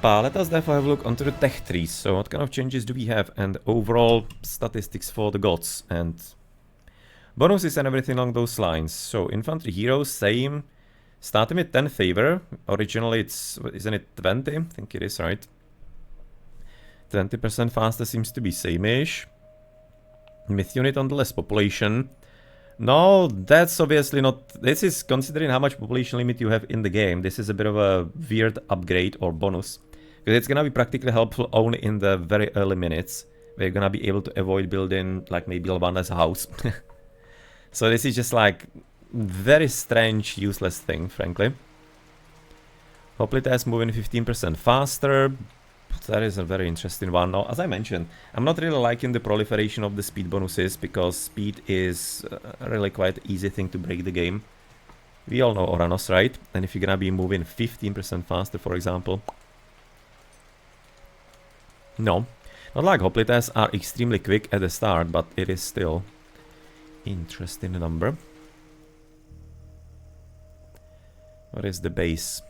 Let us therefore have a look onto the tech trees. So what kind of changes do we have and overall statistics for the gods and bonuses and everything along those lines. So infantry heroes, same. Starting with 10 favor. Originally it's, isn't it 20? I think it is, right? 20% faster seems to be same-ish. Myth unit on the less population. No, that's obviously not... This is considering how much population limit you have in the game. This is a bit of a weird upgrade or bonus. Because it's gonna be practically helpful only in the very early minutes. Where you're gonna be able to avoid building, like, maybe Lvanda's house. So this is just like... very strange, useless thing, frankly. Hoplite is moving 15% faster. That is a very interesting one. Now, as I mentioned, I'm not really liking the proliferation of the speed bonuses because speed is really quite easy thing to break the game. We all know Oranos, right? And if you're gonna be moving 15% faster, for example. No. Not like Hoplites are extremely quick at the start, but it is still interesting number. What is the base?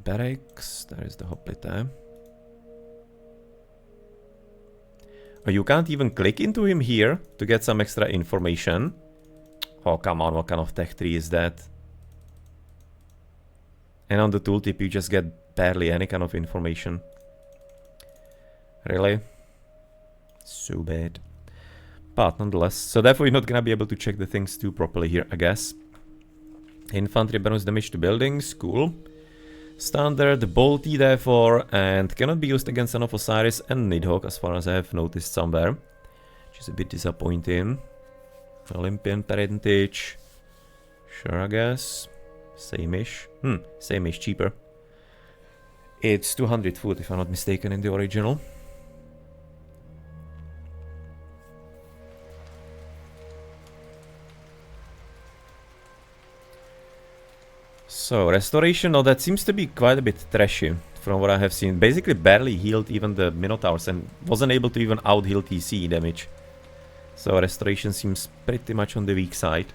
Barracks, there is the Hoplite. Oh, you can't even click into him here to get some extra information. Oh, come on, what kind of tech tree is that? And on the tooltip you just get barely any kind of information. Really? So bad. But nonetheless, so therefore you're not gonna be able to check the things too properly here, I guess. Infantry bonus damage to buildings, cool. Standard, bolty therefore, and cannot be used against Son of Osiris and Nidhogg as far as I have noticed somewhere. Which is a bit disappointing. Olympian parentage. Sure, I guess. Same-ish. Same-ish, cheaper. It's 200 foot if I'm not mistaken in the original. So, restoration, no, that seems to be quite a bit trashy from what I have seen. Basically barely healed even the Minotaurs and wasn't able to even out-heal TC damage. So restoration seems pretty much on the weak side.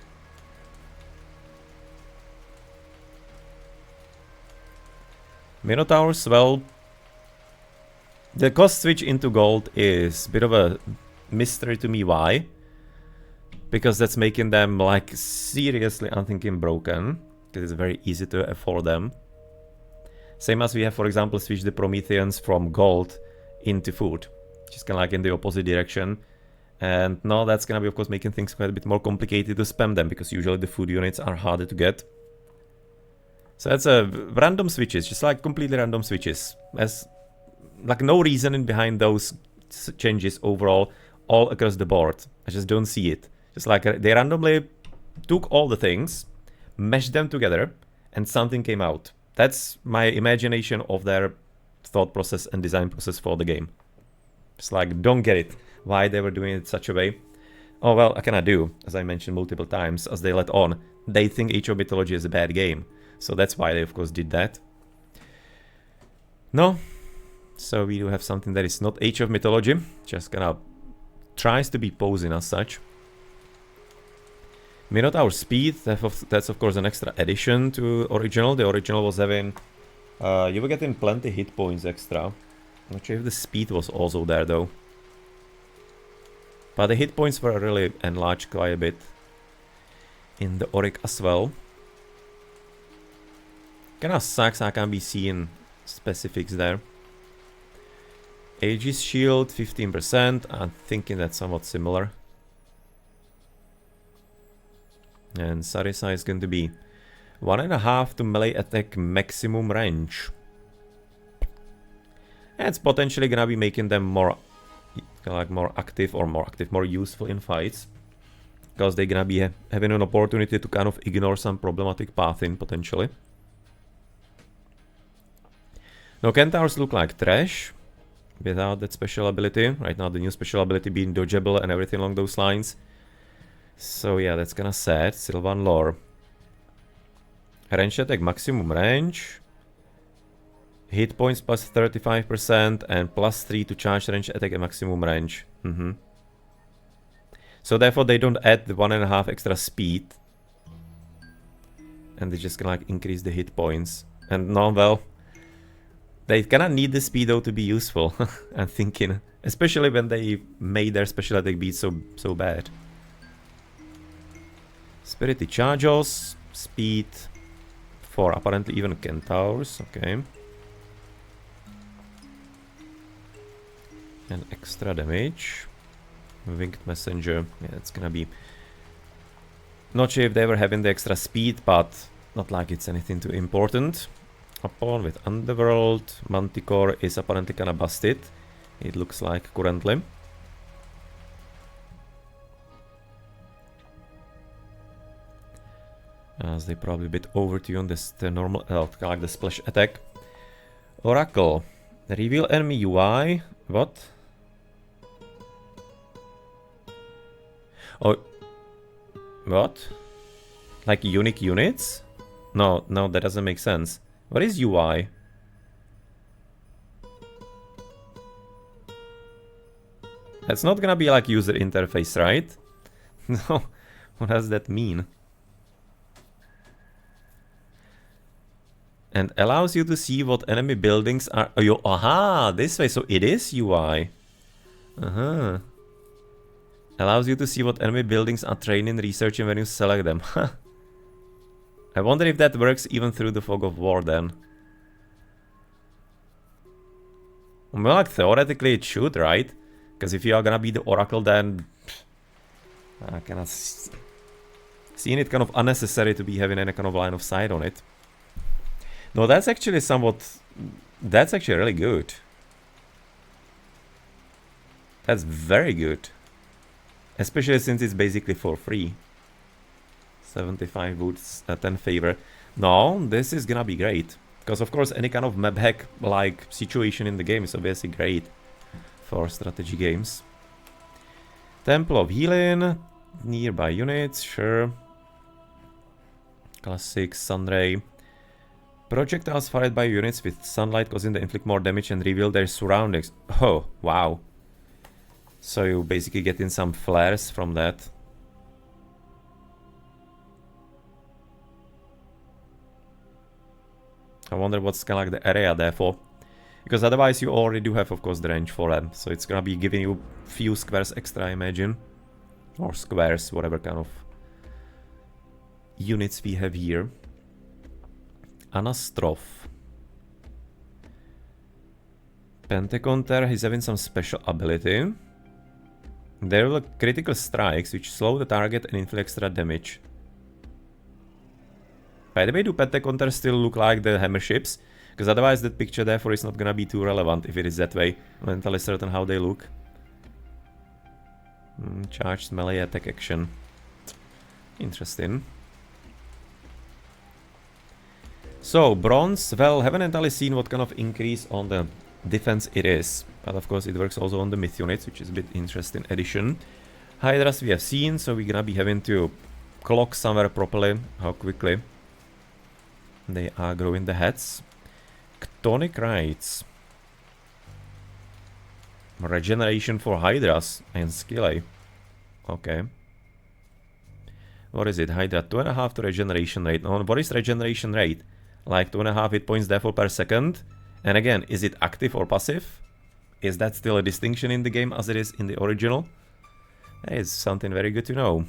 Minotaurs, well, the cost switch into gold is a bit of a mystery to me why. Because that's making them like seriously unthinking broken. Because it's very easy to afford them. Same as we have, for example, switched the Prometheans from gold into food. Just kind of like in the opposite direction. And now that's gonna be, of course, making things quite a bit more complicated to spam them. Because usually the food units are harder to get. So that's a random switches. Just like completely random switches. There's like no reasoning behind those changes overall. All across the board. I just don't see it. Just like they randomly took all the things, meshed them together, and something came out. That's my imagination of their thought process and design process for the game. It's like, don't get it, why they were doing it such a way. Oh well, I cannot do, as I mentioned multiple times, as they let on, they think Age of Mythology is a bad game. So that's why they of course did that. No, so we do have something that is not Age of Mythology, just kind of tries to be posing as such. Minotaur speed, that's of course an extra addition to original. The original was having, you were getting plenty hit points extra. I'm not sure if the speed was also there though. But the hit points were really enlarged quite a bit in the Auric as well. Kinda sucks I can't be seeing specifics there. Aegis shield 15%, I'm thinking that's somewhat similar. And Sarissa is going to be 1.5 to melee attack maximum range. And it's potentially gonna be making them more more active, more useful in fights. Because they're gonna be having an opportunity to kind of ignore some problematic pathing potentially. Now Centaurs look like trash without that special ability. Right now the new special ability being dodgeable and everything along those lines. So yeah, that's kinda sad. Sylvan lore. Range attack maximum range. Hit points plus 35% and plus 3 to charge range attack at maximum range. So therefore they don't add the 1.5 extra speed. and they're just gonna like increase the hit points. And no, well, they kinda need the speedo to be useful, I'm thinking. Especially when they made their special attack beat so bad. Spirity Chargers, speed for apparently even Centaurs, okay. And extra damage. Winged Messenger, yeah, it's gonna be... Not sure if they were having the extra speed, but not like it's anything too important. Upon with Underworld, Manticore is apparently kinda busted. It looks like currently. As they probably a bit overtune this the normal like the splash attack. Oracle. Reveal enemy UI. What? Oh, what? Like unique units? No, that doesn't make sense. What is UI? That's not gonna be like user interface, right? No, what does that mean? And allows you to see what enemy buildings are. Oh, aha, this way, so it is UI. Allows you to see what enemy buildings are trained in researching when you select them. I wonder if that works even through the fog of war then. Well, like theoretically it should, right? Because if you are gonna be the Oracle, then I cannot see it kind of unnecessary to be having any kind of line of sight on it. No, that's actually somewhat... That's actually really good. That's very good. Especially since it's basically for free. 75 votes, 10 favor. No, this is gonna be great. Because of course any kind of map hack like situation in the game is obviously great for strategy games. Temple of Healing, nearby units, sure. Classic Sunray. Projectiles fired by units with sunlight causing to inflict more damage and reveal their surroundings. Oh, wow. So you basically get in some flares from that. I wonder what's kind of like the area there for. Because otherwise you already do have, of course, the range for them. So it's gonna be giving you few squares extra, I imagine. Or squares, whatever kind of units we have here. Anastroph. Pentaconter, he's having some special ability. There will critical strikes which slow the target and inflict extra damage. By the way, do Pentaconter still look like the hammer ships? Because otherwise that picture therefore is not gonna be too relevant if it is that way. I'm not entirely certain how they look. Charged melee attack action. Interesting. So, bronze, well, haven't entirely seen what kind of increase on the defense it is. But of course it works also on the myth units, which is a bit interesting addition. Hydras we have seen, so we're gonna be having to clock somewhere properly how quickly they are growing the heads. Chthonic Rites. Regeneration for Hydras and Skille. Okay. What is it? Hydra 2.5 to regeneration rate. Oh, what is regeneration rate? Like 2.5 hit points therefore per second. And again, is it active or passive? Is that still a distinction in the game as it is in the original? That is something very good to know.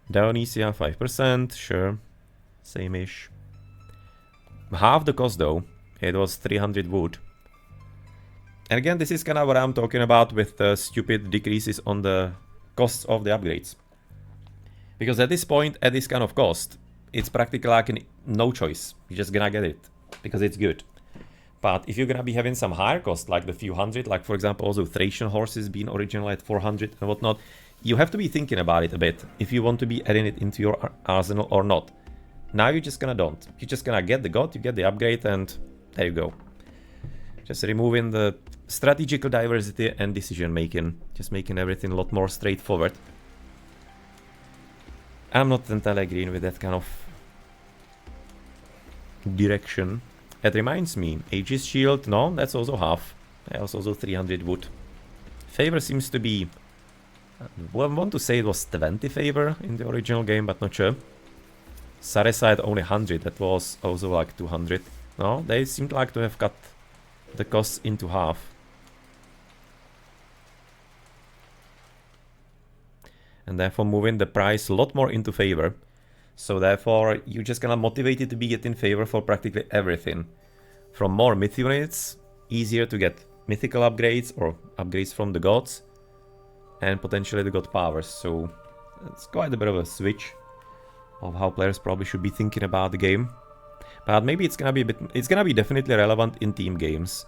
Dionysia 5%, sure. Same-ish. Half the cost though. It was 300 wood. And again, this is kind of what I'm talking about with the stupid decreases on the costs of the upgrades. Because at this point, at this kind of cost, it's practically like no choice. You're just gonna get it. Because it's good. But if you're gonna be having some higher cost, like the few hundred, like for example also Thracian horses being originally at 400 and whatnot, you have to be thinking about it a bit if you want to be adding it into your arsenal or not. Now you're just gonna don't. You're just gonna get the god, you get the upgrade, and there you go. Just removing the strategical diversity and decision making. Just making everything a lot more straightforward. I'm not entirely agreeing with that kind of direction. It reminds me, Aegis Shield, no, that's also half. That's also 300 wood. Favor seems to be... Well, I want to say it was 20 favor in the original game, but not sure. Saricide only 100, that was also like 200. No, they seemed like to have cut the costs into half. And therefore moving the price a lot more into favor. So therefore you're just gonna motivate it to be get in favor for practically everything. From more myth units, easier to get mythical upgrades or upgrades from the gods. And potentially the god powers, so it's quite a bit of a switch of how players probably should be thinking about the game. But maybe it's gonna be definitely relevant in team games.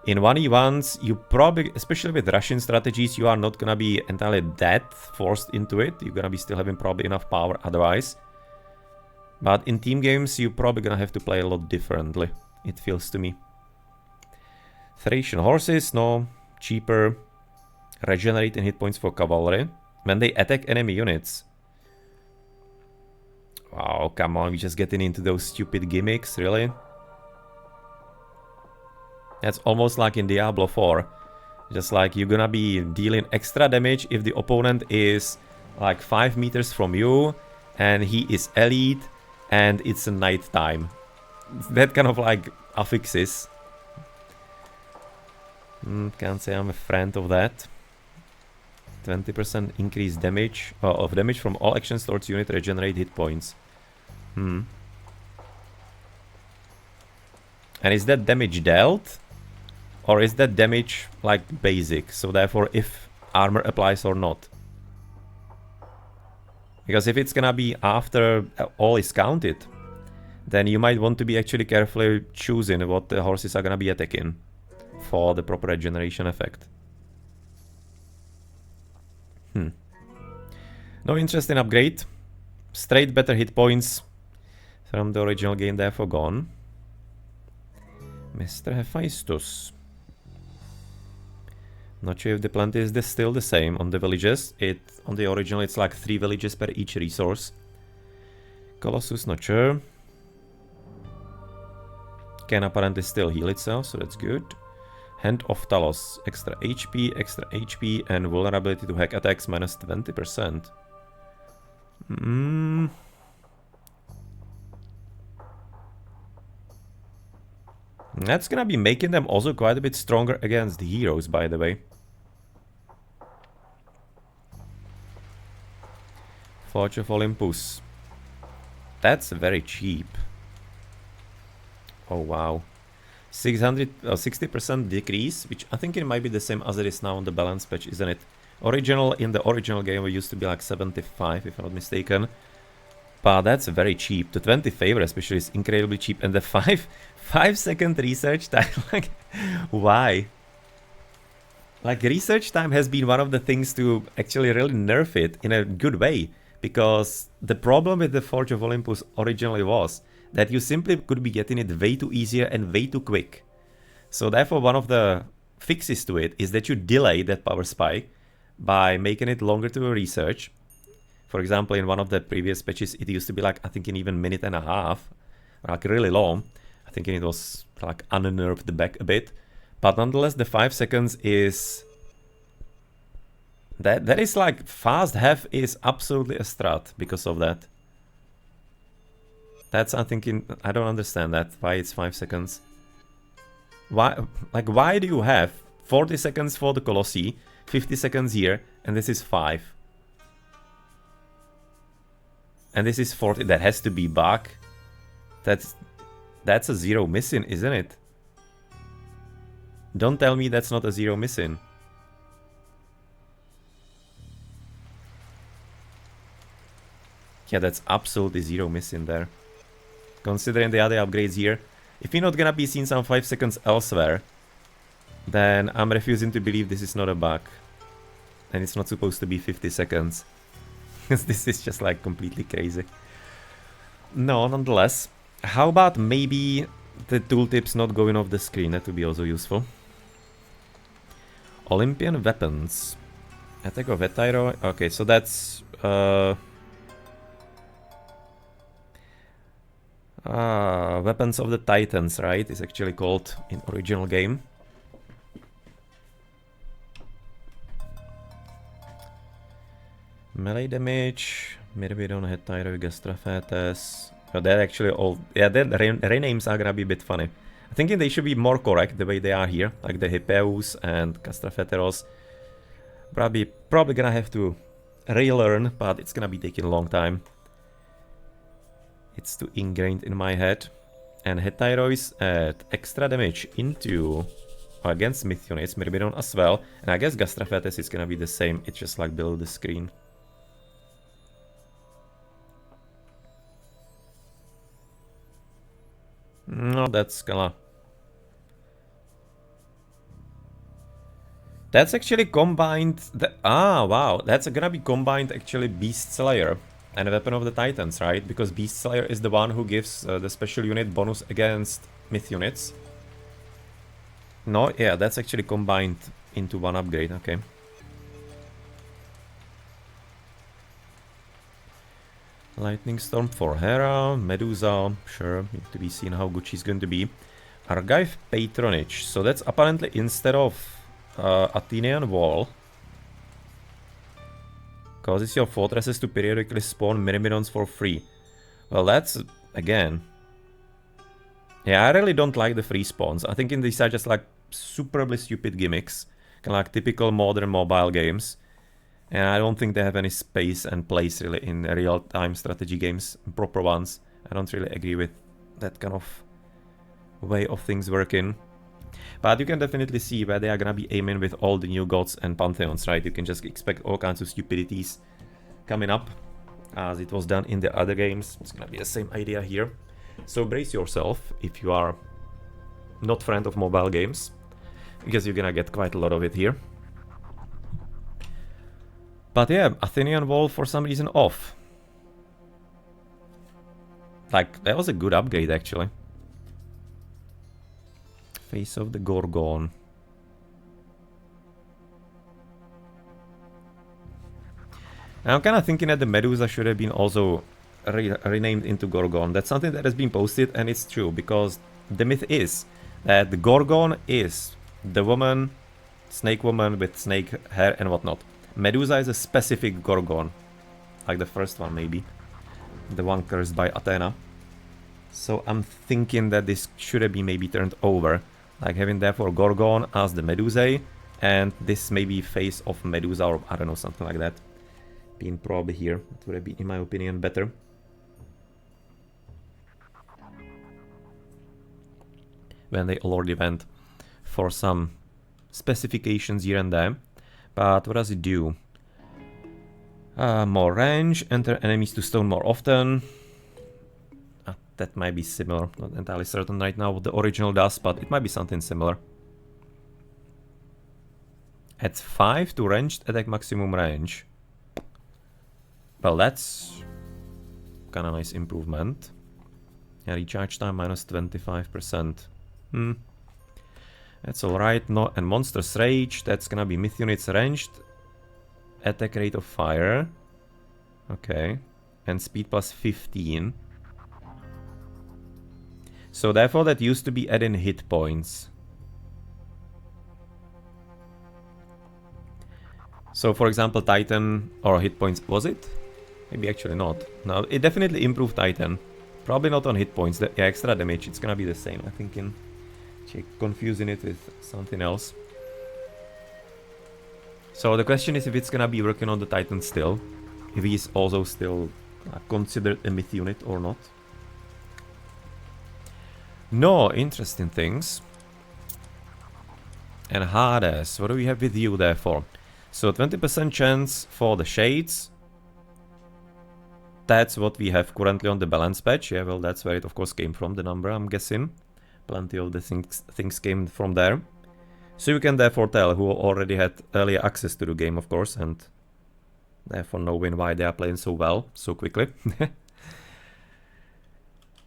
In 1v1s, you probably, especially with Russian strategies, you are not gonna be entirely that forced into it. You're gonna be still having probably enough power otherwise. But in team games, you're probably gonna have to play a lot differently, it feels to me. Thracian horses, no, cheaper. Regenerating hit points for cavalry when they attack enemy units. Wow, come on, we're just getting into those stupid gimmicks, really? That's almost like in Diablo 4. Just like you're gonna be dealing extra damage if the opponent is like 5 meters from you and he is elite and it's a night time. That kind of like affixes. Can't say I'm a friend of that. 20% increased damage of damage from all actions towards unit regenerate hit points. And is that damage dealt? Or is that damage like basic? So therefore if armor applies or not. Because if it's gonna be after all is counted, then you might want to be actually carefully choosing what the horses are gonna be attacking for the proper regeneration effect. No interesting upgrade. Straight better hit points from the original game, therefore gone. Mr. Hephaestus. Not sure if the plant is still the same on the villages. On the original it's like 3 villages per each resource. Colossus, not sure. Can apparently still heal itself, so that's good. Hand of Talos, extra HP, and vulnerability to hack attacks minus 20%. That's gonna be making them also quite a bit stronger against the heroes, by the way. Forge of Olympus. That's very cheap. Oh wow. 60% decrease, which I think it might be the same as it is now on the balance patch, isn't it? In the original game we used to be like 75 if I'm not mistaken. But that's very cheap. The 20 favor especially is incredibly cheap, and the 5-second research time, like, why? Like, research time has been one of the things to actually really nerf it in a good way, because the problem with the Forge of Olympus originally was that you simply could be getting it way too easier and way too quick. So therefore one of the fixes to it is that you delay that power spike by making it longer to research. For example, in one of the previous patches, it used to be like, I think in even minute and a half, like really long. I think it was like unnerved back a bit. But nonetheless, the 5 seconds is... That is like, fast half is absolutely a strat because of that. That's, I'm thinking, I don't understand that, why it's 5 seconds. Why do you have 40 seconds for the Colossi, 50 seconds here, and this is 5? And this is 40, that has to be back. That's a 0 missing, isn't it? Don't tell me that's not a 0 missing. Yeah, that's absolutely 0 missing there. Considering the other upgrades here. If you're not gonna be seeing some 5 seconds elsewhere, then I'm refusing to believe this is not a bug. And it's not supposed to be 50 seconds. This is just like completely crazy. No, nonetheless. How about maybe the tooltips not going off the screen? That would be also useful. Olympian weapons. Attack of Hetero. Okay, so that's... Weapons of the Titans, right? It's actually called in original game. Melee damage, Myrmidon, Hetero, Gastraphetes, So that actually all... Yeah, that renames are gonna be a bit funny. I'm thinking they should be more correct the way they are here. Like the Hippeus and Castrafeteros. Probably gonna have to relearn, but it's gonna be taking a long time. It's too ingrained in my head. And Hetairois add extra damage into... against Mythionates, Myrmidon as well. And I guess Gastrafetes is gonna be the same, it's just like below the screen. No, that's gonna... That's actually combined... wow, that's gonna be combined actually Beast Slayer and Weapon of the Titans, right? Because Beast Slayer is the one who gives the special unit bonus against Myth units. No, yeah, that's actually combined into one upgrade, okay. Lightning Storm for Hera, Medusa, sure, need to be seen how good she's going to be. Argive Patronage, so that's apparently instead of Athenian Wall. Causes your fortresses to periodically spawn Myrmidons for free. Well, that's, again... Yeah, I really don't like the free spawns. I think these are just like superbly stupid gimmicks. Kind of like typical modern mobile games. And I don't think they have any space and place really in real-time strategy games, proper ones. I don't really agree with that kind of way of things working. But you can definitely see where they are gonna be aiming with all the new gods and pantheons, right? You can just expect all kinds of stupidities coming up, as it was done in the other games. It's gonna be the same idea here. So brace yourself if you are not friend of mobile games, because you're gonna get quite a lot of it here. But yeah, Athenian Wall for some reason off. Like, that was a good upgrade actually. Face of the Gorgon. I'm kind of thinking that the Medusa should have been also renamed into Gorgon. That's something that has been posted, and it's true, because the myth is that the Gorgon is the woman, snake woman with snake hair and whatnot. Medusa is a specific Gorgon, like the first one maybe, the one cursed by Athena. So I'm thinking that this should have been maybe turned over, like having therefore Gorgon as the Medusae, and this maybe face of Medusa, or I don't know, something like that, being probably here. It would have been, in my opinion, better. When they already went for some specifications here and there. But what does it do? More range, enter enemies to stone more often. That might be similar, not entirely certain right now what the original does, but it might be something similar. Adds 5 to ranged attack maximum range. Well, that's kind of nice improvement. Yeah, recharge time minus 25%. That's alright. No, and Monster's Rage, that's gonna be Myth units ranged. Attack rate of fire. Okay. And speed plus 15. So therefore that used to be adding hit points. So for example, Titan or hit points, was it? Maybe actually not. No, it definitely improved Titan. Probably not on hit points. The extra damage, it's gonna be the same. I think confusing it with something else. So the question is if it's gonna be working on the Titan still. If he's also still considered a myth unit or not. No, interesting things. And Hades, what do we have with you therefore? So 20% chance for the shades. That's what we have currently on the balance patch. Yeah, well, that's where it of course came from, the number, I'm guessing. Plenty of the things came from there. So you can therefore tell who already had earlier access to the game, of course, and therefore knowing why they are playing so well, so quickly.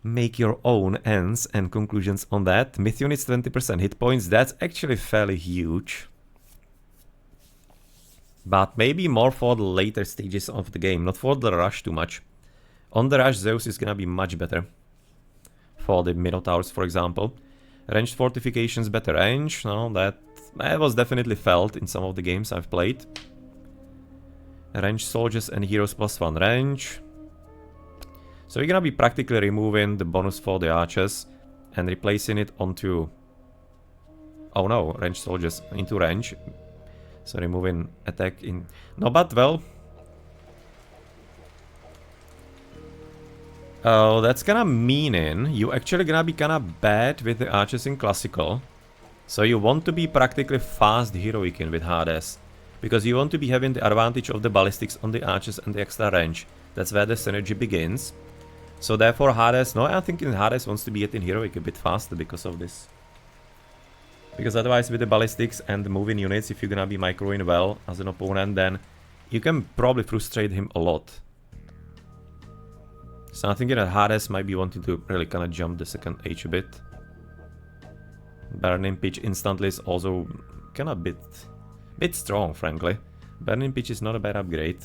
Make your own ends and conclusions on that. Myth units 20% hit points, that's actually fairly huge. But maybe more for the later stages of the game, not for the rush too much. On the rush, Zeus is gonna be much better. For the Minotaurs, for example. Ranged fortifications, better range. No, that was definitely felt in some of the games I've played. Ranged soldiers and heroes plus 1 range. So you're gonna be practically removing the bonus for the archers and replacing it onto... Oh no, range soldiers into range. So removing attack in... No, but well... Oh, that's gonna meaning you actually gonna be kinda bad with the archers in classical. So you want to be practically fast heroic in with Hades. Because you want to be having the advantage of the ballistics on the archers and the extra range. That's where the synergy begins. So therefore Hades... No, I think Hades wants to be getting heroic a bit faster because of this. Because otherwise with the ballistics and the moving units, if you're gonna be microing well as an opponent, then you can probably frustrate him a lot. So I'm thinking that Hades might be wanting to really kind of jump the second H a bit. Burning Pitch instantly is also kind of bit strong, frankly. Burning Pitch is not a bad upgrade.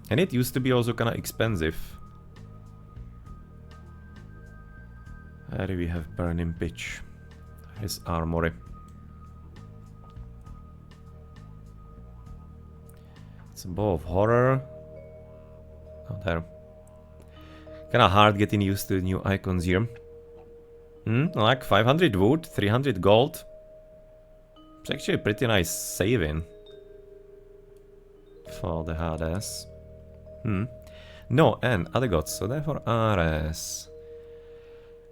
And it used to be also kind of expensive. Where do we have Burning Pitch? His armory. It's a bow of horror. Oh, there. Kinda hard getting used to new icons here. Like 500 wood, 300 gold. It's actually a pretty nice saving. For the Hades. No, and other gods, so therefore Ares.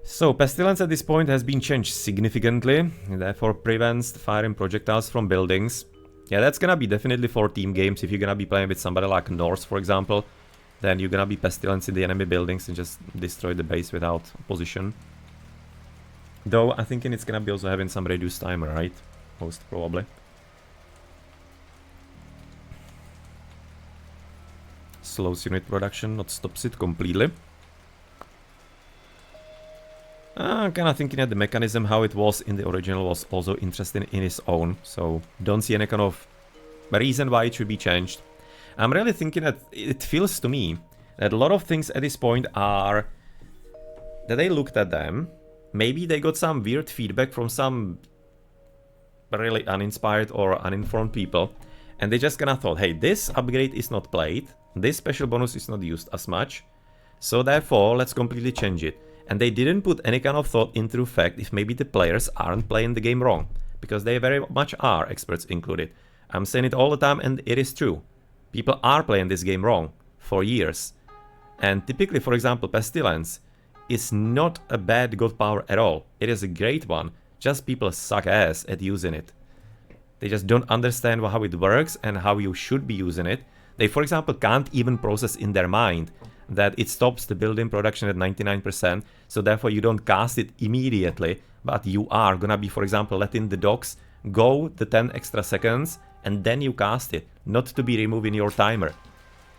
So, Pestilence at this point has been changed significantly, and therefore prevents firing projectiles from buildings. Yeah, that's gonna be definitely for team games. If you're gonna be playing with somebody like Norse, for example, then you're gonna be Pestilence in the enemy buildings and just destroy the base without opposition. Though, I think it's gonna be also having some reduced timer, right? Most probably. Slows unit production, not stops it completely. I'm kinda thinking that the mechanism, how it was in the original, was also interesting in its own. So, don't see any kind of reason why it should be changed. I'm really thinking that it feels to me that a lot of things at this point are that they looked at them. Maybe they got some weird feedback from some really uninspired or uninformed people. And they just kinda thought, hey, this upgrade is not played. This special bonus is not used as much. So therefore, let's completely change it. And they didn't put any kind of thought into the fact if maybe the players aren't playing the game wrong. Because they very much are, experts included. I'm saying it all the time and it is true. People are playing this game wrong for years. And typically, for example, Pestilence is not a bad god power at all. It is a great one. Just people suck ass at using it. They just don't understand how it works and how you should be using it. They, for example, can't even process in their mind that it stops the building production at 99%, so therefore you don't cast it immediately, but you are gonna be, for example, letting the dogs go the 10 extra seconds, and then you cast it, not to be removing your timer.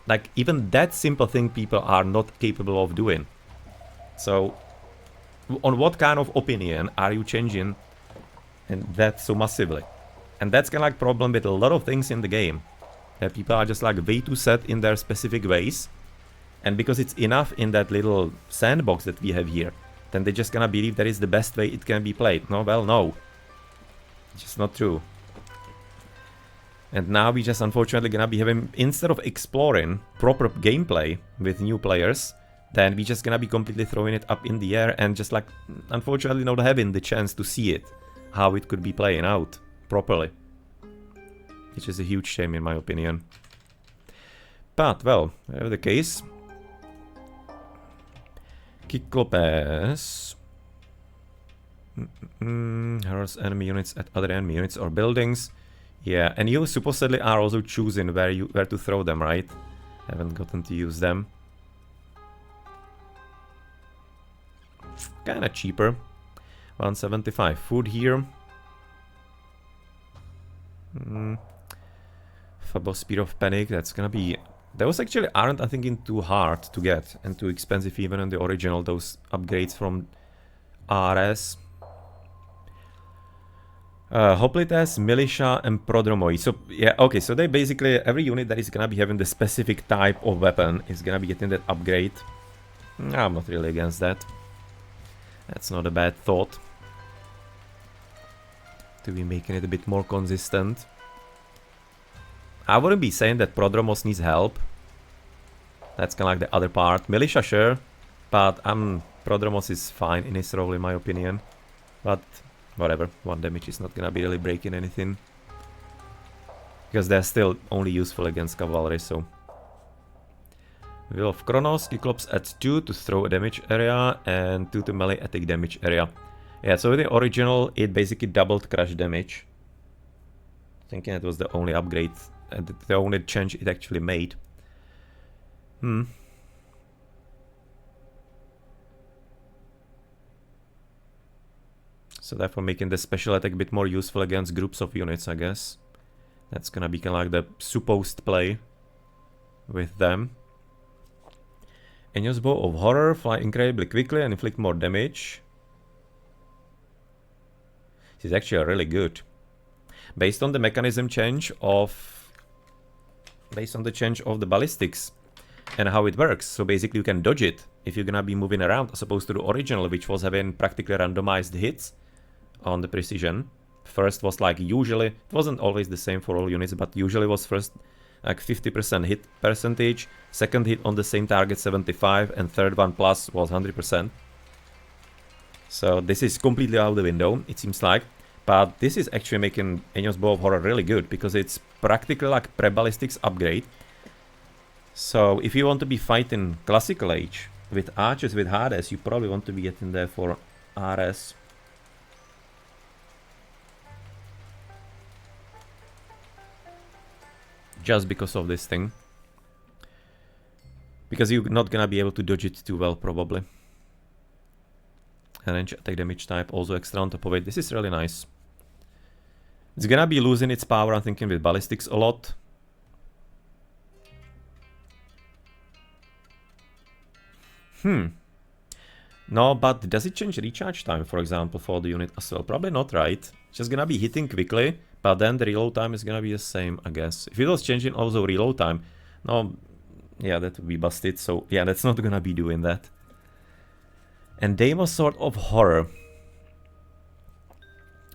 Like, even that simple thing people are not capable of doing. So, on what kind of opinion are you changing and that so massively? And that's kind of like problem with a lot of things in the game. That people are just like way too set in their specific ways. And because it's enough in that little sandbox that we have here, then they just gonna believe that is the best way it can be played. No, well, no. It's just not true. And now we just unfortunately gonna be having, instead of exploring proper gameplay with new players, then we just gonna be completely throwing it up in the air and just like, unfortunately not having the chance to see it, how it could be playing out properly. Which is a huge shame in my opinion. But, well, whatever the case. Cyclopes. Harass enemy units at other enemy units or buildings. Yeah, and you supposedly are also choosing where to throw them, right? Haven't gotten to use them. Kinda cheaper. 175 food here. Fabulous Spear of Panic, that's gonna be... Those actually aren't, I think, too hard to get and too expensive even in the original, those upgrades from RS. Hoplites, Militia, and Prodromoi. So, yeah, okay, so they basically, every unit that is gonna be having the specific type of weapon is gonna be getting that upgrade. I'm not really against that. That's not a bad thought. To be making it a bit more consistent. I wouldn't be saying that Prodromos needs help. That's kind of like the other part. Militia, sure, but Prodromos is fine in his role in my opinion. But whatever, 1 damage is not gonna be really breaking anything. Because they're still only useful against cavalry, so... Will of Kronos, Cyclops at 2 to throw a damage area and 2 to melee attack damage area. Yeah, so with the original, it basically doubled crush damage. Thinking it was the only upgrade and the only change it actually made. So therefore making the special attack a bit more useful against groups of units, I guess. That's gonna be kind of like the supposed play with them. Enyo's Bow of Horror, fly incredibly quickly and inflict more damage. This is actually really good. Based on the mechanism change of... Based on the change of the ballistics and how it works. So basically you can dodge it if you're gonna be moving around, as opposed to the original, which was having practically randomized hits on the precision. First was like usually, it wasn't always the same for all units, but usually was first like 50% hit percentage, second hit on the same target 75, and third one plus was 100%. So this is completely out the window, it seems like. But this is actually making Enyo's Bow of Horror really good, because it's practically like pre-ballistics upgrade. So if you want to be fighting Classical Age with archers with Hades, you probably want to be getting there for RS. Just because of this thing. Because you're not gonna be able to dodge it too well, probably. And range attack damage type also extra on top of it. This is really nice. It's gonna be losing its power, I'm thinking, with ballistics a lot. No, but does it change recharge time, for example, for the unit as well? Probably not, right? It's just gonna be hitting quickly, but then the reload time is gonna be the same, I guess. If it was changing also reload time, no, yeah, that would be busted, so yeah, that's not gonna be doing that. And Deimos Sword of Horror.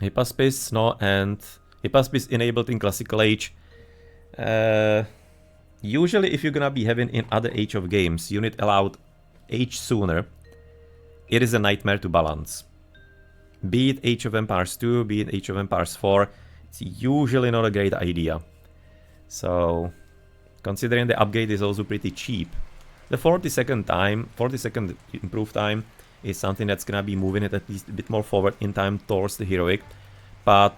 Hypaspis, no, and Hypaspis enabled in Classical Age. Usually if you're gonna be having in other Age of games, unit allowed Age sooner, it is a nightmare to balance. Be it Age of Empires 2, be it Age of Empires 4, it's usually not a great idea. So, considering the upgrade is also pretty cheap, the 40-second improve time is something that's gonna be moving it at least a bit more forward in time towards the heroic, but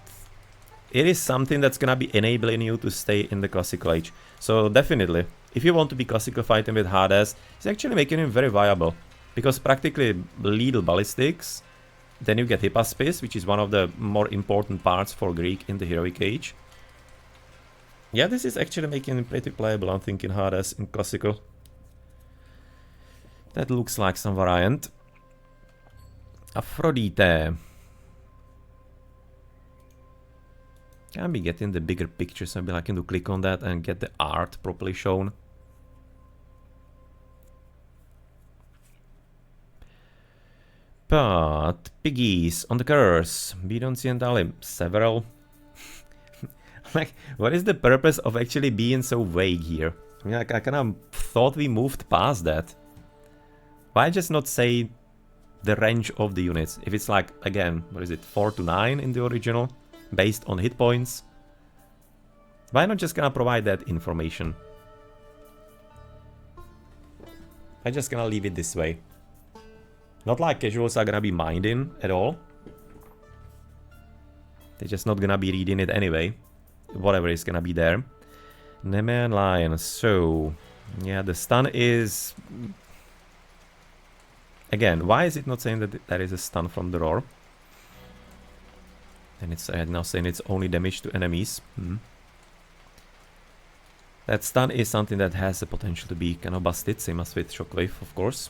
it is something that's gonna be enabling you to stay in the Classical Age. So definitely, if you want to be classical fighting with Hades, it's actually making him very viable. Because practically lethal ballistics, then you get Hypaspis, which is one of the more important parts for Greek in the heroic age. Yeah, this is actually making him pretty playable, I'm thinking, Hades in classical. That looks like some variant. Aphrodite. Can be getting the bigger picture, so maybe I can click on that and get the art properly shown. But piggies on the curse. Bidonzi and Ali. Several. Like, what is the purpose of actually being so vague here? I mean, I kind of thought we moved past that. Why just not say the range of the units? If it's like, again, what is it, 4 to 9 in the original? Based on hit points. Why not just gonna provide that information? I'm just gonna leave it this way. Not like casuals are gonna be minding at all. They're just not gonna be reading it anyway. Whatever is gonna be there. Nemean Lion. So, yeah, the stun is... Again, why is it not saying that there is a stun from the roar? And it's now saying it's only damage to enemies. That stun is something that has the potential to be kind of busted, same as with Shockwave, of course.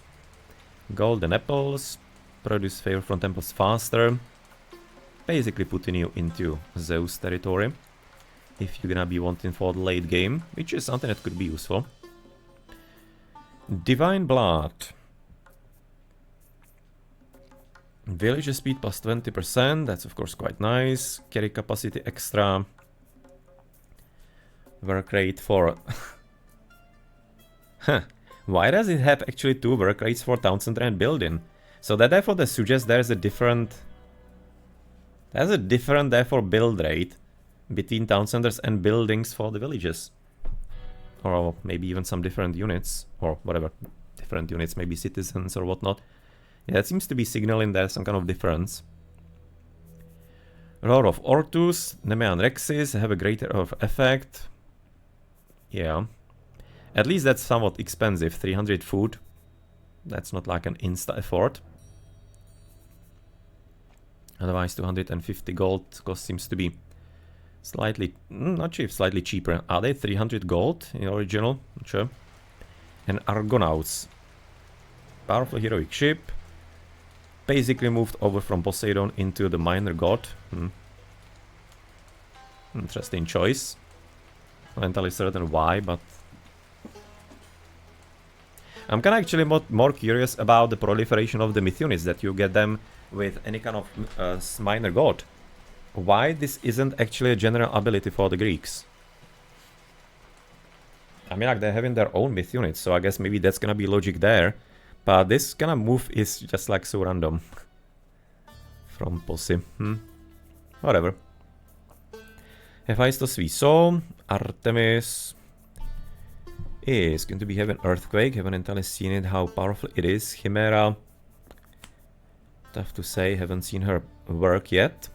Golden apples, produce favor from temples faster. Basically putting you into Zeus territory. If you're gonna be wanting for the late game, which is something that could be useful. Divine Blood. Villager speed plus 20%, that's of course quite nice. Carry capacity extra. Work rate for... Huh. Why does it have actually 2 work rates for town center and building? So that therefore that suggests there's a different... There's a different therefore build rate between town centers and buildings for the villages. Or maybe even some different units, or whatever. Different units, maybe citizens or whatnot. Yeah, it seems to be signaling there's some kind of difference. Roar of Ortus, Nemean Rexes have a greater effect. Yeah. At least that's somewhat expensive. 300 food. That's not like an insta effort. Otherwise 250 gold cost seems to be slightly, not cheap, slightly cheaper. Are they 300 gold in original? Not sure. And Argonauts. Powerful heroic ship. Basically moved over from Poseidon into the minor god. Interesting choice. Not entirely certain why, but... I'm kind of actually more curious about the proliferation of the myth units, that you get them with any kind of minor god. Why this isn't actually a general ability for the Greeks? I mean, like, they're having their own myth units, so I guess maybe that's gonna be logic there. But this kind of move is just like so random. From Posse. Whatever. Hephaestus we saw. Artemis is going to be having Earthquake. Haven't entirely seen it, how powerful it is. Chimera. Tough to say, haven't seen her work yet.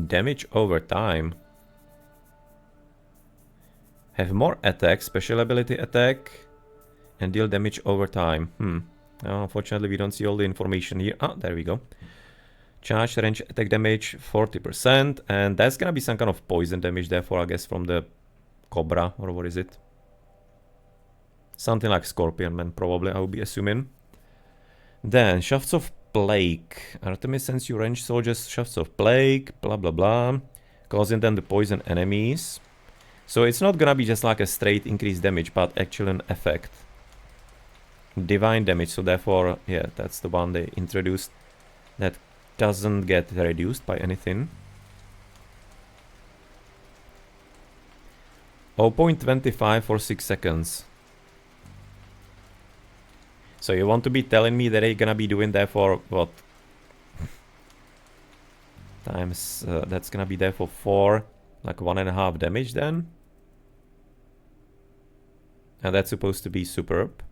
Damage over time. Have more attack, special ability attack, and deal damage over time. Unfortunately, we don't see all the information here. Ah, there we go. Charge range attack damage 40%, and that's gonna be some kind of poison damage, therefore, I guess, from the Cobra, or what is it? Something like Scorpion Man, probably, I would be assuming. Then, Shafts of Plague. Artemis sends you ranged soldiers, Shafts of Plague, blah blah blah, causing them to poison enemies. So it's not gonna be just like a straight increased damage, but actually an effect. Divine damage, so therefore, yeah, that's the one they introduced that doesn't get reduced by anything. 0.25 for 6 seconds. So you want to be telling me that they're gonna be doing that for what? Times, that's gonna be there for 4, like 1.5 damage then? And that's supposed to be superb.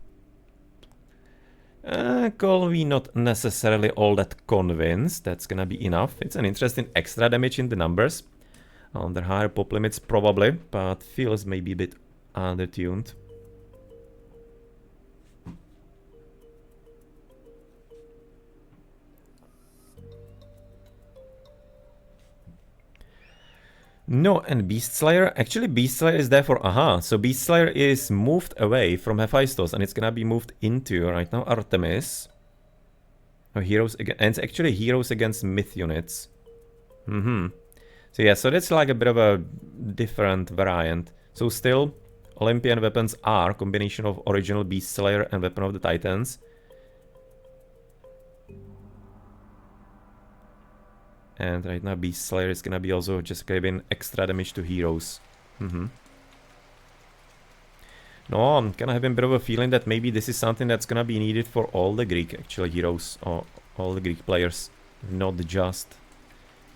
Colby not necessarily all that convinced that's gonna be enough. It's an interesting extra damage in the numbers. On the higher pop limits probably, but feels maybe a bit undertuned. No, and Beast Slayer, actually Beast Slayer is there for, so Beast Slayer is moved away from Hephaestus and it's gonna be moved into, right now, Artemis. Oh, heroes against, and it's actually heroes against myth units. So yeah, so that's like a bit of a different variant. So still, Olympian weapons are a combination of original Beast Slayer and Weapon of the Titans. And right now Beast Slayer is gonna be also just giving extra damage to heroes. No, I'm kind of having a bit of a feeling that maybe this is something that's gonna be needed for all the Greek actually heroes, or all the Greek players, not just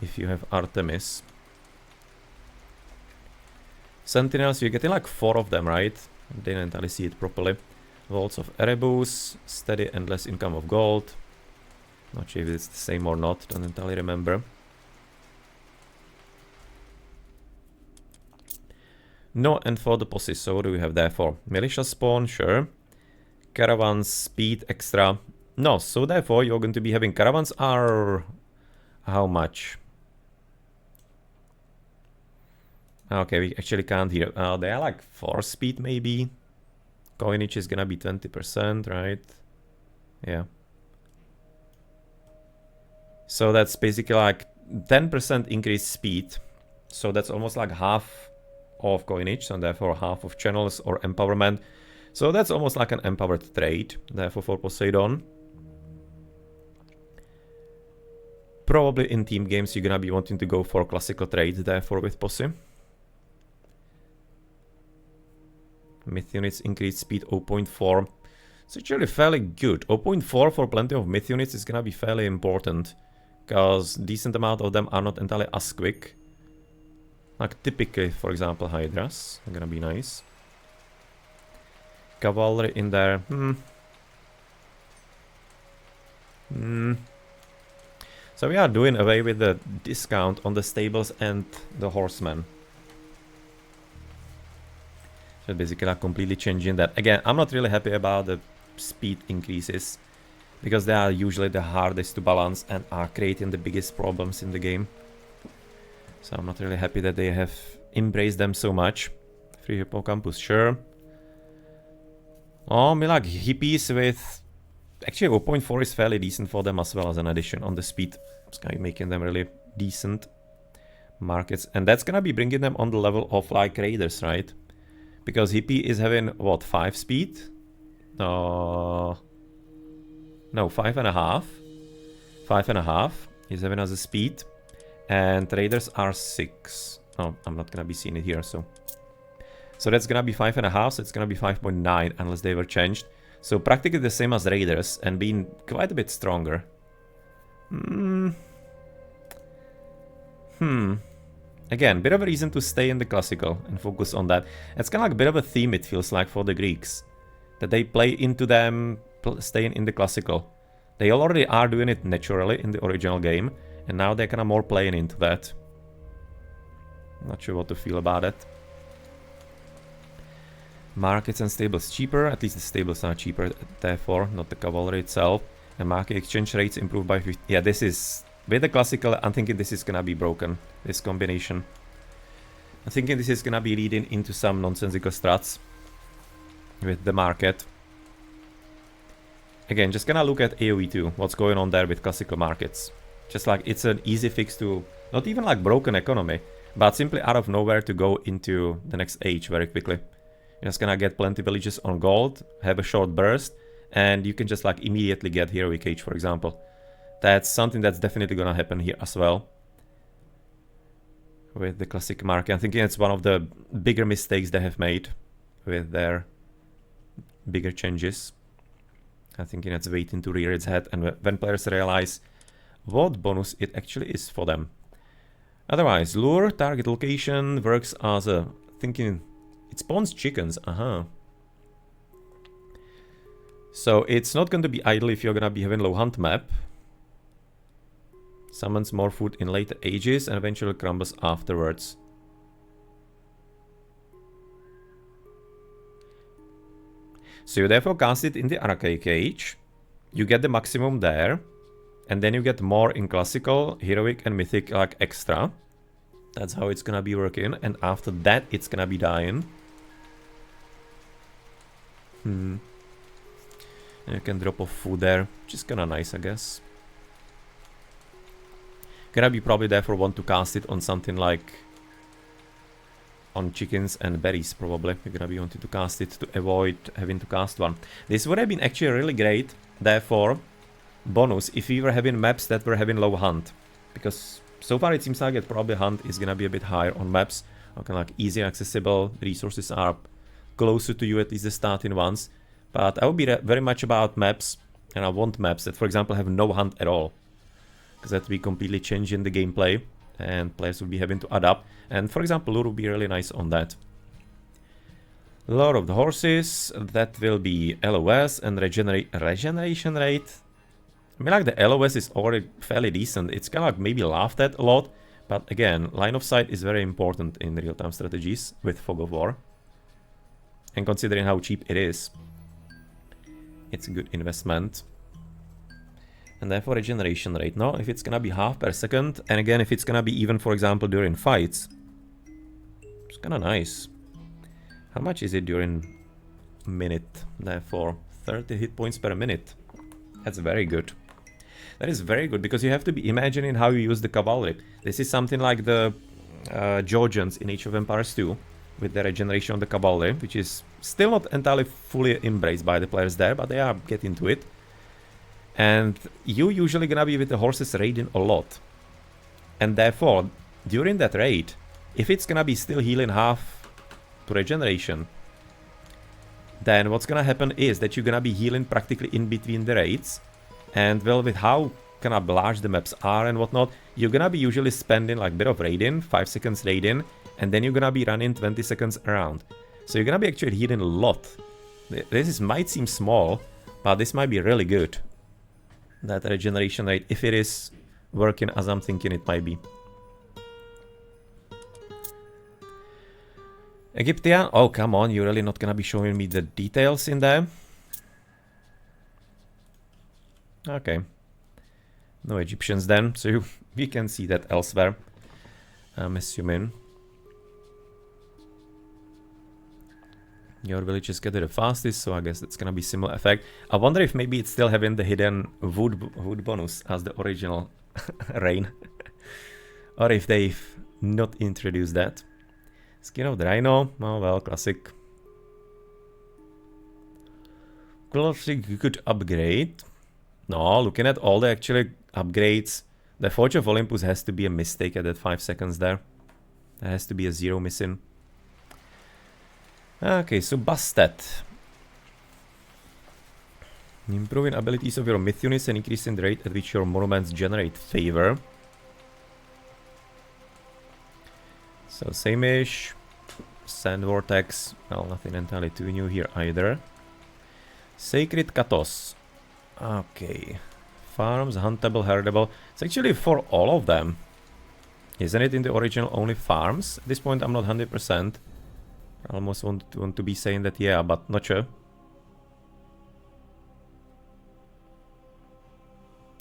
if you have Artemis. Sentinels, you're getting like 4 of them, right? Didn't entirely see it properly. Vaults of Erebus, steady endless income of gold. Not sure if it's the same or not, don't entirely remember. No, and for the Posse, so what do we have there for? Militia spawn, sure. Caravans, speed, extra. No, so therefore you're going to be having caravans are... how much? Okay, we actually can't hear. They are like 4 speed maybe. Coinage is gonna be 20%, right? Yeah. So that's basically like 10% increased speed. So that's almost like half of coinage, and therefore half of channels or empowerment. So that's almost like an empowered trade, therefore for Poseidon. Probably in team games you're gonna be wanting to go for classical trade, therefore with Posse. Myth units increase speed 0.4. It's actually fairly good. 0.4 for plenty of myth units is gonna be fairly important, because decent amount of them are not entirely as quick. Like typically, for example, Hydras are gonna be nice. Cavalry in there. So we are doing away with the discount on the stables and the horsemen. So basically I'm completely changing that. Again, I'm not really happy about the speed increases, because they are usually the hardest to balance and are creating the biggest problems in the game. So I'm not really happy that they have embraced them so much. Free hippocampus, sure. Oh, me like hippies with... Actually 0.4 is fairly decent for them as well as an addition on the speed. It's kind of making them really decent markets. And that's gonna be bringing them on the level of like raiders, right? Because hippie is having, what, 5 speed? No, 5.5. 5.5 is having as a speed. And raiders are 6. Oh, I'm not gonna be seeing it here, so... So that's gonna be 5.5, so it's gonna be 5.9 unless they were changed. So practically the same as raiders and being quite a bit stronger. Again, bit of a reason to stay in the classical and focus on that. It's kind of like a bit of a theme, it feels like, for the Greeks. That they play into them staying in the classical. They already are doing it naturally in the original game, and now they're kind of more playing into that. Not sure what to feel about it. Markets and stables cheaper, at least the stables are cheaper, therefore, not the cavalry itself. And market exchange rates improved by 50. Yeah, this is... With the classical, I'm thinking this is gonna be broken, this combination. I'm thinking this is gonna be leading into some nonsensical strats with the market. Again, just gonna look at AoE2, what's going on there with classical markets. Just like, it's an easy fix to, not even like broken economy, but simply out of nowhere to go into the next age very quickly. You're just gonna get plenty villages on gold, have a short burst, and you can just like immediately get heroic age, for example. That's something that's definitely gonna happen here as well. With the classic market. I'm thinking it's one of the bigger mistakes they have made with their bigger changes. I'm thinking it's waiting to rear its head, and when players realize what bonus it actually is for them. Otherwise, lure, target location works as a... Thinking it spawns chickens, So it's not going to be idle if you're gonna be having low hunt map. Summons more food in later ages and eventually crumbles afterwards. So you therefore cast it in the archaic age. You get the maximum there. And then you get more in classical, heroic and mythic like extra. That's how it's gonna be working. And after that it's gonna be dying. And you can drop off food there, which is kinda nice, I guess. Gonna be probably therefore want to cast it on something like on chickens and berries, probably. You're gonna be wanting to cast it to avoid having to cast one. This would have been actually really great, therefore, bonus if we were having maps that were having low hunt. Because so far it seems like that probably hunt is gonna be a bit higher on maps. Okay, like easier accessible, resources are closer to you, at least the starting ones. But I would be very much about maps, and I want maps that, for example, have no hunt at all. Because that would be completely changing the gameplay, and players would be having to adapt. And for example, lure would be really nice on that. Lore of the horses, that will be LOS and regeneration rate. I mean, like the LOS is already fairly decent. It's kind of like maybe laughed at a lot, but again, line of sight is very important in real-time strategies with Fog of War. And considering how cheap it is, it's a good investment. And therefore regeneration rate. Now, if it's gonna be half per second, and again, if it's gonna be even, for example, during fights, it's kinda nice. How much is it during a minute? Therefore, 30 hit points per minute. That's very good. That is very good, because you have to be imagining how you use the cavalry. This is something like the Georgians in Age of Empires 2, with the regeneration of the cavalry, which is still not entirely fully embraced by the players there, but they are getting to it. And you usually gonna be with the horses raiding a lot. And therefore, during that raid, if it's gonna be still healing half to regeneration, then what's gonna happen is that you're gonna be healing practically in between the raids. And well, with how kind of large the maps are and whatnot, you're gonna be usually spending like a bit of raiding, 5 seconds raiding, and then you're gonna be running 20 seconds around. So you're gonna be actually healing a lot. This might seem small, but this might be really good. That regeneration rate, if it is working as I'm thinking it might be. Egyptian? Oh, come on, you're really not gonna be showing me the details in there? Okay. No Egyptians then, so we can see that elsewhere, I'm assuming. Your villages get it the fastest, so I guess that's gonna be similar effect. I wonder if maybe it's still having the hidden wood bonus as the original rain. Or if they've not introduced that. Skin of the Rhino, oh well, classic. Classic good upgrade. No, looking at all the actual upgrades, the Forge of Olympus has to be a mistake at that 5 seconds there. There has to be a 0 missing. Okay, so Bastet. Improving abilities of your myth units and increasing the rate at which your monuments generate favor. So same-ish. Sand Vortex. Well, nothing entirely too new here either. Sacred Katos. Okay. Farms, huntable, herdable. It's actually for all of them. Isn't it in the original only farms? At this point I'm not 100%. I almost want to be saying that yeah, but not sure.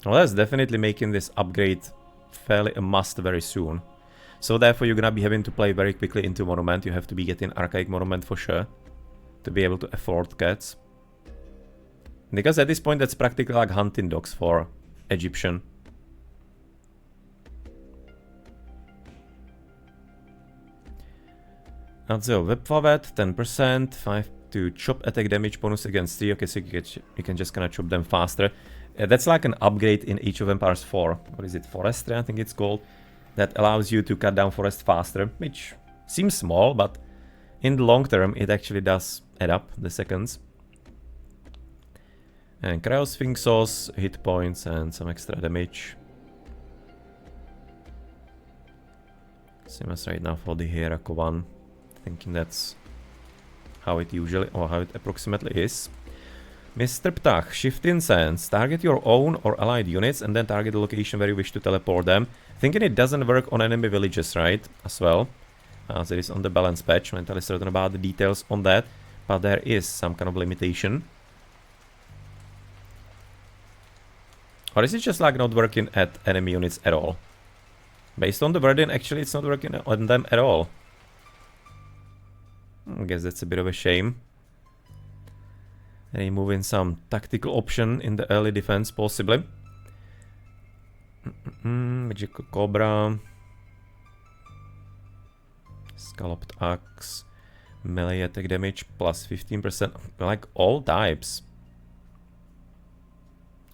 Well, that's definitely making this upgrade fairly a must very soon. So therefore you're gonna be having to play very quickly into Monument. You have to be getting Archaic Monument for sure. To be able to afford cats. Because at this point that's practically like hunting dogs for Egyptian. Also, Webfavet, 10%, 5 to chop attack damage bonus against 3. Okay, so you can just kind of chop them faster. That's like an upgrade in Age of Empires 4. What is it? Forestry, I think it's called. That allows you to cut down forest faster, which seems small, but in the long term it actually does add up, the seconds. And Cryosphinxos, hit points and some extra damage. Same as right now for the Hierarcho one. Thinking that's how it usually, or how it approximately is. Mr. Ptach, Shifting Sands. Target your own or allied units and then target the location where you wish to teleport them. Thinking it doesn't work on enemy villages, right? As well. As it is on the balance patch. I'm not entirely certain about the details on that. But there is some kind of limitation. Or is it just like not working at enemy units at all? Based on the wording, actually it's not working on them at all. I guess that's a bit of a shame. Removing some tactical option in the early defense, possibly. Magical Cobra. Scalloped Axe. Melee attack damage plus 15%. Like all types.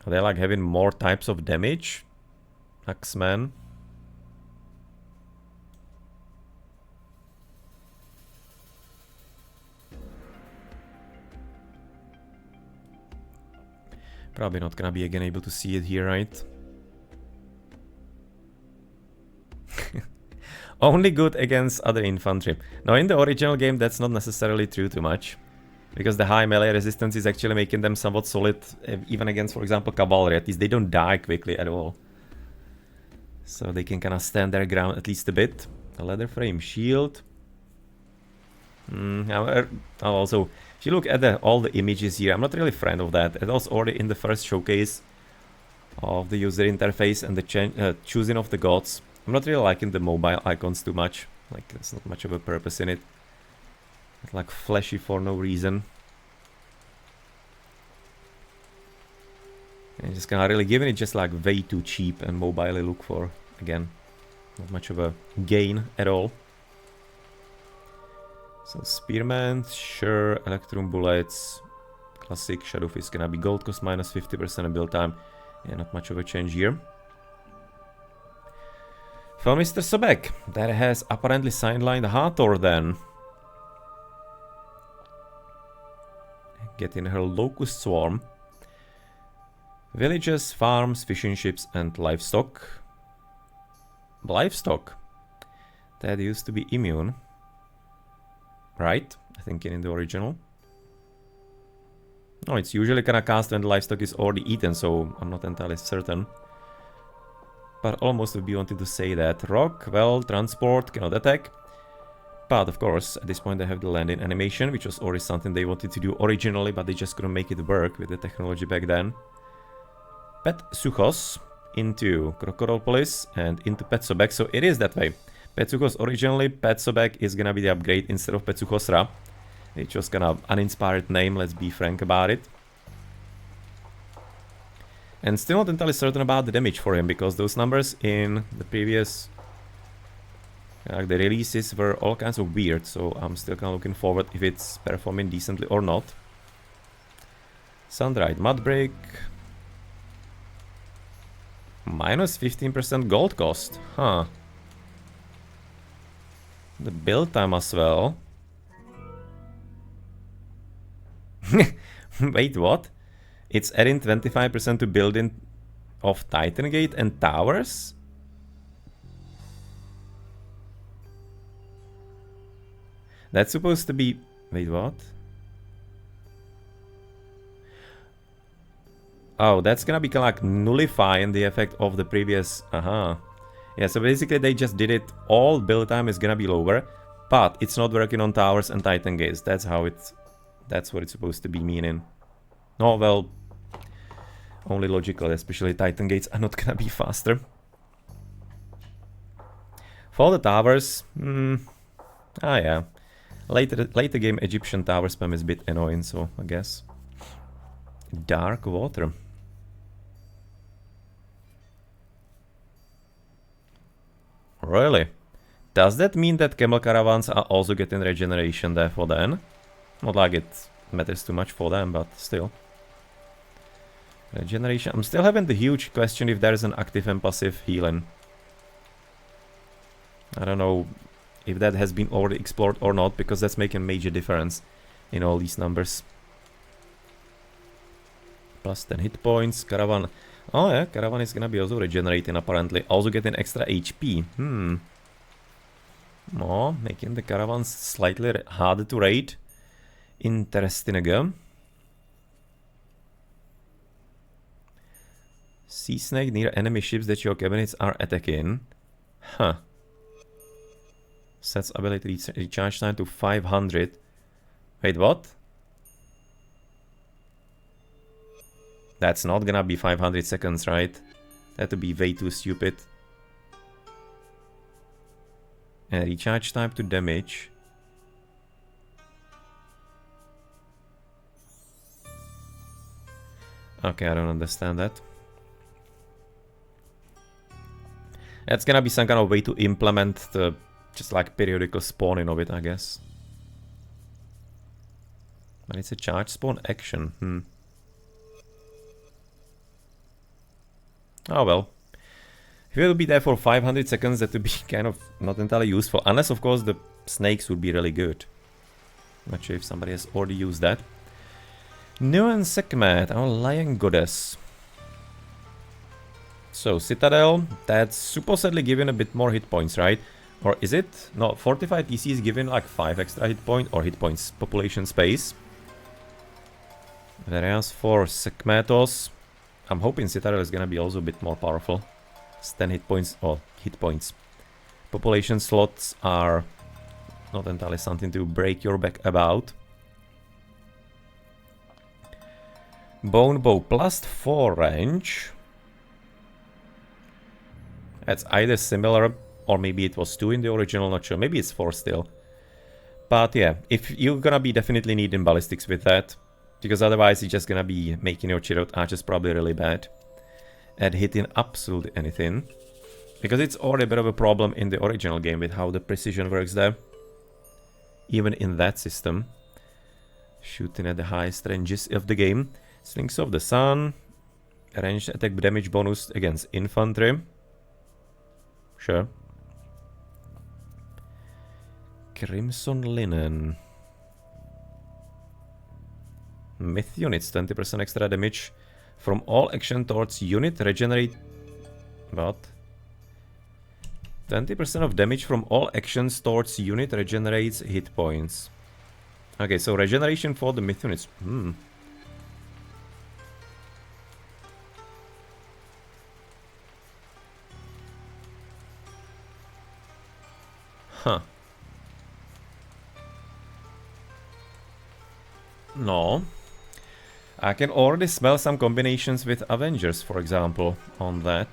Are they like having more types of damage? Axeman. Probably not gonna be again able to see it here, right? Only good against other infantry. Now in the original game that's not necessarily true too much. Because the high melee resistance is actually making them somewhat solid, even against, for example, cavalry. At least they don't die quickly at all. So they can kind of stand their ground at least a bit. A leather frame shield. Also, if you look at all the images here, I'm not really a fan of that. It was already in the first showcase of the user interface and the choosing of the gods. I'm not really liking the mobile icons too much. Like, there's not much of a purpose in it. It's like flashy for no reason. And just kind of really giving it just like way too cheap and mobile look for. Again, not much of a gain at all. So Spearman, sure, Electrum Bullets, Classic, Shadow is gonna be gold cost minus 50% of build time. Yeah, not much of a change here. For Mr. Sobek, that has apparently sidelined Hathor then. getting her Locust Swarm. Villages, farms, fishing ships, and livestock. Livestock? That used to be immune. Right? I think in the original. No, it's usually gonna cast when the livestock is already eaten, so I'm not entirely certain. But almost would be wanted to say that. Rock, well, transport, cannot attack. But of course, at this point they have the landing animation, which was already something they wanted to do originally, but they just couldn't make it work with the technology back then. Pet Suchos into Crocodilopolis and into Petsobek, so it is that way. Petsuchos originally, Petsobek is gonna be the upgrade instead of Petsuchosra. It's just kind of uninspired name, let's be frank about it. And still not entirely certain about the damage for him, because those numbers in the previous the releases were all kinds of weird, so I'm still kind of looking forward if it's performing decently or not. Sun-dried Mudbreak. Minus 15% gold cost, huh. The build time as well. Wait, what? It's adding 25% to building of Titan Gate and towers? That's supposed to be... Wait, what? Oh, that's gonna be kind of like nullifying the effect of the previous... Yeah, so basically they just did it. All build time is gonna be lower, but it's not working on towers and Titan Gates. That's how it's... That's what it's supposed to be meaning. Oh, well... Only logical, especially Titan Gates are not gonna be faster. For the towers... yeah. Later game Egyptian tower spam is a bit annoying, so I guess. Dark water. Really? Does that mean that camel caravans are also getting regeneration there for then? Not like it matters too much for them, but still. Regeneration. I'm still having the huge question if there is an active and passive healing. I don't know if that has been already explored or not, because that's making a major difference in all these numbers. Plus 10 hit points. Caravan. Oh yeah, Caravan is gonna be also regenerating apparently. Also getting extra HP. Oh, making the Caravans slightly harder to raid. Interesting again. Sea Snake near enemy ships that your cabinets are attacking. Huh. Sets ability recharge time to 500. Wait, what? That's not gonna be 500 seconds, right? That would be way too stupid. And recharge time to damage. Okay, I don't understand that. That's gonna be some kind of way to implement the just like periodical spawning of it, I guess. But it's a charge spawn action. Oh well. If it will be there for 500 seconds, that would be kind of not entirely useful. Unless, of course, the snakes would be really good. Not sure if somebody has already used that. Nuan Sekhmet, our lion goddess. So, Citadel, that's supposedly giving a bit more hit points, right? Or is it? No, Fortified TC is giving like 5 extra hit points, or hit points, population space. Whereas for Sekhmetos, I'm hoping Citadel is gonna be also a bit more powerful. 10 hit points, or hit points. Population slots are not entirely something to break your back about. Bone bow plus 4 range. That's either similar, or maybe it was 2 in the original, not sure. Maybe it's 4 still. But yeah, if you're gonna be definitely needing ballistics with that, because otherwise you're just gonna be making your Chariot archers probably really bad at hitting absolutely anything. Because it's already a bit of a problem in the original game with how the precision works there. Even in that system. Shooting at the highest ranges of the game. Slings of the Sun. Ranged attack damage bonus against infantry. Sure. Crimson Linen. Myth units, 20% extra damage from all action towards unit regenerate... What? 20% of damage from all actions towards unit regenerates hit points. Okay, so regeneration for the myth units. Huh. No. I can already smell some combinations with Avengers, for example, on that.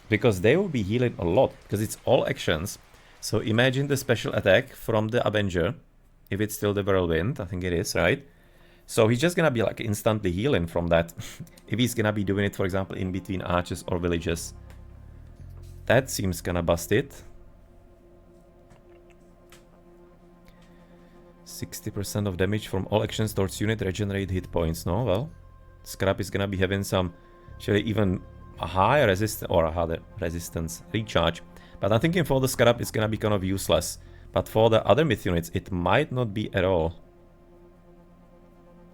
Because they will be healing a lot, because it's all actions. So imagine the special attack from the Avenger, if it's still the Whirlwind, I think it is, right? So he's just gonna be like instantly healing from that. If he's gonna be doing it, for example, in between arches or villages. That seems kinda busted. 60% of damage from all actions towards unit regenerate hit points. No, well, Scrap is gonna be having some, actually even a higher resistance, or a higher resistance recharge. But I'm thinking for the Scrap it's gonna be kind of useless. But for the other myth units it might not be at all.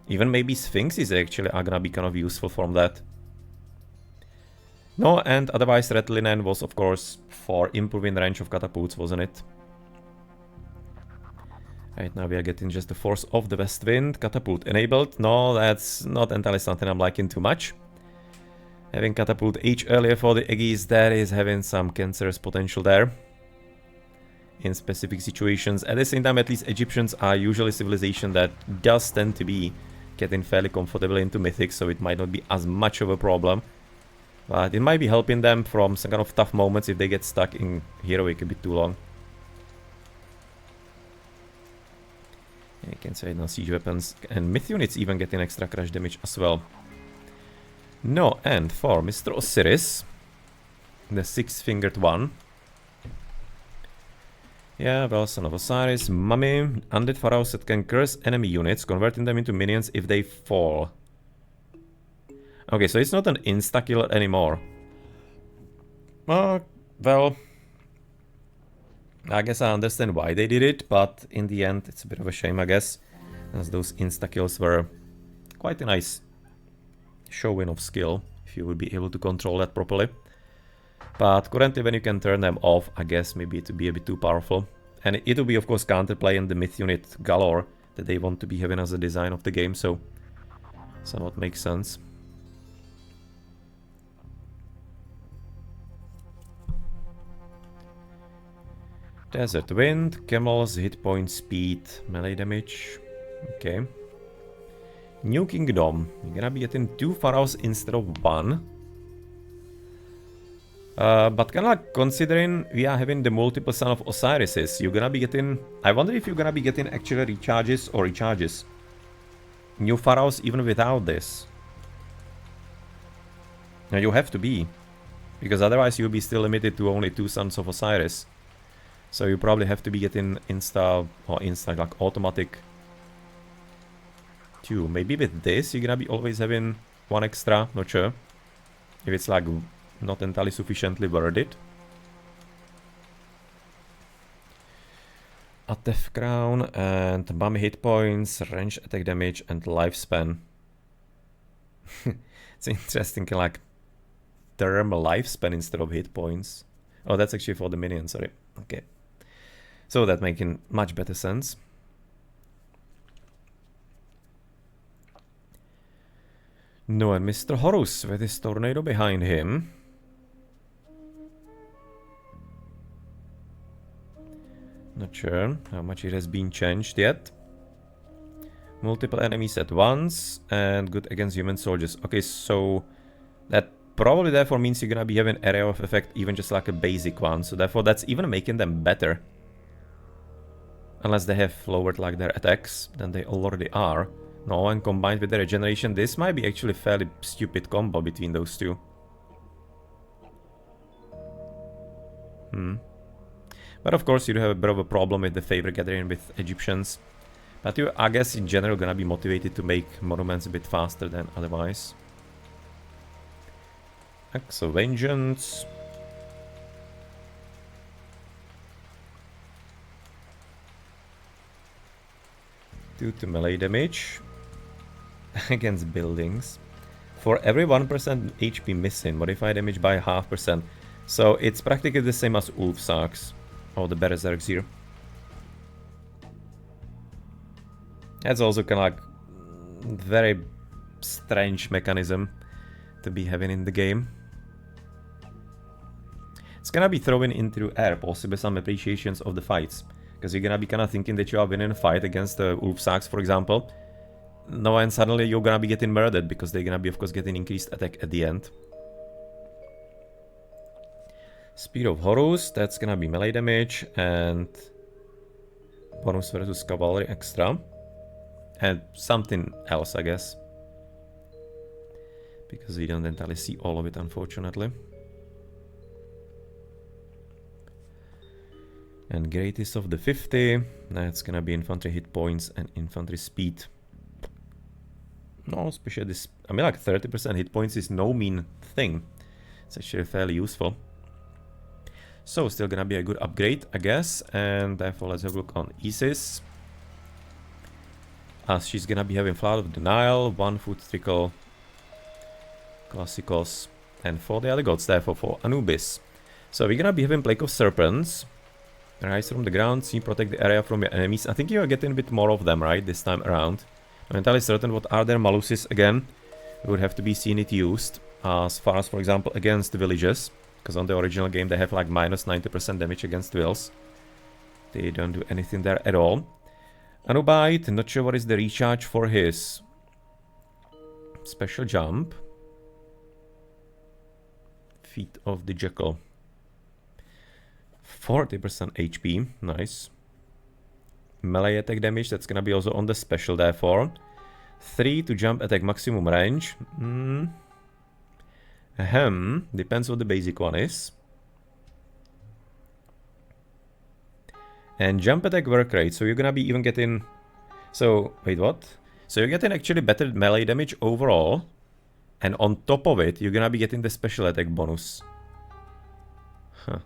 Even maybe Sphinxes actually are gonna be kind of useful from that. No, and otherwise Red Linen was of course for improving the range of catapults, wasn't it? Right now we are getting just the force of the west wind. Catapult enabled. No, that's not entirely something I'm liking too much. Having catapult H earlier for the Aegis, that is having some cancerous potential there. In specific situations. At the same time, at least Egyptians are usually civilization that does tend to be getting fairly comfortable into mythics, so it might not be as much of a problem. But it might be helping them from some kind of tough moments if they get stuck in heroic a bit too long. You can say no siege weapons, and myth units even getting extra crash damage as well. No, and for Mr. Osiris, the six-fingered one. Yeah, well, Son of Osiris, Mummy, Undead Pharaohs that can curse enemy units, converting them into minions if they fall. Okay, so it's not an insta-killer anymore. Well, I guess I understand why they did it, but in the end it's a bit of a shame, I guess, as those insta-kills were quite a nice showing of skill, if you would be able to control that properly. But currently when you can turn them off, I guess maybe it would be a bit too powerful. And it will be of course counterplay in the myth unit galore that they want to be having as a design of the game, so somewhat makes sense. Desert Wind, Camels, hit point, speed, melee damage. Okay. New Kingdom. You're gonna be getting 2 pharaohs instead of 1. But kinda like considering we are having the multiple Son of Osirises, you're gonna be getting... I wonder if you're gonna be getting actually recharges. New pharaohs even without this. Now you have to be. Because otherwise you'll be still limited to only 2 Sons of Osiris. So you probably have to be getting like automatic 2. Maybe with this you're gonna be always having 1 extra, not sure. If it's like not entirely sufficiently worth it. A Death Crown and Mummy hit points, range attack damage and lifespan. It's interesting, like term lifespan instead of hit points. Oh, that's actually for the minion, sorry. Okay. So that making much better sense. No, and Mr. Horus with his tornado behind him. Not sure how much it has been changed yet. Multiple enemies at once and good against human soldiers. Okay, so that probably therefore means you're gonna be having area of effect even just like a basic one. So therefore that's even making them better. Unless they have lowered like their attacks than they already are. No, and combined with the regeneration, this might be actually a fairly stupid combo between those two. But of course you have a bit of a problem with the favor gathering with Egyptians. But you, I guess in general, gonna be motivated to make monuments a bit faster than otherwise. Axe of Vengeance. 2 to melee damage against buildings. For every 1% HP missing, modify damage by 0.5%. So it's practically the same as Ulfsarks, or the Berserks here. That's also kind of like very strange mechanism to be having in the game. It's gonna be thrown into air, possibly some appreciations of the fights. Because you're gonna be kind of thinking that you are winning a fight against the Ulfsarks, for example. No, and suddenly you're gonna be getting murdered because they're gonna be, of course, getting increased attack at the end. Speed of Horus, that's gonna be melee damage, and bonus versus cavalry extra. And something else, I guess. Because we don't entirely see all of it, unfortunately. And greatest of the 50, that's gonna be infantry hit points and infantry speed. No, especially this, I mean, like 30% hit points is no mean thing. It's actually fairly useful. So, still gonna be a good upgrade, I guess. And therefore, let's have a look on Isis. As she's gonna be having Flood of Denial, 1 Foot Trickle, Classicos, and for the other gods, therefore for Anubis. So, we're gonna be having Plague of Serpents. Rise from the ground, see, protect the area from your enemies. I think you are getting a bit more of them, right, this time around. I'm entirely certain what are their maluses again. We would have to be seeing it used. As far as, for example, against the villages. Because on the original game they have like minus 90% damage against wills. They don't do anything there at all. Anubite, not sure what is the recharge for his special jump. Feet of the Jackal. 40% HP, nice. Melee attack damage, that's gonna be also on the special therefore. 3 to jump attack maximum range. Depends what the basic one is. And jump attack work rate, so you're gonna be even getting... So, wait, what? So you're getting actually better melee damage overall. And on top of it, you're gonna be getting the special attack bonus. Huh.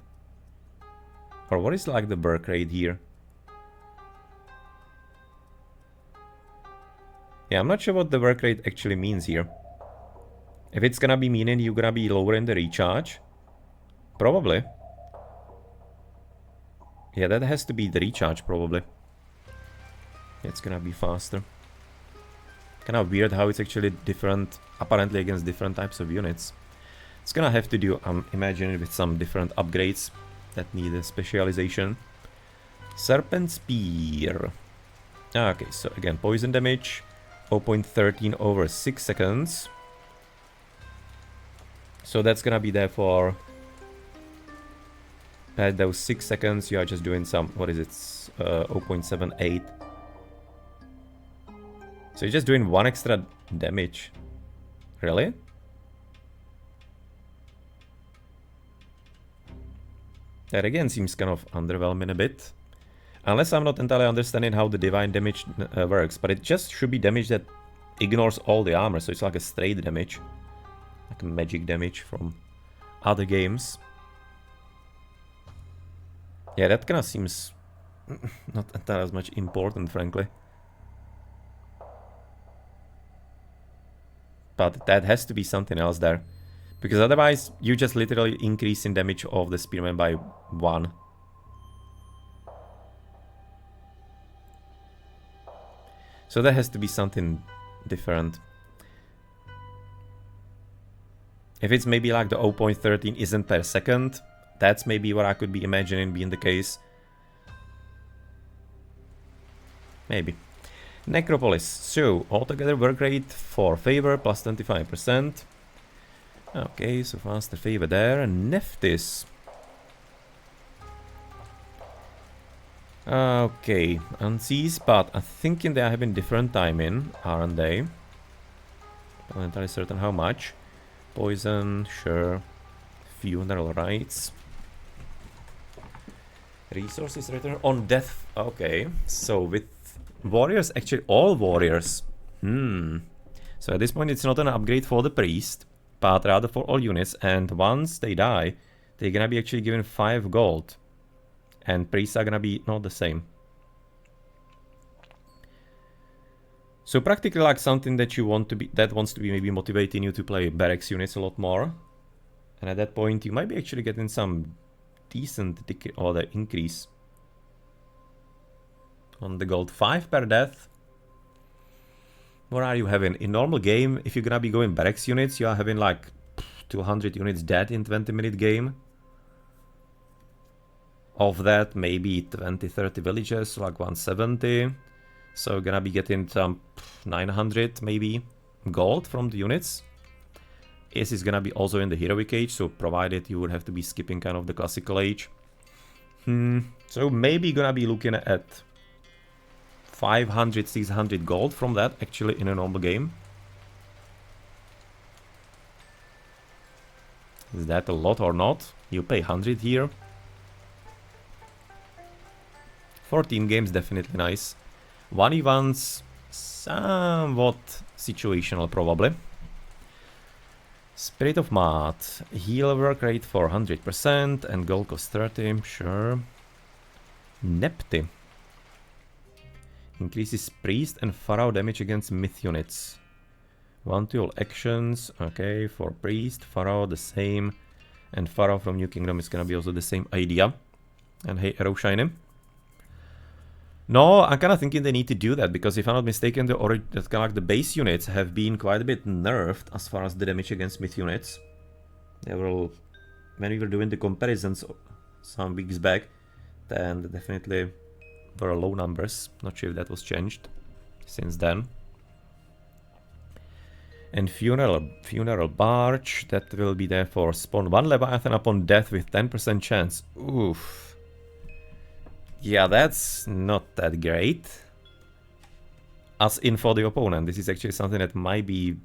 Or what is like the work rate here? Yeah, I'm not sure what the work rate actually means here. If it's gonna be meaning you're gonna be lower in the recharge. Probably. Yeah, that has to be the recharge, probably. It's gonna be faster. Kind of weird how it's actually different, apparently against different types of units. It's gonna have to do, I'm imagining, with some different upgrades that need a specialization. Serpent Spear. Okay, so again, poison damage. 0.13 over 6 seconds. So that's gonna be there for... At those 6 seconds, you are just doing some... What is it? 0.78. So you're just doing 1 extra damage. Really? That again seems kind of underwhelming a bit. Unless I'm not entirely understanding how the divine damage works. But it just should be damage that ignores all the armor. So it's like a straight damage. Like a magic damage from other games. Yeah, that kind of seems not entirely as much important, frankly. But that has to be something else there. Because otherwise, you just literally increase in damage of the spearman by 1. So there has to be something different. If it's maybe like the 0.13 isn't per second, that's maybe what I could be imagining being the case. Maybe. Necropolis. So, altogether work rate for favor plus 25%. Okay, so faster favor there. Nephthys. Okay, Unseas, but I'm thinking they are having different timing, aren't they? I'm not entirely certain how much. Poison, sure. Funeral rites. Resources return on death. Okay, so with warriors, actually all warriors. So at this point it's not an upgrade for the priest, but rather for all units. And once they die, they're gonna be actually given 5 gold. And priests are gonna be not the same. So practically like something that you want to be, that wants to be maybe motivating you to play barracks units a lot more. And at that point you might be actually getting some decent order increase on the gold. 5 per death. What are you having? In normal game, if you're gonna be going barracks units, you are having like 200 units dead in 20-minute game. Of that, maybe 20-30 villages, like 170. So gonna be getting some 900 maybe gold from the units. Ace is gonna be also in the heroic age, so provided you would have to be skipping kind of the classical age. So maybe gonna be looking at 500, 600 gold from that actually in a normal game. Is that a lot or not? You pay 100 here. 14 games, definitely nice. 1v1s, somewhat situational probably. Spirit of Maat, heal work rate for 100% and gold cost 30, sure. Nepti. Increases priest and pharaoh damage against myth units. 1 to all actions, okay, for priest, pharaoh the same. And pharaoh from New Kingdom is gonna be also the same idea. And hey, arrow shiny. No, I'm kind of thinking they need to do that, because if I'm not mistaken, the base units have been quite a bit nerfed as far as the damage against myth units. They were, when we were doing the comparisons some weeks back, then definitely were low numbers. Not sure if that was changed since then. And funeral barge, that will be there for spawn 1 Leviathan upon death with 10% chance. Oof. Yeah, that's not that great. As in for the opponent, this is actually something that might be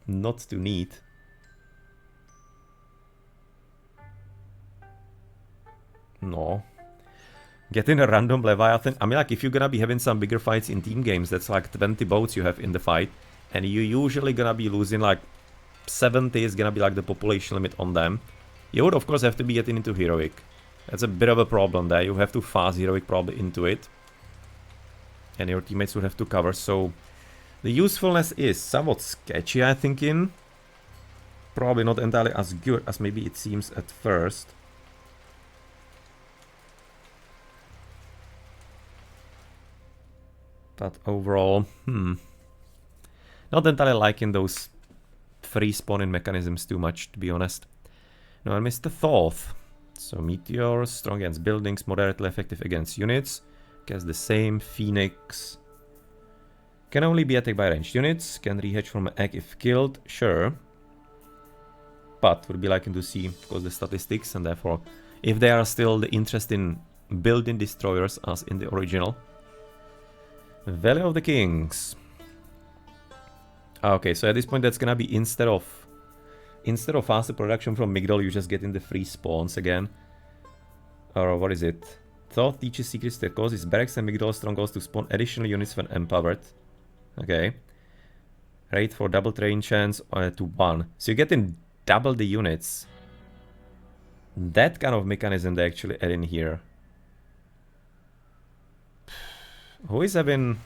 not too neat. No. Getting a random Leviathan. I mean, like, if you're gonna be having some bigger fights in team games, that's like 20 boats you have in the fight. And you're usually gonna be losing like 70 is gonna be like the population limit on them. You would, of course, have to be getting into heroic. That's a bit of a problem there. You have to fast heroic probably into it. And your teammates would have to cover, so the usefulness is somewhat sketchy, I think. Probably not entirely as good as maybe it seems at first. But overall, not entirely liking those free spawning mechanisms too much, to be honest. No, I missed the Thoth. So Meteor, strong against buildings, moderately effective against units. Guess the same. Phoenix. Can only be attacked by ranged units. Can rehatch from an egg if killed. Sure. But would be liking to see, of course, the statistics, and therefore, if they are still the interest in building destroyers as in the original. Valley of the Kings. Okay, so at this point that's gonna be instead of faster production from Migdol, you just get in the free spawns again. Or what is it? Thoth teaches secrets that causes barracks and Migdol strongholds to spawn additional units when empowered. Okay. Rate for double train chance to 1. So you're getting double the units. That kind of mechanism they actually add in here. Who is having...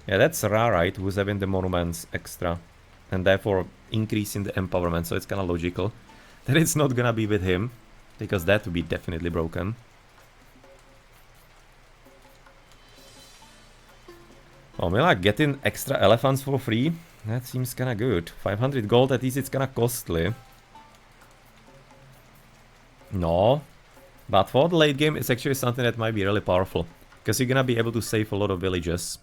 Yeah, that's Ra, right? Who's having the monuments extra. And therefore increasing the empowerment, so it's kind of logical that it's not gonna be with him, because that would be definitely broken. Oh, I mean, like, getting extra elephants for free, that seems kinda good. 500 gold, at least it's kinda costly. No, but for the late game, it's actually something that might be really powerful, because you're gonna be able to save a lot of villages.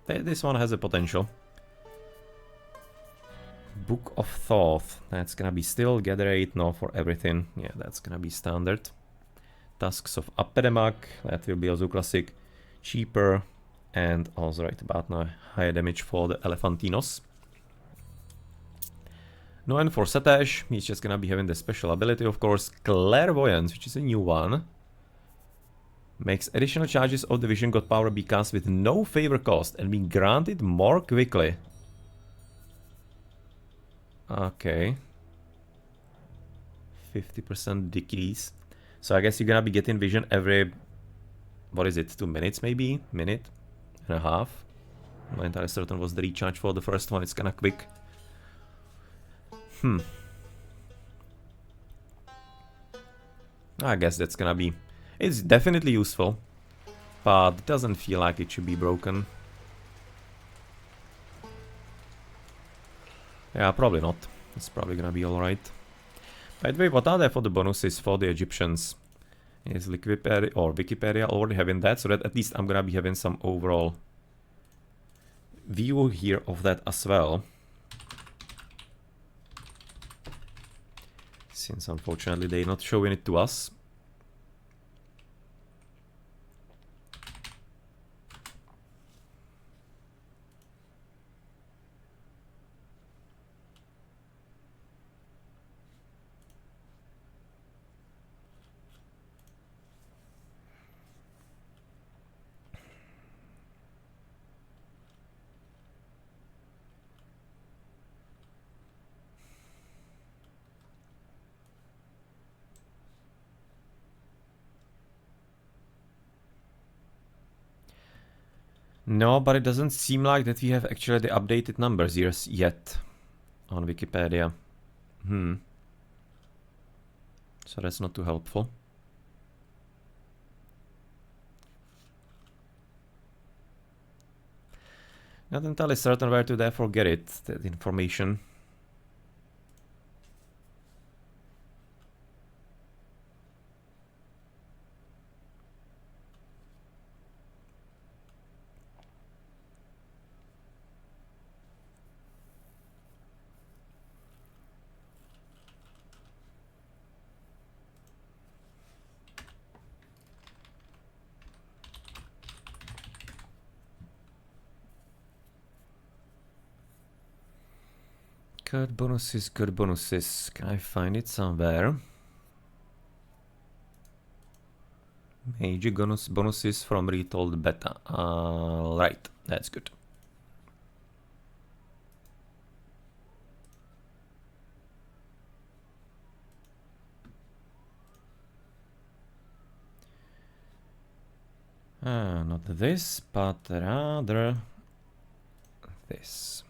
This one has a potential. Book of Thoth. That's gonna be still gather 8 now for everything. Yeah, that's gonna be standard. Tusks of Apedemak. That will be also classic. Cheaper. And also right about now higher damage for the Elephantinos. No, and for Setash, he's just gonna be having the special ability, of course, Clairvoyance, which is a new one. Makes additional charges of the Vision God power be cast with no favor cost and be granted more quickly. Okay. 50% decrease. So I guess you're gonna be getting vision every... What is it? 2 minutes maybe? Minute? and a half. I'm not entirely certain was the recharge for the first one. It's kinda quick. I guess that's gonna be... It's definitely useful, but it doesn't feel like it should be broken. Yeah, probably not. It's probably gonna be alright. By the way, what are there for the bonuses for the Egyptians? Is Wikipedia or Wikipedia already having that? So that at least I'm gonna be having some overall view here of that as well. Since unfortunately they're not showing it to us. No, but it doesn't seem like that we have actually the updated numbers here yet on Wikipedia. So that's not too helpful. Not entirely certain where to therefore get it, that information. Good bonuses, good bonuses. Can I find it somewhere? Major bonuses from Retold beta. Right, that's good. Not this, but rather this.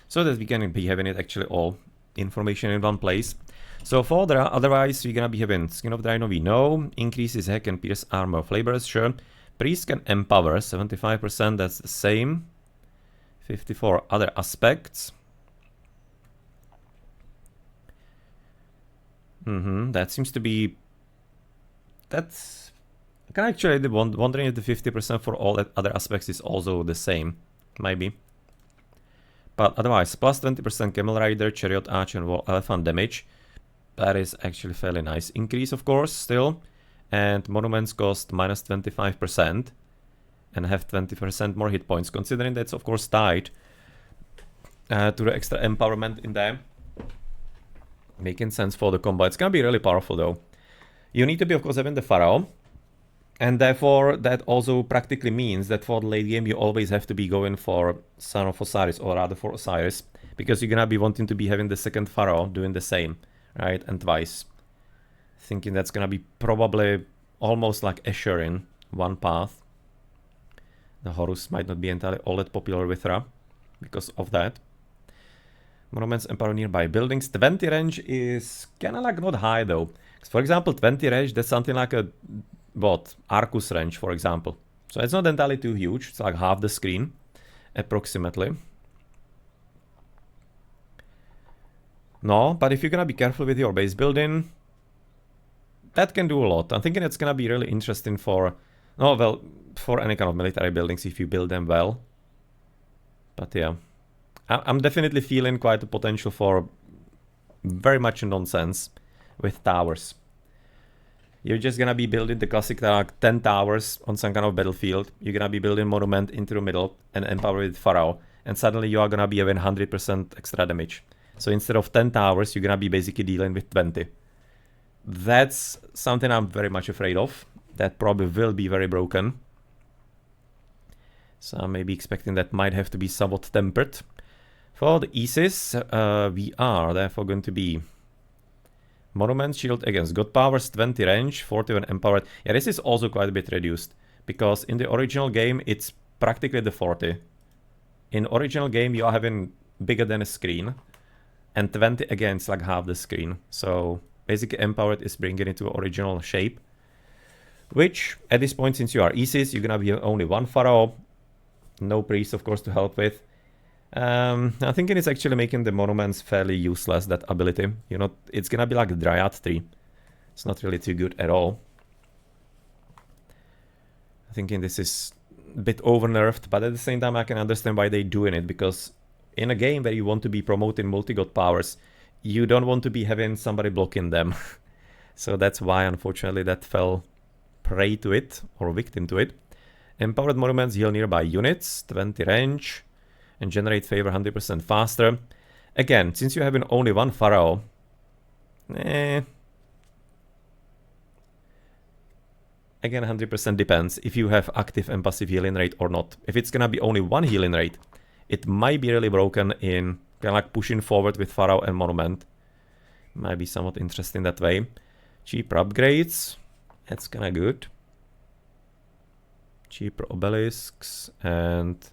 So that we can be having it actually all information in one place. So for the otherwise we're gonna be having Skin of the Rhino, we know, increases hack and pierce armor flavors, sure. Priest can empower 75%, that's the same. 54 other aspects. That seems to be... That's... I can actually be wondering if the 50% for all other aspects is also the same. Maybe. But otherwise, plus 20% Camel Rider, Chariot Arch and Elephant damage. That is actually fairly nice increase, of course, still. And Monuments cost minus 25% and have 20% more hit points, considering that's of course tied to the extra empowerment in there. Making sense for the combo. It's gonna be really powerful though. You need to be of course having the Pharaoh, and therefore that also practically means that for the late game you always have to be going for Son of Osiris, or rather for Osiris, because you're gonna be wanting to be having the second Pharaoh doing the same, right? And twice. Thinking that's gonna be probably almost like assuring one path. The Horus might not be entirely all that popular with Ra because of that. Monuments empower nearby buildings. 20 range is kinda like not high though. For example, 20 range, that's something like a what? Arcus range, for example. So it's not entirely too huge. It's like half the screen, approximately. No, but if you're gonna be careful with your base building, that can do a lot. I'm thinking it's gonna be really interesting for... Oh, well, for any kind of military buildings if you build them well. But yeah. I'm definitely feeling quite a potential for very much nonsense with towers. You're just gonna be building the classic 10 towers on some kind of battlefield. You're gonna be building monument into the middle and empower with Pharaoh. And suddenly you are gonna be having 100% extra damage. So instead of 10 towers, you're gonna be basically dealing with 20. That's something I'm very much afraid of. That probably will be very broken. So I'm maybe expecting that might have to be somewhat tempered. For the Isis, we are therefore going to be Monument shield against god powers, 20 range, 40 when empowered. Yeah, this is also quite a bit reduced, because in the original game it's practically the 40. In original game you are having bigger than a screen, and 20 against like half the screen. So basically empowered is bringing it to original shape. Which, at this point, since you are Isis, you're gonna be only one pharaoh. No priest, of course, to help with. I'm thinking it's actually making the monuments fairly useless, that ability. You know, it's gonna be like a Dryad 3. It's not really too good at all. I'm thinking this is a bit over-nerfed, but at the same time I can understand why they're doing it, because in a game where you want to be promoting multi-god powers, you don't want to be having somebody blocking them. So that's why, unfortunately, that fell prey to it, or victim to it. Empowered monuments heal nearby units, 20 range, and generate favor 100% faster. Again, since you're having only one pharaoh, again, 100% depends if you have active and passive healing rate or not. If it's gonna be only one healing rate, it might be really broken in kind of like pushing forward with pharaoh and monument. Might be somewhat interesting that way. Cheaper upgrades, that's kinda good. Cheaper obelisks, and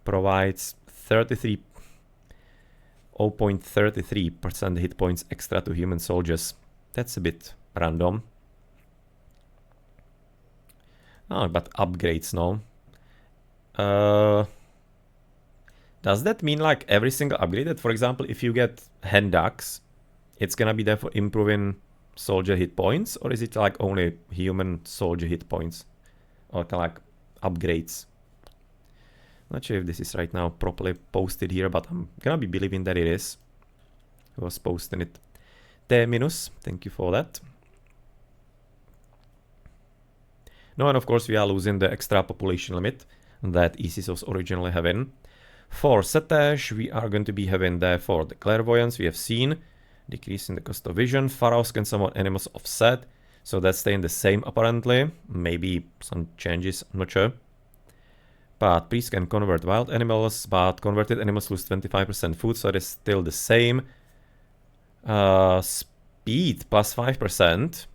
provides 0.33% hit points extra to human soldiers. That's a bit random. Oh, but upgrades now. Does that mean like every single upgrade that, for example, if you get hand axe, it's gonna be there for improving soldier hit points, or is it like only human soldier hit points? Or kind of like upgrades? Not sure if this is right now properly posted here, but I'm gonna be believing that it is. Who was posting it? T-, thank you for that. No, and of course we are losing the extra population limit that Isis was originally having. For Setash, we are going to be having there for the clairvoyance we have seen, decreasing the cost of vision. Pharaohs can summon animals offset, so that's staying the same apparently. Maybe some changes, I'm not sure. But priests can convert wild animals, but converted animals lose 25% food, so it is still the same. Speed plus 5%.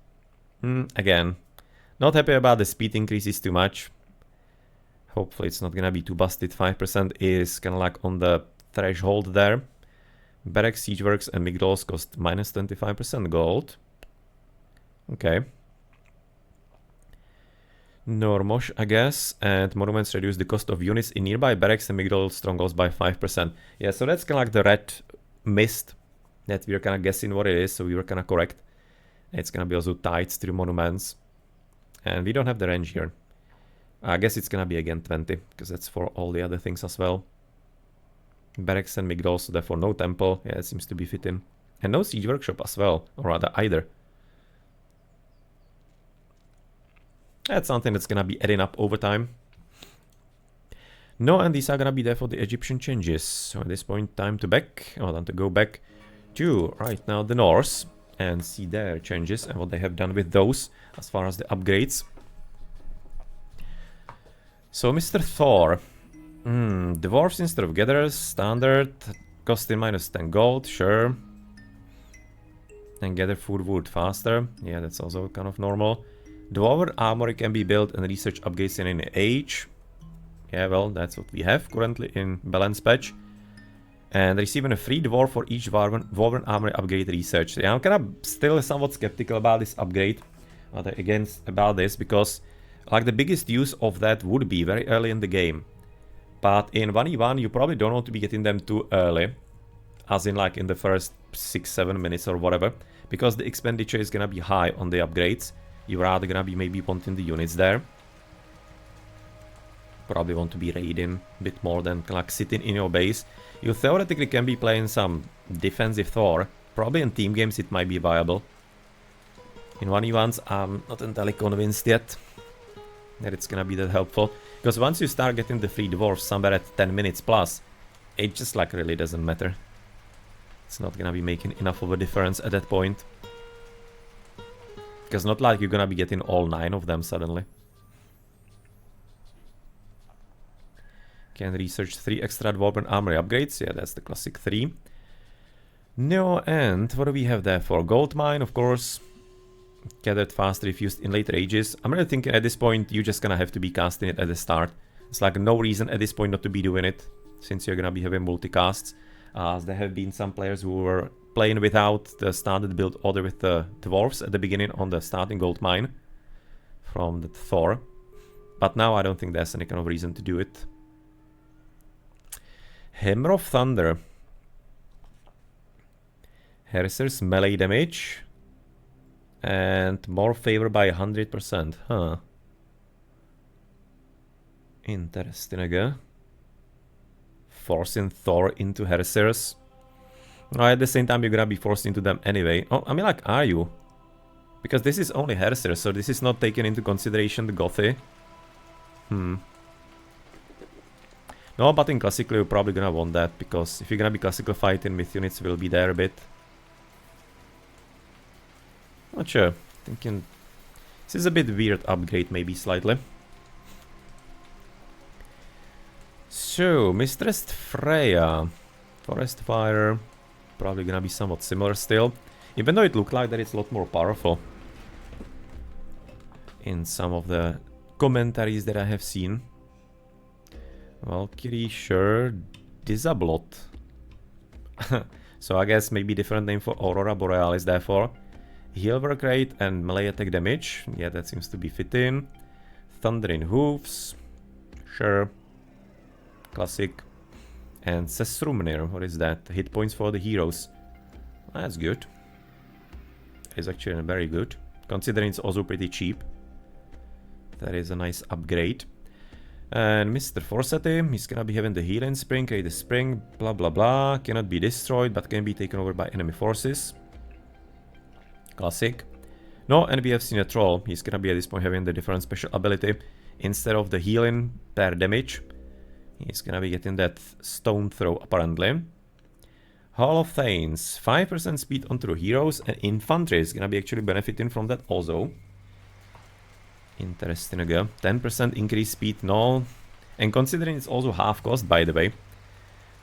Again, not happy about the speed increases too much. Hopefully it's not gonna be too busted. 5% is kind of like on the threshold there. Barracks, siege works, and migdols cost minus 25% gold. Okay. Normosh, I guess, and monuments reduce the cost of units in nearby barracks and migdol strongholds by 5%. Yeah, so that's kind of like the red mist that we were kind of guessing what it is, so we were kind of correct. It's gonna be also tied to the monuments. And we don't have the range here. I guess it's gonna be again 20, because that's for all the other things as well. Barracks and migdol, so therefore no temple. Yeah, it seems to be fitting. And no siege workshop as well, or rather either. That's something that's gonna be adding up over time. No, and these are gonna be there for the Egyptian changes. So at this point, time to go back to right now the Norse and see their changes and what they have done with those as far as the upgrades. So Mr. Thor, dwarves instead of gatherers, standard, costing minus 10 gold, sure. And gather food wood faster, yeah, that's also kind of normal. Dwarven armory can be built and research upgrades in any age. Yeah, well, that's what we have currently in balance patch. And receiving a free dwarf for each dwarven armory upgrade research. Yeah, I'm kind of still somewhat skeptical about this upgrade. About this, because like the biggest use of that would be very early in the game. But in 1v1 you probably don't want to be getting them too early. As in like in the first 6-7 minutes or whatever. Because the expenditure is gonna be high on the upgrades. You're rather gonna be maybe wanting the units there. Probably want to be raiding a bit more than like sitting in your base. You theoretically can be playing some defensive Thor. Probably in team games it might be viable. In 1v1s I'm not entirely convinced yet that it's gonna be that helpful. Because once you start getting the free dwarfs somewhere at 10 minutes plus, it just like really doesn't matter. It's not gonna be making enough of a difference at that point. Because not like you're gonna be getting all 9 of them suddenly. Can research 3 extra dwarven armory upgrades. Yeah, that's the classic 3. No, and what do we have there for? Gold mine, of course. Gathered faster if used in later ages. I'm really thinking at this point you're just gonna have to be casting it at the start. It's like no reason at this point not to be doing it, since you're gonna be having multicasts. As there have been some players who were playing without the standard build order with the dwarves at the beginning on the starting gold mine from the Thor. But now I don't think there's any kind of reason to do it. Hammer of Thunder. Here's melee damage. And more favor by 100%. Huh. Interesting again. Forcing Thor into Heresers. No, at the same time you're gonna be forced into them anyway. Oh, I mean, like, are you? Because this is only Heresers, so this is not taking into consideration the Gothy. No, but in Classical you're probably gonna want that, because if you're gonna be Classical fighting, Myth units will be there a bit. Not sure. Thinking this is a bit weird upgrade, maybe slightly. So, Mistress Freya. Forest Fire. Probably gonna be somewhat similar still. Even though it looked like that it's a lot more powerful. In some of the commentaries that I have seen. Valkyrie, sure. Disablot. So I guess maybe different name for Aurora Borealis therefore. Heal work rate and melee attack damage. Yeah, that seems to be fitting. Thundering Hoofs. Sure. Classic. And Sesrumnir. What is that? Hit points for the heroes. That's good. It's actually very good. Considering it's also pretty cheap. That is a nice upgrade. And Mr. Forseti, he's gonna be having the healing spring, create a spring, blah blah blah. Cannot be destroyed, but can be taken over by enemy forces. Classic. No, and we have seen a troll. He's gonna be at this point having the different special ability. Instead of the healing per damage, he's gonna be getting that stone throw apparently. Hall of Thanes, 5% speed on true heroes, and infantry is gonna be actually benefiting from that also. Interesting again. 10% increased speed, no. And considering it's also half cost, by the way.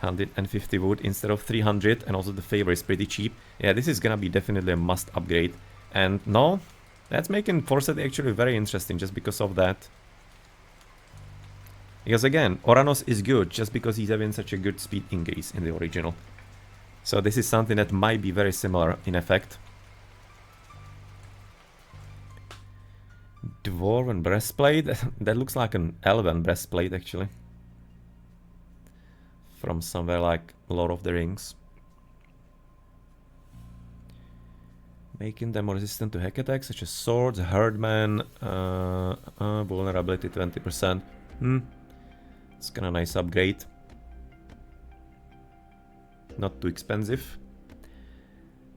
150 wood instead of 300, and also the favor is pretty cheap. Yeah, this is gonna be definitely a must upgrade. And no, that's making Forseti actually very interesting just because of that. Because again, Oranos is good just because he's having such a good speed increase in the original. So this is something that might be very similar in effect. Dwarven breastplate. That looks like an elven breastplate actually. From somewhere like Lord of the Rings. Making them more resistant to hack attacks such as swords, herdman, vulnerability 20%. It's kinda nice upgrade. Not too expensive.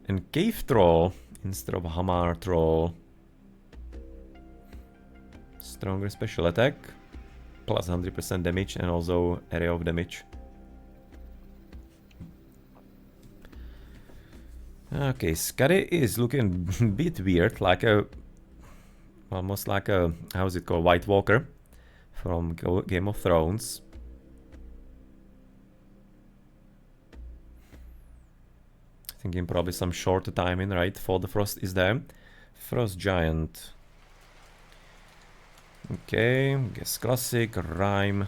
And cave troll instead of hammer troll. Stronger special attack, plus 100% damage and also area of damage. Okay, Skadi is looking a bit weird, like a... almost like a... how's it called? White Walker from Game of Thrones. Thinking probably some shorter timing, right? For the Frost is there. Frost Giant. Okay, guess classic, rhyme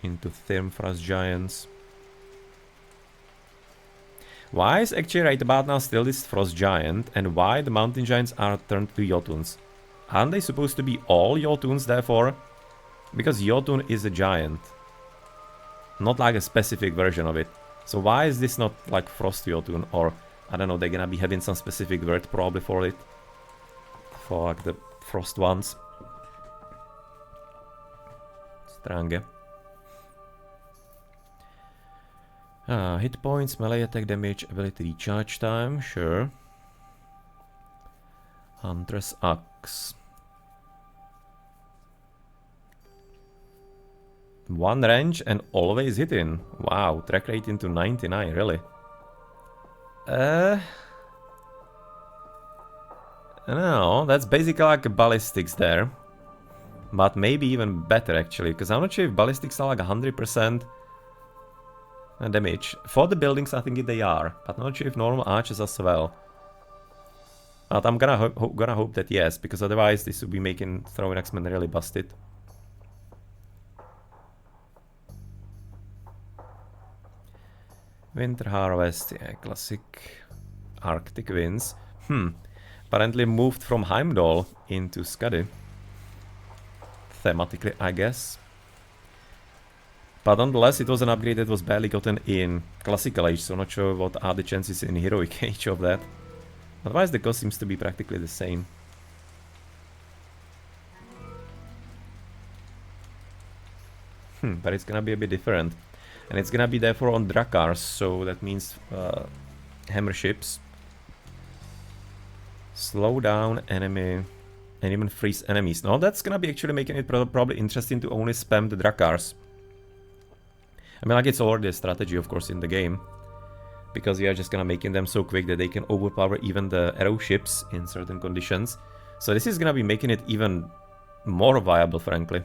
into Therm Frost Giants. Why is actually right about now still this Frost Giant, and why the Mountain Giants are turned to Jotuns? Aren't they supposed to be all Jotuns therefore? Because Jotun is a giant. Not like a specific version of it. So why is this not like Frost Jotun, or I don't know, they're gonna be having some specific word probably for it. For like the Frost ones. Strange. Hit points, melee attack damage, ability recharge time, sure. Hunter's Axe. 1 range and always hitting. Wow, track rate into 99, really? No, that's basically like a ballistics there. But maybe even better actually, because I'm not sure if ballistics are like 100%. damage. For the buildings, I think they are, but not sure if normal archers as well. But I'm gonna hope that yes, because otherwise this would be making throwing axemen really busted. Winter harvest, yeah, classic Arctic winds. Apparently moved from Heimdall into Skadi. Thematically, I guess. But nonetheless, it was an upgrade that was barely gotten in Classical Age, so not sure what are the chances in Heroic Age of that. Otherwise, the cost seems to be practically the same. But it's gonna be a bit different. And it's gonna be therefore on Drakars, so that means hammer ships. Slow down enemy and even freeze enemies. Now that's gonna be actually making it probably interesting to only spam the Drakars. I mean, like, it's already a strategy, of course, in the game. Because you are just gonna making them so quick that they can overpower even the arrow ships in certain conditions. So this is gonna be making it even more viable, frankly.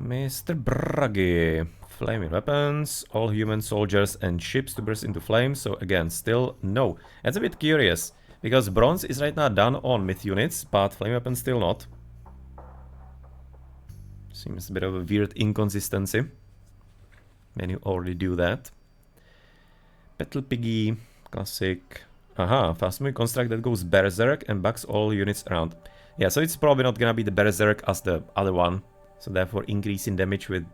Mr. Bragi. Flaming weapons, all human soldiers and ships to burst into flames. So again, still no. That's a bit curious, because bronze is right now done on myth units, but flame weapons still not. Seems a bit of a weird inconsistency when you already do that. Battle Piggy, classic. Aha, fast moving construct that goes berserk and bugs all units around. Yeah, so it's probably not gonna be the berserk as the other one. So therefore increasing damage with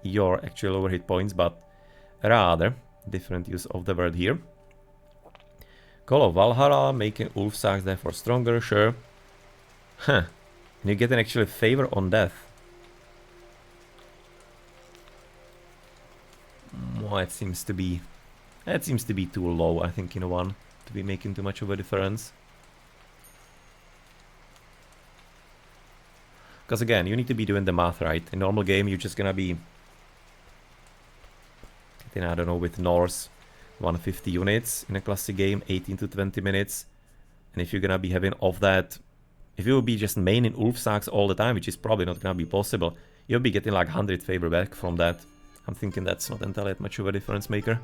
your actual lower hit points, but rather different use of the word here. Call of Valhalla, making Ulfsaks therefore stronger, sure. Huh. And you get an actual favor on death. Well, it seems to be too low, I think, in a one to be making too much of a difference. Because again, you need to be doing the math right. In normal game, you're just gonna be, then I don't know, with Norse 150 units in a classic game, 18 to 20 minutes. And if you're gonna be having off that, if you will be just maining Ulfsaks all the time, which is probably not gonna be possible, you'll be getting like 100 favor back from that. I'm thinking that's not entirely that much of a difference maker.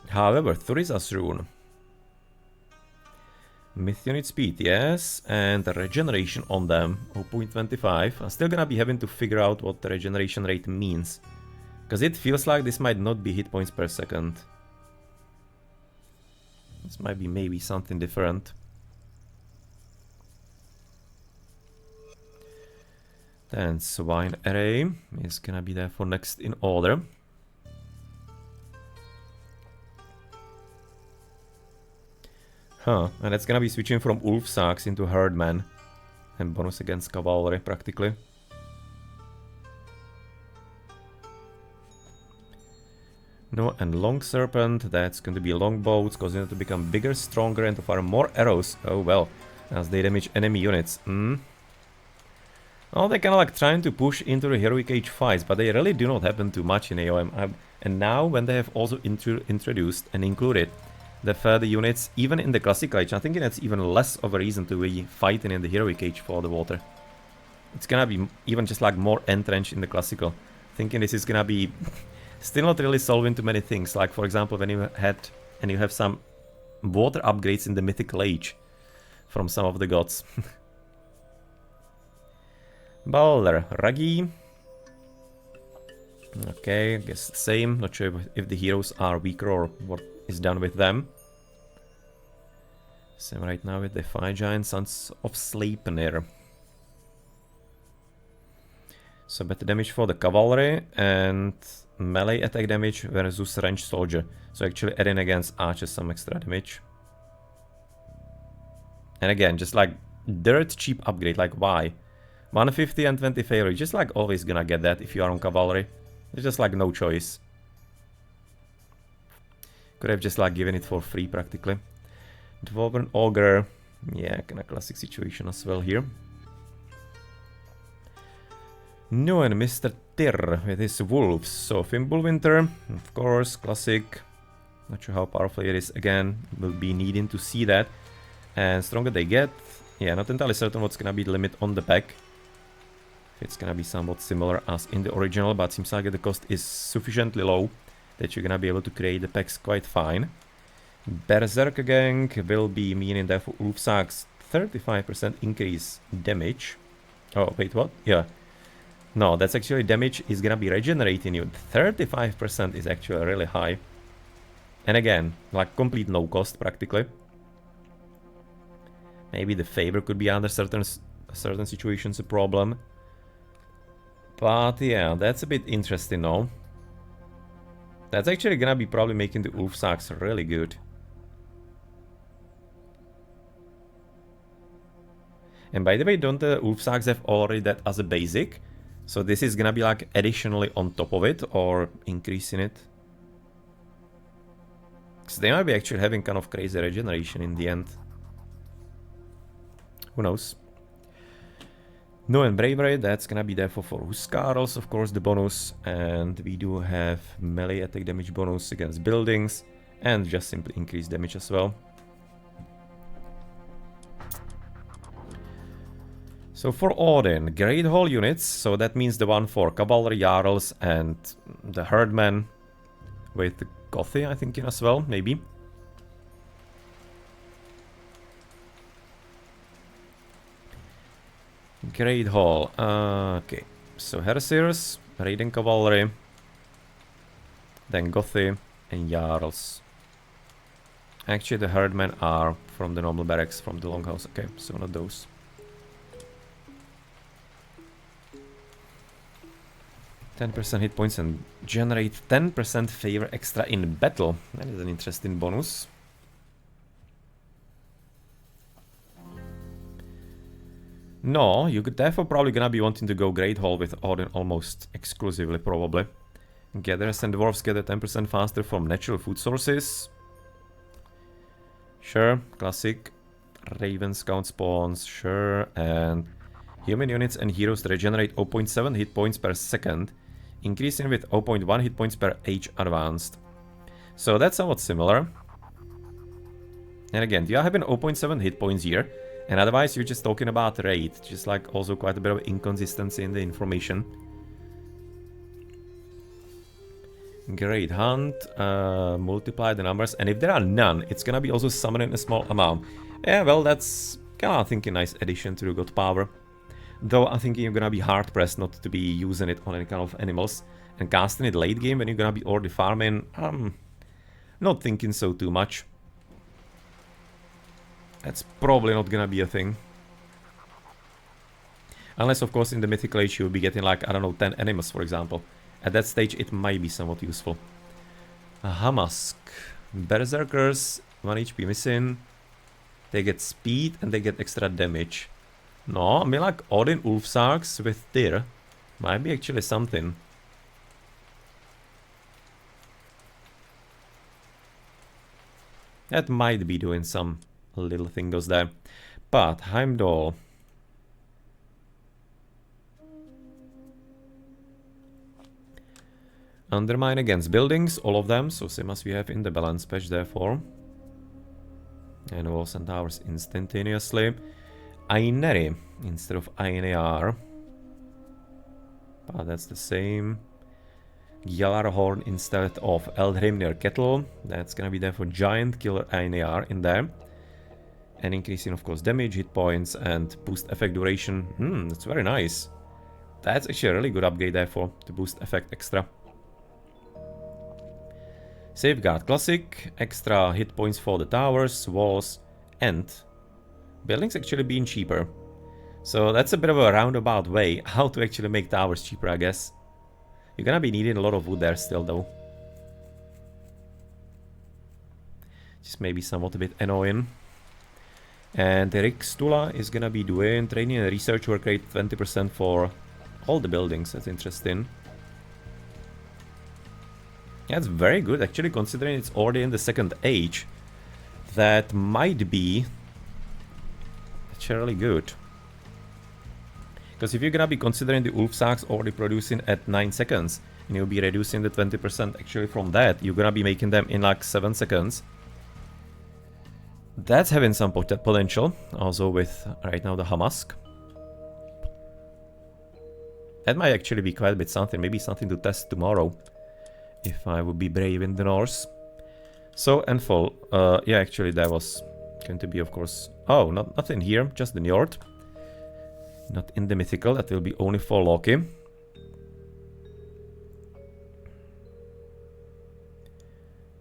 However, Thurisas rune. Myth unit speed, yes, and the regeneration on them, 0.25. I'm still gonna be having to figure out what the regeneration rate means. Because it feels like this might not be hit points per second. This might be maybe something different. Then Swine Array is gonna be there for next in order. Huh, and it's gonna be switching from Ulfsaks into Herdman. And bonus against Cavalry, practically. No, and Long Serpent, that's going to be longbows, causing them to become bigger, stronger, and to fire more arrows. Oh well, as they damage enemy units. Well, they're kind of like trying to push into the Heroic Age fights, but they really do not happen too much in AOM. And now, when they have also introduced and included the further units, even in the Classical Age, I think that's even less of a reason to be fighting in the Heroic Age for the water. It's gonna be even just like more entrenched in the Classical. Thinking this is gonna be still not really solving too many things. Like, for example, when you have some water upgrades in the Mythical Age from some of the gods. Balder, Ragi. Okay, I guess the same. Not sure if the heroes are weaker or what is done with them. Same right now with the Fire Giant, Sons of Sleipnir. So better damage for the cavalry and melee attack damage versus ranged soldier. So actually adding against archers some extra damage. And again, just like dirt cheap upgrade, like why? 150 and 20 favor, you're just like always gonna get that if you are on cavalry. There's just like no choice. Could have just like given it for free practically. Dwarven Ogre, yeah, kinda classic situation as well here. No, and Mr. Tyr with his wolves. So Fimbulwinter, of course, classic. Not sure how powerful it is. Again, we'll be needing to see that. And stronger they get. Yeah, not entirely certain what's gonna be the limit on the pack. It's gonna be somewhat similar as in the original, but seems like the cost is sufficiently low that you're gonna be able to create the packs quite fine. Berserker Gang will be meaning that for Ulfsag's 35% increase damage. Oh, wait, what? Yeah. No, that's actually damage is gonna be regenerating you. 35% is actually really high. And again, like complete no cost practically. Maybe the favor could be under certain situations a problem. But yeah, that's a bit interesting now. That's actually gonna be probably making the Ulfsags really good. And by the way, don't the Ulfsags have already that as a basic? So this is gonna be like additionally on top of it or increasing it. Because they might be actually having kind of crazy regeneration in the end. Who knows? No, and Bravery, that's gonna be there for Huskarls, of course, the bonus. And we do have melee attack damage bonus against buildings. And just simply increase damage as well. So for Odin, Great Hall units, so that means the one for Cavalry, Jarls, and the Herdmen. With the Gothi, I think, in as well, maybe. Great Hall. Okay, so Heresirs, Raiden Cavalry, then Gothi, and Jarls. Actually, the Herdmen are from the normal barracks, from the Longhouse. Okay, so not those. %10 hit points and generate 10% favor extra in battle. That is an interesting bonus. No, you could therefore probably gonna be wanting to go Great Hall with Odin almost exclusively, probably. Gatherers and Dwarves get 10% faster from natural food sources. Sure, classic. Raven Scout spawns, sure. And human units and heroes regenerate 0.7 hit points per second, increasing with 0.1 hit points per age advanced. So that's somewhat similar. And again, you are having 0.7 hit points here. And otherwise, you're just talking about rate, just like also quite a bit of inconsistency in the information. Great Hunt, multiply the numbers, and if there are none, it's gonna be also summoning a small amount. Yeah, well, that's kind of, I think, a nice addition to the God Power. Though I think you're gonna be hard pressed not to be using it on any kind of animals and casting it late game when you're gonna be already farming. Not thinking so too much. That's probably not gonna be a thing. Unless, of course, in the Mythical Age you'll be getting, like, I don't know, 10 animals, for example. At that stage, it might be somewhat useful. Hamask. Berserkers, 1 HP missing. They get speed and they get extra damage. No, I mean, like, Odin Ulfsags with Tyr might be actually something. That might be doing some little thingos there. But Heimdall. Undermine against buildings, all of them, so same as we have in the balance patch, therefore. And walls and towers instantaneously. Aineri instead of Ainear. But that's the same. Gjallarhorn instead of Eldhrimnir Kettle. That's gonna be there for Giant Killer Ainear in there. And increasing, of course, damage, hit points, and boost effect duration. That's very nice. That's actually a really good upgrade, therefore, to boost effect extra. Safeguard Classic, extra hit points for the towers, walls, and buildings actually being cheaper. So that's a bit of a roundabout way how to actually make towers cheaper, I guess. You're gonna be needing a lot of wood there still, though. Just maybe somewhat a bit annoying. And Rick Stula is gonna be doing training and research work rate 20% for all the buildings. That's interesting. Yeah, it's very good, actually, considering it's already in the second age. That might be actually really good. Because if you're gonna be considering the Ulfsags already producing at 9 seconds, and you'll be reducing the 20% actually from that, you're gonna be making them in like 7 seconds. That's having some potential, also with right now the Hamask. That might actually be quite a bit something. Maybe something to test tomorrow. If I would be brave in the north. So, Enfol. Yeah, actually that was going to be, of course... Oh, nothing here. Just the Njord. Not in the mythical. That will be only for Loki.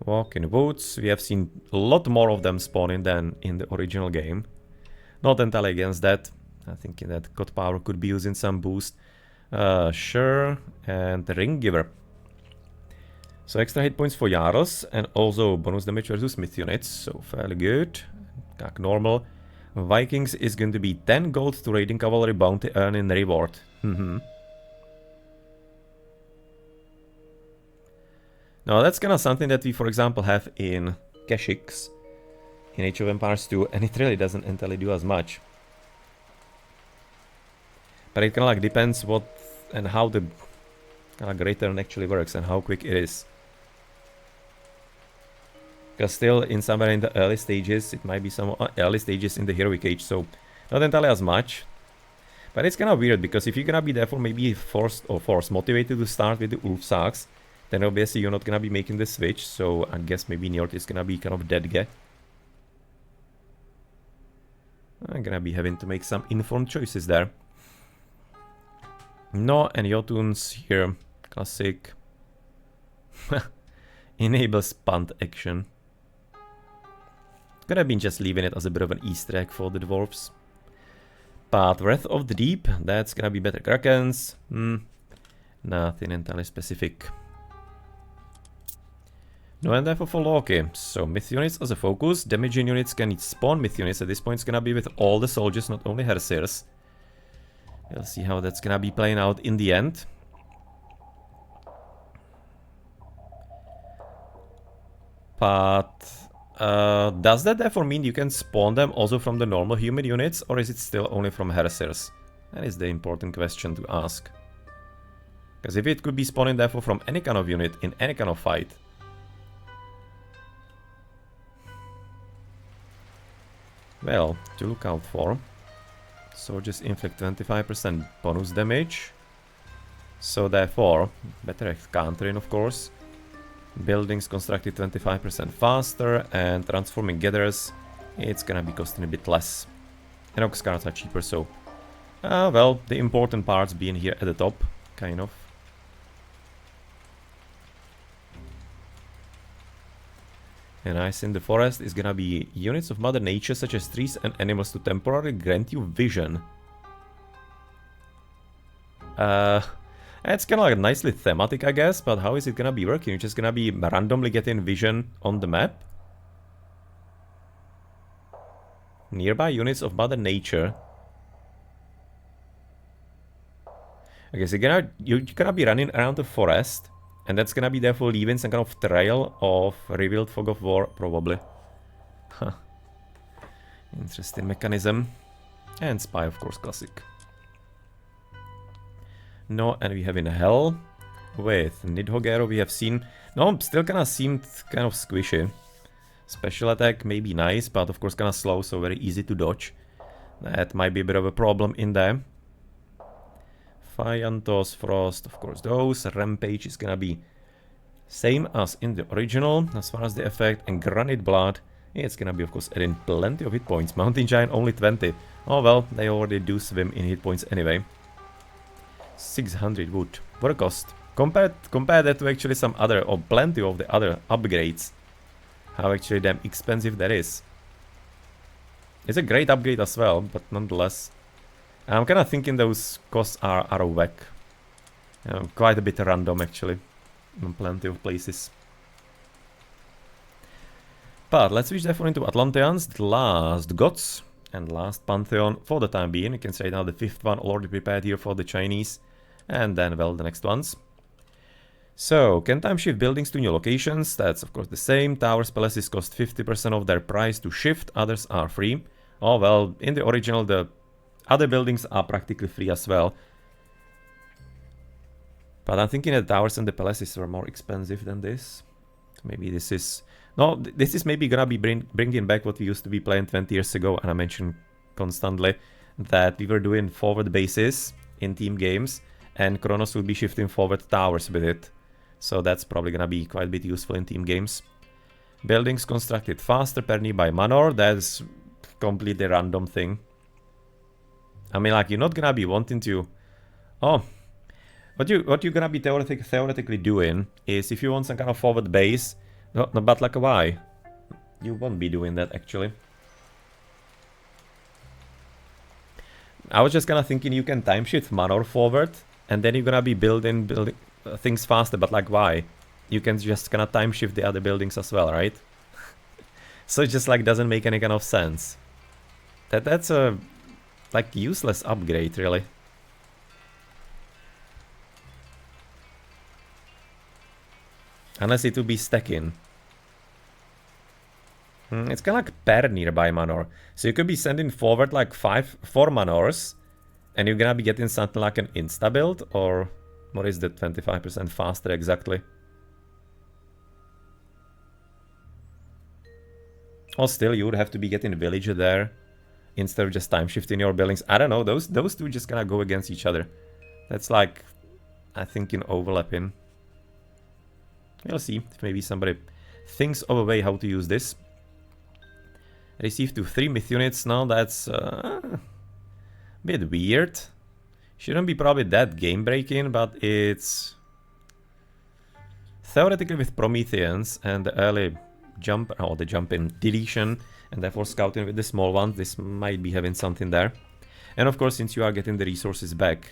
Walk in the woods. We have seen a lot more of them spawning than in the original game. Not entirely against that. I think that God Power could be using some boost. Sure. And the Ring Giver. So extra hit points for Yaros. And also bonus damage versus Myth units. So fairly good. Like normal. Vikings is going to be 10 gold to Raiding Cavalry bounty earning reward. Now that's kind of something that we, for example, have in Keshix in Age of Empires 2, and it really doesn't entirely do as much. But it kind of like depends what and how the kind of great turn actually works and how quick it is. Because still, in somewhere in the early stages, it might be some early stages in the Heroic Age, so not entirely as much. But it's kind of weird, because if you're gonna be therefore maybe forced motivated to start with the Ulf Sags, then obviously you're not gonna be making the switch, so I guess maybe Njord is gonna be kind of dead guy. I'm gonna be having to make some informed choices there. No, and Jotuns here. Classic. Enables punt action. Could have been just leaving it as a bit of an Easter egg for the dwarves. But Wrath of the Deep, that's gonna be better Krakens. Nothing entirely specific. No, and therefore for Loki. So Myth units as a focus. Damaging units can spawn Myth units. At this point it's gonna be with all the soldiers, not only Hersirs. We'll see how that's gonna be playing out in the end. But does that therefore mean you can spawn them also from the normal human units, or is it still only from Hersirs? That is the important question to ask. Because if it could be spawning therefore from any kind of unit in any kind of fight. Well, to look out for. Soldiers inflict 25% bonus damage. So therefore, better countering of course. Buildings constructed 25% faster, and transforming gatherers, it's gonna be costing a bit less. And Ox cards are cheaper, so... well, the important parts being here at the top, kind of. And Ice in the Forest is gonna be units of Mother Nature, such as trees and animals, to temporarily grant you vision. It's kind of like nicely thematic, I guess, but how is it gonna be working? You're just gonna be randomly getting vision on the map? Nearby units of Mother Nature. Okay, so you're gonna be running around the forest, and that's gonna be therefore leaving some kind of trail of revealed fog of war, probably. Huh. Interesting mechanism. And Spy, of course, classic. No, and we have in Hell with Nidhogero we have seen. No, still kinda seemed kind of squishy. Special attack may be nice, but of course kinda slow, so very easy to dodge. That might be a bit of a problem in there. Phalantos, Frost, of course those. Rampage is gonna be same as in the original as far as the effect. And Granite Blood, it's gonna be of course adding plenty of hit points. Mountain Giant only 20. Oh well, they already do swim in hit points anyway. 600 wood. What a cost. Compare that to actually some other, or plenty of the other upgrades. How actually damn expensive that is. It's a great upgrade as well, but nonetheless. I'm kind of thinking those costs are out of whack. Quite a bit random actually. In plenty of places. But let's switch therefore into Atlanteans, the last gods. And last Pantheon for the time being. You can say now the fifth one already prepared here for the Chinese. And then, well, the next ones. So, can time shift buildings to new locations? That's of course the same. Towers, palaces cost 50% of their price to shift. Others are free. Oh, well, in the original, the other buildings are practically free as well. But I'm thinking that the towers and the palaces were more expensive than this. Maybe this is... No, this is maybe gonna be bringing back what we used to be playing 20 years ago. And I mentioned constantly that we were doing forward bases in team games. and Kronos will be shifting forward towers with it. So that's probably gonna be quite a bit useful in team games. Buildings constructed faster per nearby manor, that's completely random thing. I mean, like, you're not gonna be wanting to... Oh, what you're gonna be theoretically doing is if you want some kind of forward base, no, but like why? You won't be doing that actually. I was just kinda thinking you can time shift manor forward, and then you're gonna be building things faster, but like why? You can just kinda time shift the other buildings as well, right? So it just like doesn't make any kind of sense. That's a like useless upgrade really. Unless it will be stacking. It's kind of like per nearby manor. So you could be sending forward like 4 manors, and you're gonna be getting something like an insta build, or what is the 25% faster exactly? Or still, you would have to be getting a villager there instead of just time shifting your buildings. I don't know, those two just gonna go against each other. That's like, I think, in overlapping. We'll see if maybe somebody thinks of a way how to use this. Received to 3 myth units now, that's a bit weird. Shouldn't be probably that game breaking, but it's theoretically with Prometheans and the early jump, or the jump in deletion, and therefore scouting with the small ones, this might be having something there. And of course, since you are getting the resources back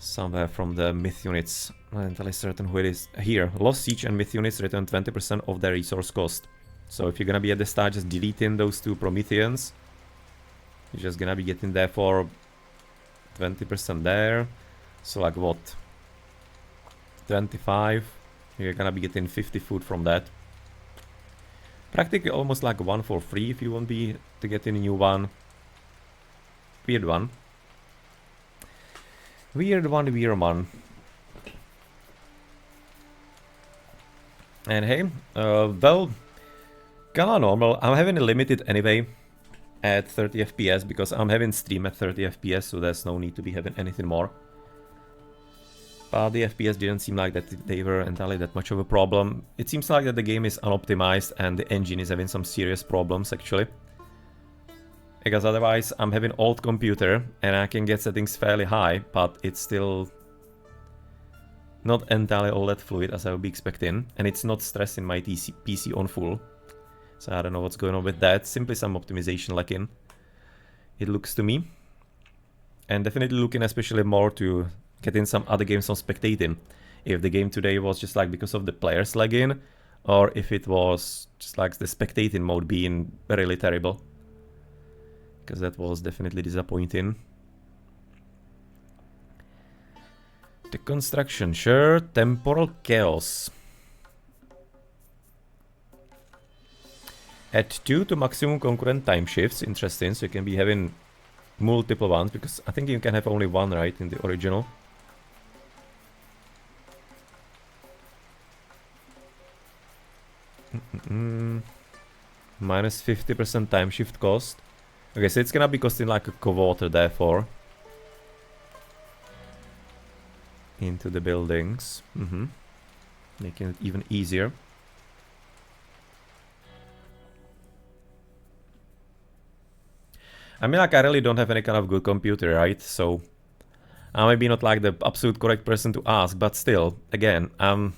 somewhere from the myth units, I'm not entirely certain who it is. Here, lost siege and myth units return 20% of their resource cost. So if you're gonna be at the start just deleting those 2 Prometheans, you're just gonna be getting there for 20% there. So like what? 25. You're gonna be getting 50 food from that. Practically almost like 1 for free if you won't be to get in a new one. Weird one. Weird one. And hey, well, kinda normal. I'm having it limited anyway at 30 FPS because I'm having stream at 30 FPS, so there's no need to be having anything more. But the FPS didn't seem like that they were entirely that much of a problem. It seems like that the game is unoptimized and the engine is having some serious problems actually. Because otherwise I'm having old computer and I can get settings fairly high, but it's still not entirely all that fluid as I would be expecting, and it's not stressing my PC on full. So I don't know what's going on with that, simply some optimization lacking, it looks to me. And definitely looking especially more to getting some other games on spectating. If the game today was just like because of the players lagging, or if it was just like the spectating mode being really terrible. Because that was definitely disappointing. The construction, sure. Temporal chaos. Add 2 to maximum concurrent time shifts. Interesting, so you can be having multiple ones, because I think you can have only 1, right, in the original. Minus 50% time shift cost. Okay, so it's gonna be costing like a quarter, therefore. Into the buildings. Making it even easier. I mean, like, I really don't have any kind of good computer, right? So I may be not like the absolute correct person to ask, but still, again, I'm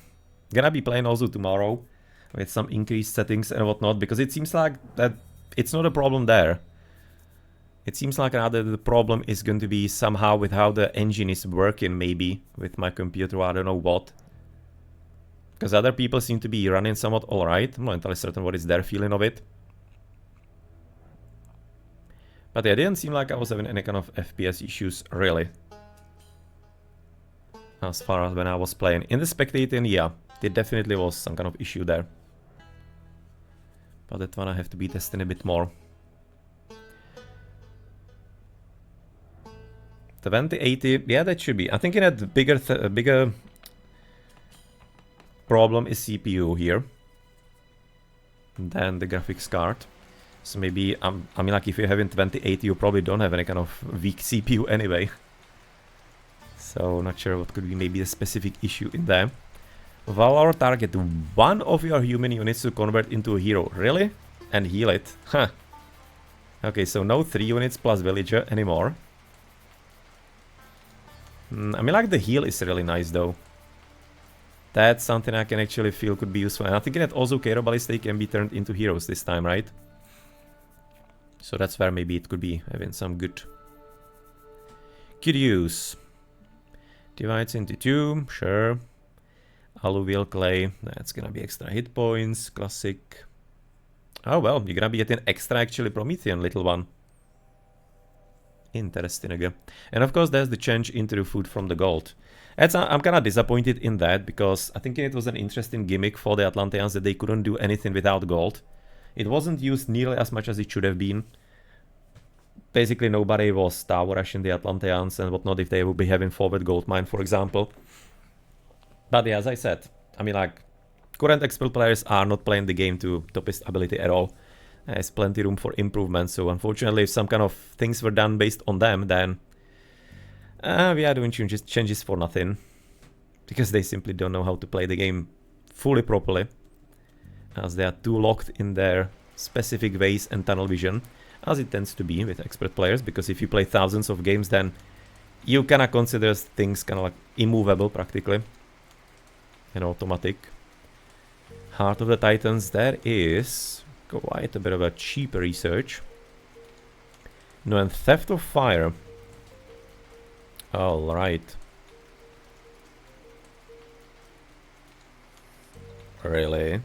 gonna be playing also tomorrow with some increased settings and whatnot, because it seems like that it's not a problem there. It seems like rather the problem is going to be somehow with how the engine is working, maybe, with my computer, or I don't know what. Because other people seem to be running somewhat alright. I'm not entirely certain what is their feeling of it. But yeah, it didn't seem like I was having any kind of FPS issues, really. As far as when I was playing. In the spectating, yeah, there definitely was some kind of issue there. But that one I have to be testing a bit more. 2080, yeah, that should be. I think that the bigger problem is CPU here than the graphics card. So maybe, I mean, like, if you're having 2080, you probably don't have any kind of weak CPU anyway. So not sure what could be maybe a specific issue in there. Valor target one of your human units to convert into a hero. Really? And heal it. Huh. Okay, so no 3 units plus villager anymore. I mean, like, the heal is really nice though. That's something I can actually feel could be useful. And I think that also Cairo Ballista can be turned into heroes this time, right? So that's where maybe it could be having some good use. Divides into 2, sure. Alluvial clay, that's gonna be extra hit points. Classic. Oh well, you're gonna be getting extra actually Promethean little one. Interesting again. And of course there's the change into the food from the gold. I'm kind of disappointed in that, because I think it was an interesting gimmick for the Atlanteans that they couldn't do anything without gold. It wasn't used nearly as much as it should have been. Basically nobody was tower rushing the Atlanteans and whatnot if they would be having forward gold mine, for example. But yeah, as I said, I mean, like, current expert players are not playing the game to topest ability at all. There's plenty room for improvement, so unfortunately if some kind of things were done based on them, then we are doing changes for nothing, because they simply don't know how to play the game fully properly, as they are too locked in their specific ways and tunnel vision, as it tends to be with expert players, because if you play thousands of games, then you cannot consider things kind of like immovable practically and automatic. Heart of the Titans, there is quite a bit of a cheaper research. No, and Theft of Fire. All right. Really?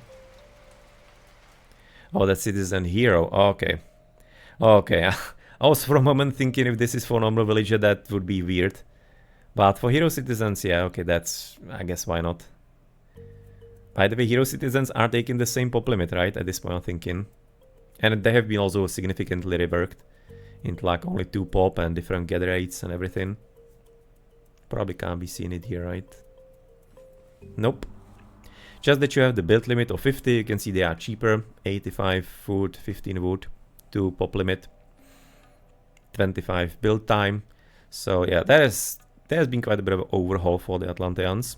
Oh, that's Citizen Hero. Okay. Okay. I was for a moment thinking if this is for normal villager, that would be weird. But for Hero Citizens, yeah, okay, that's... I guess why not? By the way, Hero Citizens are taking the same pop limit, right? At this point, I'm thinking. And they have been also significantly reworked into like only 2 pop and different gather rates and everything. Probably can't be seen it here, right? Nope. Just that you have the build limit of 50. You can see they are cheaper. 85 food, 15 wood, 2 pop limit, 25 build time. So yeah, there has been quite a bit of an overhaul for the Atlanteans.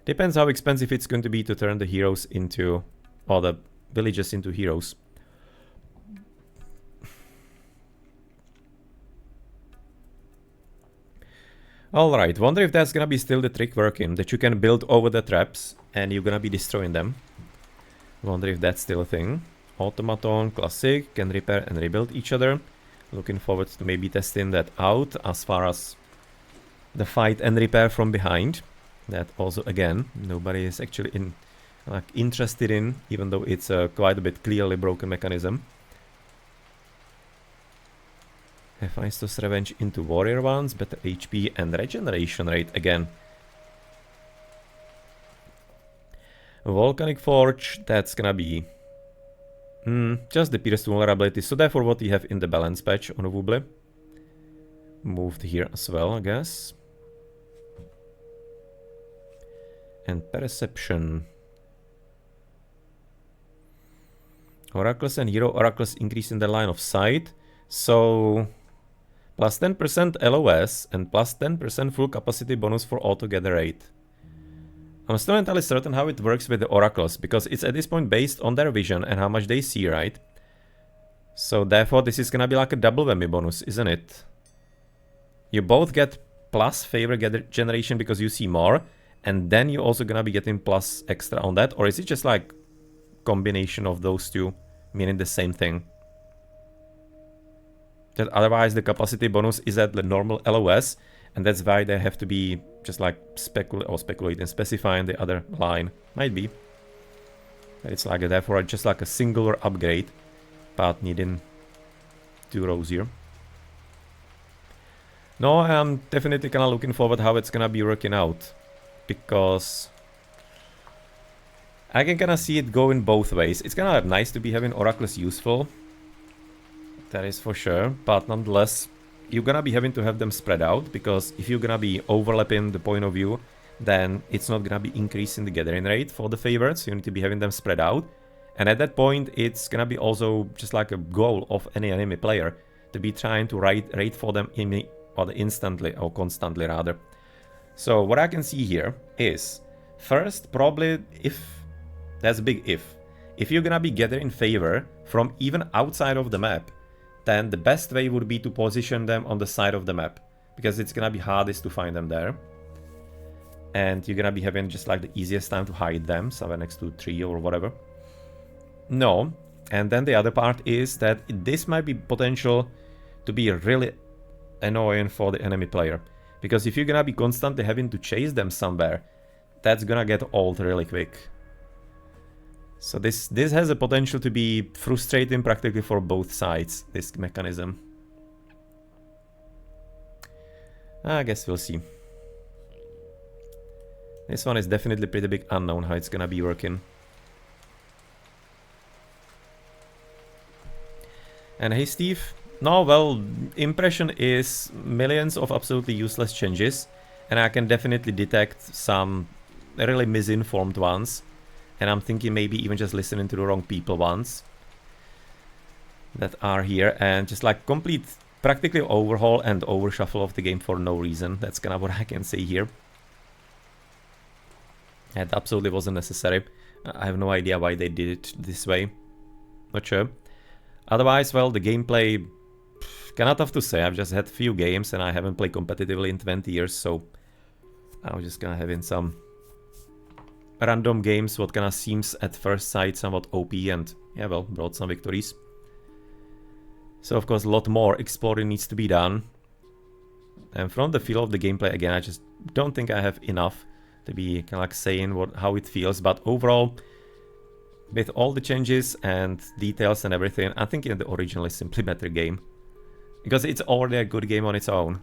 Depends how expensive it's going to be to turn the heroes into, or the villages into heroes. Alright, wonder if that's gonna be still the trick working, that you can build over the traps and you're gonna be destroying them. Wonder if that's still a thing. Automaton, classic, can repair and rebuild each other. Looking forward to maybe testing that out as far as the fight and repair from behind. That also, again, nobody is actually interested in, even though it's a quite a bit clearly broken mechanism. Hephaestus Revenge into warrior ones, better HP and regeneration rate again. Volcanic Forge, that's gonna be just the pierced vulnerability, so therefore what we have in the balance patch on Wooble. Moved here as well, I guess. And Perception. Oracles and Hero Oracles increase in the line of sight. So plus 10% LOS and plus 10% full capacity bonus for altogether rate. I'm still not entirely certain how it works with the Oracles, because it's at this point based on their vision and how much they see, right? So therefore this is gonna be like a double whammy bonus, isn't it? You both get plus favor generation because you see more, and then you're also gonna be getting plus extra on that, or is it just like combination of those two, meaning the same thing? That otherwise the capacity bonus is at the normal LOS, and that's why they have to be just like speculating, specifying the other line. Might be. It's like therefore just like a singular upgrade, but needing 2 rows here. No, I'm definitely kind of looking forward how it's gonna be working out, because I can kind of see it going both ways. It's kind of nice to be having Oracles useful, that is for sure, but nonetheless you're gonna be having to have them spread out, because if you're gonna be overlapping the point of view, then it's not gonna be increasing the gathering rate for the favorites. You need to be having them spread out, and at that point it's gonna be also just like a goal of any enemy player to be trying to raid for them instantly, or constantly rather. So what I can see here is, first, probably that's a big if you're gonna be gathering favor from even outside of the map, then the best way would be to position them on the side of the map, because it's gonna be hardest to find them there. And you're gonna be having just like the easiest time to hide them, somewhere next to a tree or whatever. No. And then the other part is that this might be potential to be really annoying for the enemy player. Because if you're gonna be constantly having to chase them somewhere, that's gonna get old really quick. So this has a potential to be frustrating practically for both sides, this mechanism. I guess we'll see. This one is definitely pretty big unknown how it's gonna be working. And hey Steve, no, well, impression is millions of absolutely useless changes, and I can definitely detect some really misinformed ones, and I'm thinking maybe even just listening to the wrong people ones that are here, and just like complete practically overhaul and overshuffle of the game for no reason. That's kind of what I can say here. It absolutely wasn't necessary. I have no idea why they did it this way. Not sure. Otherwise, well, the gameplay, kinda tough to say. I've just had few games and I haven't played competitively in 20 years, so I was just gonna have in some random games what kinda seems at first sight somewhat OP, and yeah, well, brought some victories. So of course a lot more exploring needs to be done. And from the feel of the gameplay, again, I just don't think I have enough to be kind of like saying how it feels, but overall, with all the changes and details and everything, I think the original is simply better game. Because it's already a good game on its own.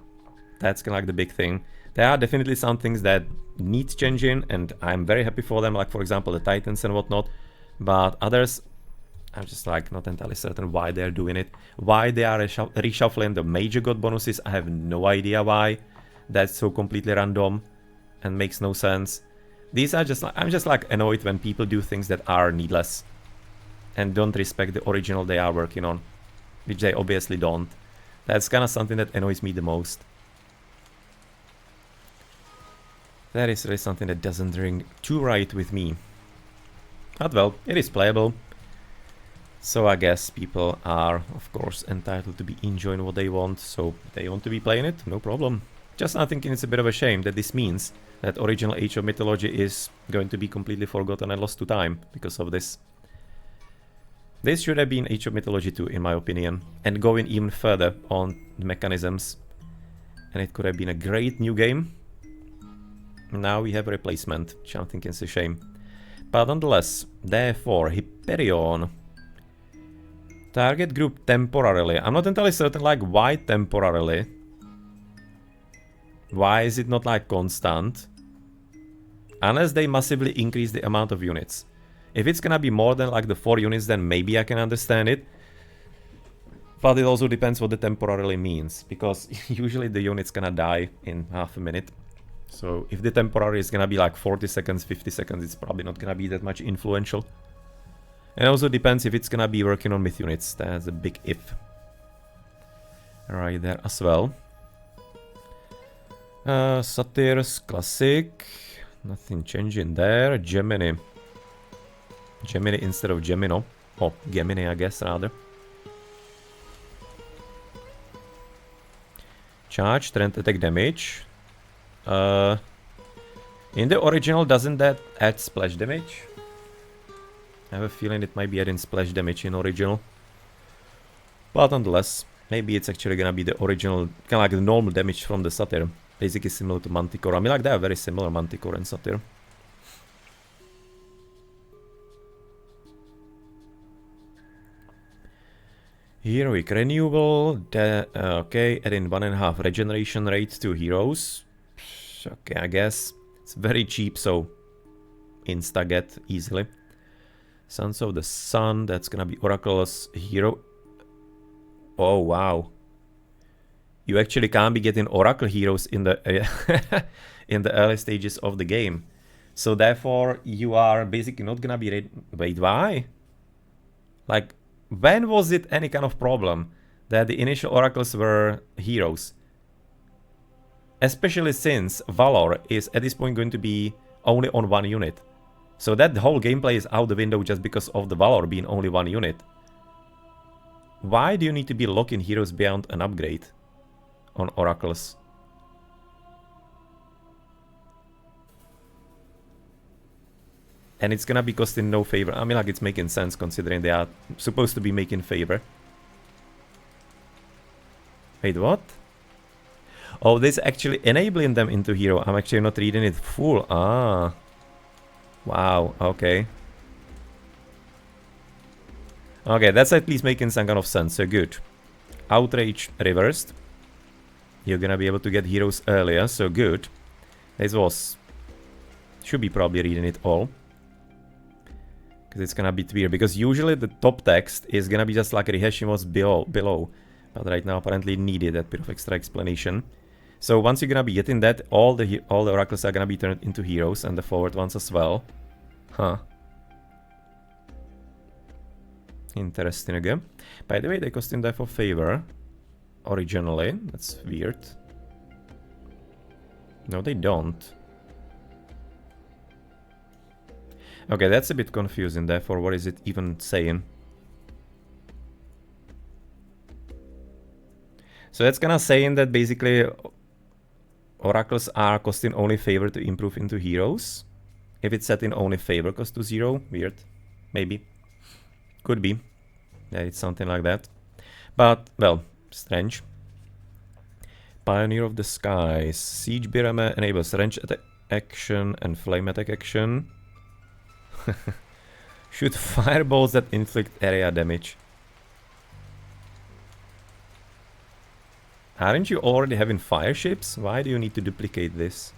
That's kind of like the big thing. There are definitely some things that need changing, and I'm very happy for them, like for example the Titans and whatnot. But others, I'm just like not entirely certain why they're doing it. Why they are reshuffling the major god bonuses, I have no idea why. That's so completely random and makes no sense. These are just like, I'm just like annoyed when people do things that are needless and don't respect the original they are working on, which they obviously don't. That's kind of something that annoys me the most. That is really something that doesn't ring too right with me. But well, it is playable. So I guess people are, of course, entitled to be enjoying what they want. So if they want to be playing it, no problem. Just I'm thinking it's a bit of a shame that this means that original Age of Mythology is going to be completely forgotten and lost to time because of this. This should have been Age of Mythology 2, in my opinion, and going even further on the mechanisms. And it could have been a great new game. Now we have a replacement, which I'm thinking is a shame. But nonetheless, therefore, Hyperion. Target group temporarily. I'm not entirely certain, like, why temporarily? Why is it not, like, constant? Unless they massively increase the amount of units. If it's gonna be more than, like, the 4 units, then maybe I can understand it. But it also depends what the temporarily means. Because usually the unit's gonna die in half a minute. So if the temporary is gonna be, like, 40 seconds, 50 seconds, it's probably not gonna be that much influential. And it also depends if it's gonna be working on myth units. That's a big if. Right there as well. Satyrs, classic. Nothing changing there. Gemini. Gemini instead of Gemino. Oh, Gemini, I guess, rather. Charge, strength, attack, damage. In the original, doesn't that add splash damage? I have a feeling it might be adding splash damage in original. But nonetheless, maybe it's actually gonna be the original, kind of like the normal damage from the Satyr. Basically similar to Manticore. I mean, like, they are very similar, Manticore and Satyr. Heroic renewal. Okay, adding 1.5 regeneration rate to heroes. Okay, I guess. It's very cheap, so insta-get easily. Sons of the Sun, that's gonna be Oracle's hero. Oh, wow. You actually can't be getting Oracle heroes in the in the early stages of the game. So therefore, you are basically not gonna be ready. Wait, why? Like, when was it any kind of problem that the initial oracles were heroes. Especially since Valor is at this point going to be only on one unit. So that whole gameplay is out the window just because of the Valor being only one unit. Why do you need to be locking heroes beyond an upgrade on oracles? And it's gonna be costing no favor. I mean, like, it's making sense considering they are supposed to be making favor. Wait, what? Oh, this is actually enabling them into hero. I'm actually not reading it full. Ah. Wow, okay. Okay, that's at least making some kind of sense, so good. Outrage reversed. You're gonna be able to get heroes earlier, so good. This was... should be probably reading it all. Because it's gonna be weird, because usually the top text is gonna be just like rehashing what's below. But right now apparently needed that bit of extra explanation. So once you're gonna be getting that, all the oracles are gonna be turned into heroes, and the forward ones as well. Huh. Interesting again. By the way, they cost in die for favor. Originally. That's weird. No, they don't. Okay, that's a bit confusing, therefore what is it even saying? So that's gonna saying that basically oracles are costing only favor to improve into heroes. If it's set in only favor cost to 0, weird. Maybe. Could be. Yeah, it's something like that. But, well, strange. Pioneer of the Skies. Siege Birame enables range attack action and flame attack action. Shoot fireballs that inflict area damage. Aren't you already having fire ships? Why do you need to duplicate this?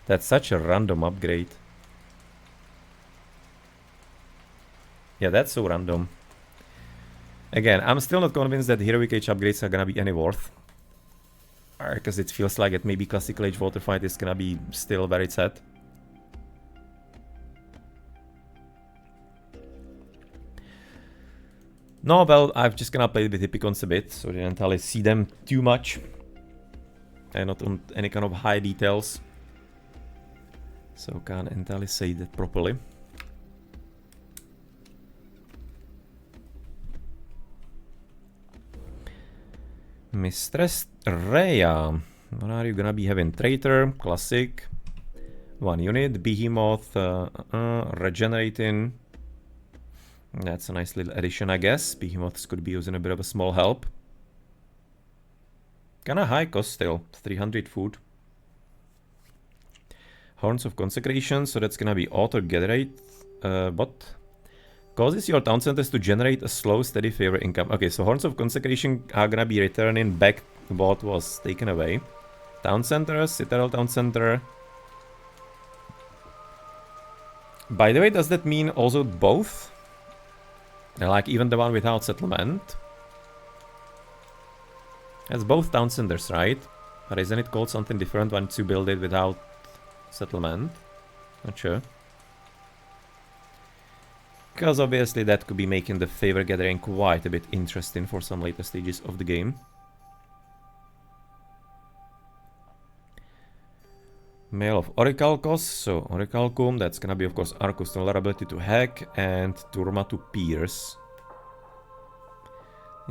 That's such a random upgrade. Yeah, that's so random. Again, I'm still not convinced that Heroic Age upgrades are gonna be any worth. Because it feels like that maybe Classical Age Water Fight is gonna be still where it's at. No, well, I'm just gonna play with Hippicons a bit, so I didn't entirely see them too much. And not on any kind of high details. So can't entirely say that properly. Mistress Rhea. What are you gonna be having? Traitor, Classic. 1 unit, Behemoth, regenerating. That's a nice little addition, I guess. Behemoths could be using a bit of a small help. Kinda high cost still, 300 food. Horns of Consecration, so that's gonna be auto-generate. What? Causes your town centers to generate a slow, steady favor income. Okay, so Horns of Consecration are gonna be returning back what was taken away. Town Center, Citadel Town Center. By the way, does that mean also both? Like even the one without settlement? That's both town centers, right? But isn't it called something different once you build it without settlement? Not sure. Because obviously that could be making the favor gathering quite a bit interesting for some later stages of the game. Mail of Orichalcos, so Orichalcum, that's gonna be of course Arcus vulnerability to hack and Turma to pierce.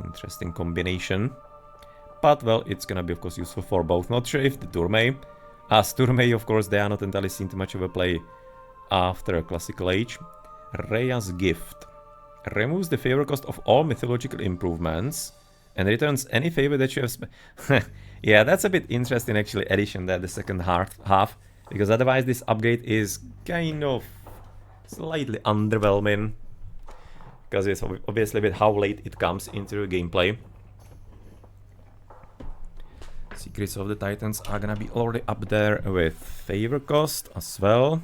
Interesting combination. But well, it's gonna be of course useful for both. Not sure if the Turme. As Turme, of course, they are not entirely seen too much of a play after Classical Age. Rhea's Gift. Removes the favor cost of all mythological improvements and returns any favor that you have yeah, that's a bit interesting actually addition there, the second half. Because otherwise this upgrade is kind of slightly underwhelming. Because it's obviously with how late it comes into the gameplay. Secrets of the Titans are gonna be already up there with favor cost as well.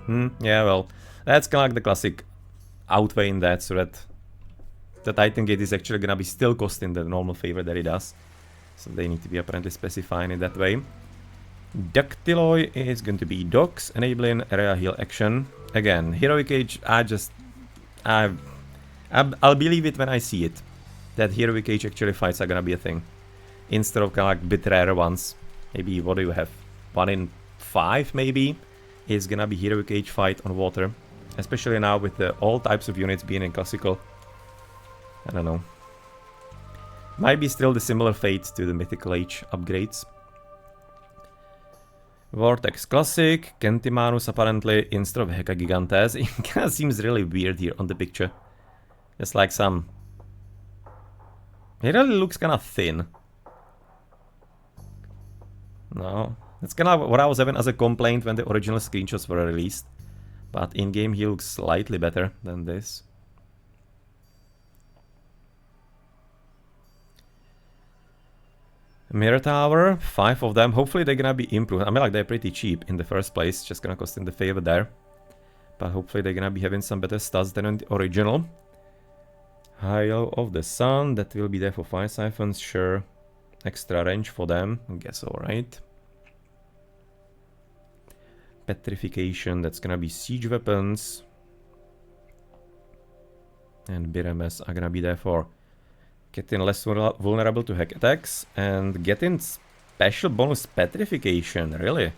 Yeah, well, that's kind of like the classic outweighing that, so that the Titan Gate is actually gonna be still costing the normal favor that it does. So they need to be apparently specifying it that way. Dactyloid is going to be Docs, enabling area heal action. Again, Heroic Age, I'll believe it when I see it. That Heroic Age actually fights are gonna be a thing. Instead of kind of like bit rarer ones. Maybe, what do you have? 1 in 5 maybe? Is gonna be Heroic Age fight on water. Especially now with all types of units being in classical. I don't know. Might be still the similar fate to the Mythical Age upgrades. Vortex Classic, Kentimanus apparently instead of Heka Gigantes. It kind of seems really weird here on the picture. Just like some... It really looks kind of thin. No, that's kind of what I was having as a complaint when the original screenshots were released. But in-game he looks slightly better than this. Mirror Tower, 5 of them. Hopefully they're gonna be improved. I mean, like, they're pretty cheap in the first place. Just gonna cost in the favor there. But hopefully they're gonna be having some better stats than in the original. Halo of the Sun, that will be there for Fire Siphons, sure. Extra range for them, I guess, alright. Petrification, that's gonna be siege weapons. And BRMS are gonna be there for getting less vulnerable to hack attacks and getting special bonus petrification, really?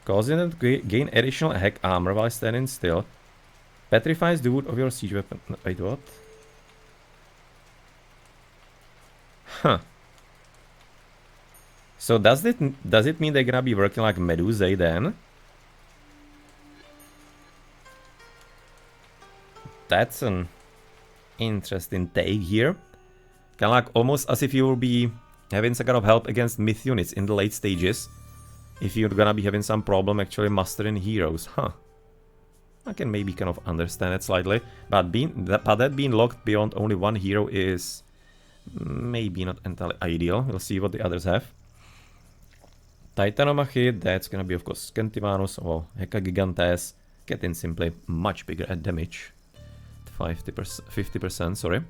Causing them to gain additional hack armor while standing still. Petrifies the wood of your siege weapon. Wait, what? Huh. So does it mean they're gonna be working like Medusae then? That's an interesting take here. Kinda like almost as if you will be having some kind of help against myth units in the late stages. If you're gonna be having some problem actually mastering heroes, huh? I can maybe kind of understand it slightly, but that being locked beyond only one hero is maybe not entirely ideal. We'll see what the others have. Titanomachy, that's gonna be of course Kentimanus or Heka Gigantes, getting simply much bigger at damage. 50%, sorry.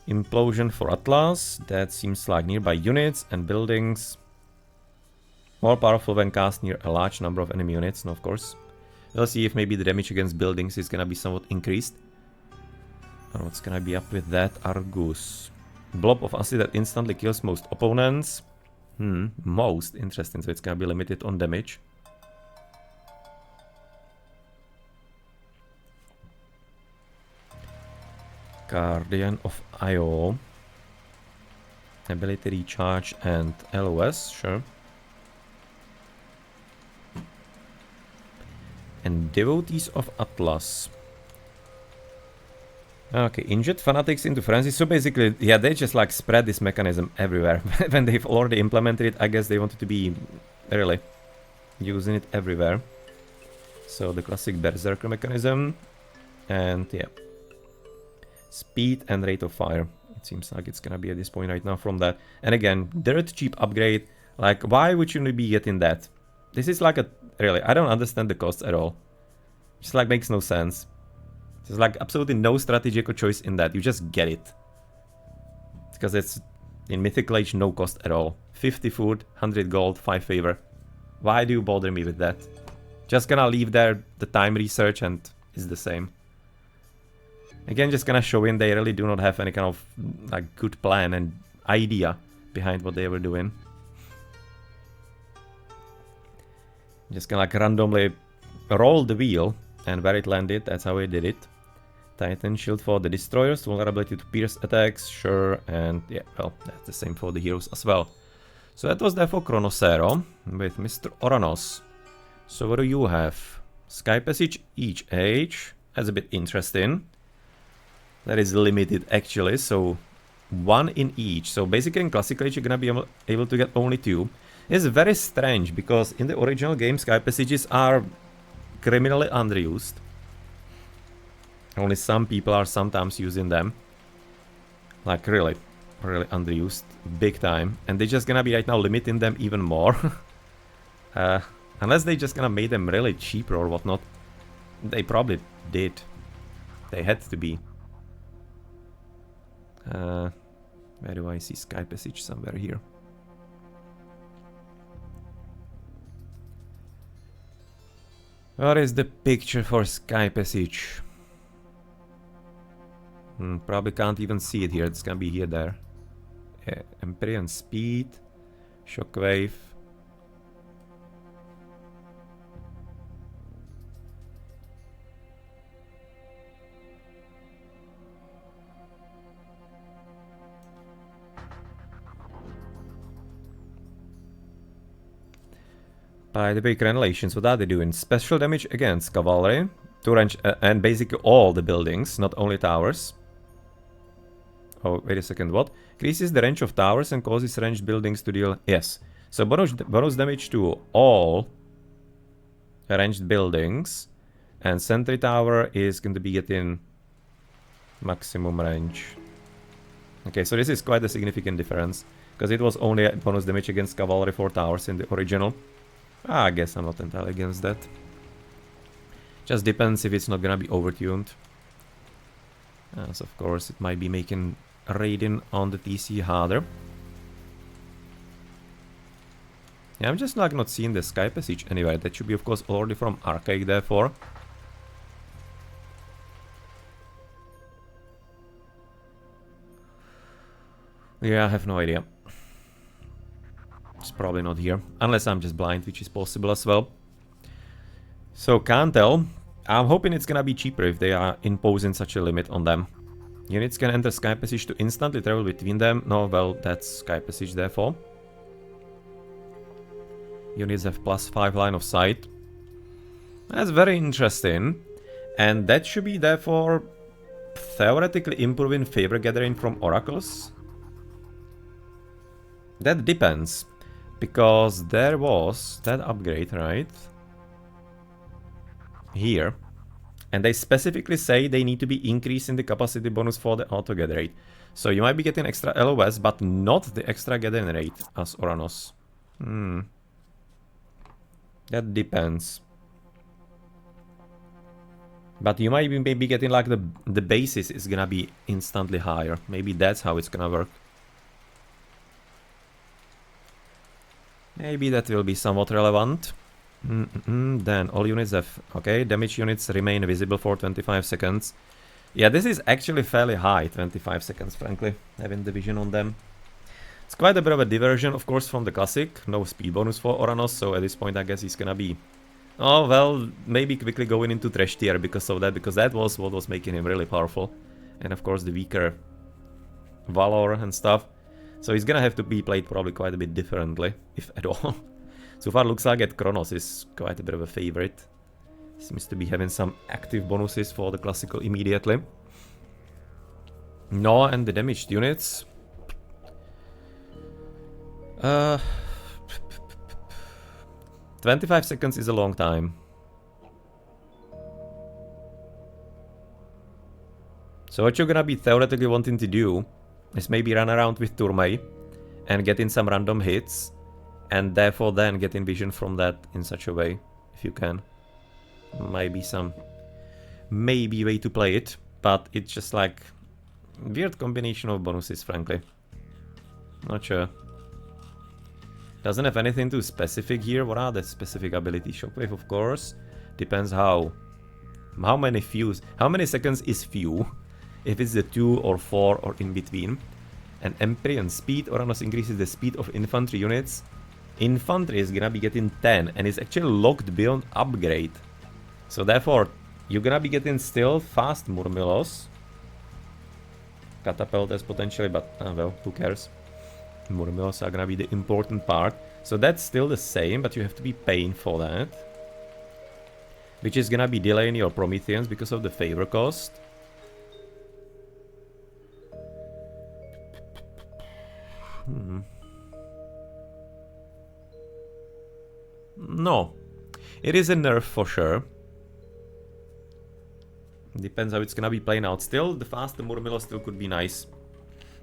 Implosion for Atlas, that seems like nearby units and buildings. More powerful when cast near a large number of enemy units, no, of course. We'll see if maybe the damage against buildings is gonna be somewhat increased. Or what's gonna be up with that? Argus. Blob of acid that instantly kills most opponents. Most interesting, so it's gonna be limited on damage. Guardian of Io. Ability recharge and LOS, sure. And Devotees of Atlas. Okay, injured fanatics into frenzy. So basically, yeah, they just like spread this mechanism everywhere. When they've already implemented it, I guess they wanted to be really using it everywhere. So the classic berserker mechanism. And yeah. Speed and rate of fire. It seems like it's gonna be at this point right now from that. And again, dirt cheap upgrade. Like, why would you be getting that? This is like a... Really, I don't understand the costs at all. Just like makes no sense. There's like absolutely no strategical choice in that. You just get it. Because it's in Mythical Age no cost at all. 50 food, 100 gold, 5 favor. Why do you bother me with that? Just gonna leave there the time research and it's the same. Again, just gonna show in they really do not have any kind of like good plan and idea behind what they were doing. Just gonna like randomly roll the wheel and where it landed, that's how I did it. Titan shield for the destroyers, vulnerability to pierce attacks, sure, and yeah, well, that's the same for the heroes as well. So that was there for Chronosero with Mr. Oranos. So what do you have? Sky Passage each age, that's a bit interesting. That is limited actually, so 1 in each. So basically in Classical Age you're gonna be able to get only 2. It's very strange because in the original game Sky Passages are criminally underused. Only some people are sometimes using them. Like really underused, big time. And they're just gonna be right now limiting them even more. Unless they just gonna make them really cheaper or whatnot. They probably did. They had to be. Where do I see Sky Passage? Somewhere here. What is the picture for Sky Passage? Probably can't even see it here. It's gonna be here, there. Empyrean Speed. Shockwave. By the way, Granulations, what are they doing? Special damage against cavalry, to range, and basically all the buildings, not only towers. Oh, wait a second, what? Increases the range of towers and causes ranged buildings to deal... Yes. So bonus damage to all ranged buildings. And Sentry Tower is going to be getting maximum range. Okay, so this is quite a significant difference. Because it was only bonus damage against cavalry for towers in the original. I guess I'm not entirely against that. Just depends if it's not gonna be overtuned. As of course it might be making raiding on the TC harder. Yeah, I'm just like not seeing the Sky Passage anywhere. That should be of course already from Archaic therefore. Yeah, I have no idea. It's probably not here. Unless I'm just blind, which is possible as well. So, can't tell. I'm hoping it's gonna be cheaper if they are imposing such a limit on them. Units can enter Sky Passage to instantly travel between them. No, well, that's Sky Passage therefore. Units have +5 line of sight. That's very interesting. And that should be therefore theoretically improving favor gathering from oracles. That depends. Because there was that upgrade, right? Here. And they specifically say they need to be increasing the capacity bonus for the auto gather rate. So you might be getting extra LOS, but not the extra gathering rate as Oranos. That depends. But you might be maybe getting like the basis is gonna be instantly higher. Maybe that's how it's gonna work. Maybe that will be somewhat relevant. Then all units have... Okay, damage units remain visible for 25 seconds. Yeah, this is actually fairly high, 25 seconds, frankly, having the vision on them. It's quite a bit of a diversion, of course, from the classic. No speed bonus for Oranos, so at this point I guess he's gonna be... Oh, well, maybe quickly going into trash tier because of that, because that was what was making him really powerful. And of course the weaker Valor and stuff. So he's gonna have to be played probably quite a bit differently, if at all. So far looks like that Kronos is quite a bit of a favorite. Seems to be having some active bonuses for the classical immediately. No, and the damaged units. 25 seconds is a long time. So what you're gonna be theoretically wanting to do is maybe run around with Tourmei and get in some random hits and therefore then getting vision from that in such a way, if you can. Might be some maybe way to play it, but it's just like weird combination of bonuses, frankly. Not sure. Doesn't have anything too specific here. What are the specific abilities? Shockwave, of course. Depends how many fews, how many seconds is few. If it's the 2 or 4 or in between. And Empyrean Speed, Oranos increases the speed of infantry units. Infantry is gonna be getting 10 and it's actually locked beyond upgrade. So therefore, you're gonna be getting still fast Murmilos. Catapult as potentially, but well, who cares? Murmilos are gonna be the important part. So that's still the same, but you have to be paying for that. Which is gonna be delaying your Prometheans because of the favor cost. No. It is a nerf for sure. Depends how it's gonna be playing out. Still, the faster Murmilo still could be nice.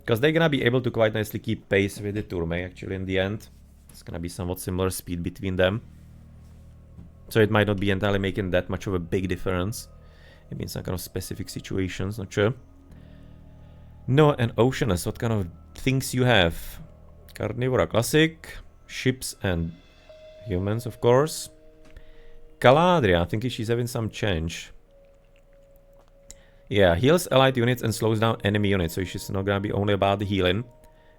Because they're gonna be able to quite nicely keep pace with the Tourmei actually in the end. It's gonna be somewhat similar speed between them. So it might not be entirely making that much of a big difference. It means some kind of specific situations, not sure. No, and Oceanus, what kind of things you have. Carnivora Classic, ships and humans, of course. Galadria, I think she's having some change. Yeah, heals allied units and slows down enemy units, so she's not gonna be only about the healing.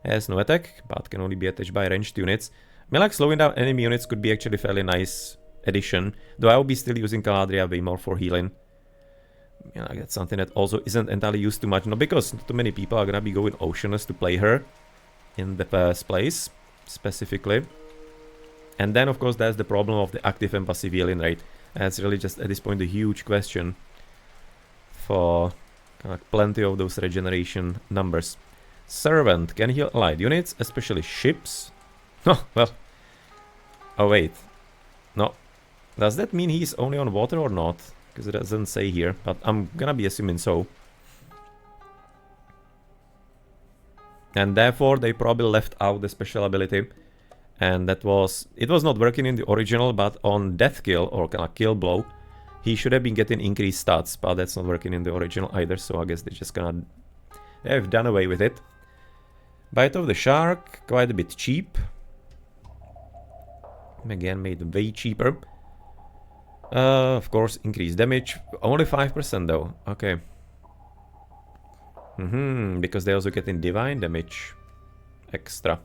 Has no attack, but can only be attached by ranged units. I mean, like, slowing down enemy units could be actually a fairly nice addition, though I will be still using Galadria way more for healing. You know, that's something that also isn't entirely used too much, not because not too many people are gonna be going Oceanus to play her in the first place, specifically. And then, of course, there's the problem of the active and passive healing rate. That's really just, at this point, a huge question for plenty of those regeneration numbers. Servant can heal allied units, especially ships. Oh, well. Oh, wait. No. Does that mean he's only on water or not? Because it doesn't say here, but I'm gonna be assuming so. And therefore, they probably left out the special ability. And that was... It was not working in the original, but on death kill, or kind of kill blow, he should have been getting increased stats, but that's not working in the original either, so I guess they're just gonna... They've done away with it. Bite of the Shark, quite a bit cheap. Again, made way cheaper. Of course, increased damage. Only 5% though. Okay. Because they also get in divine damage. Extra.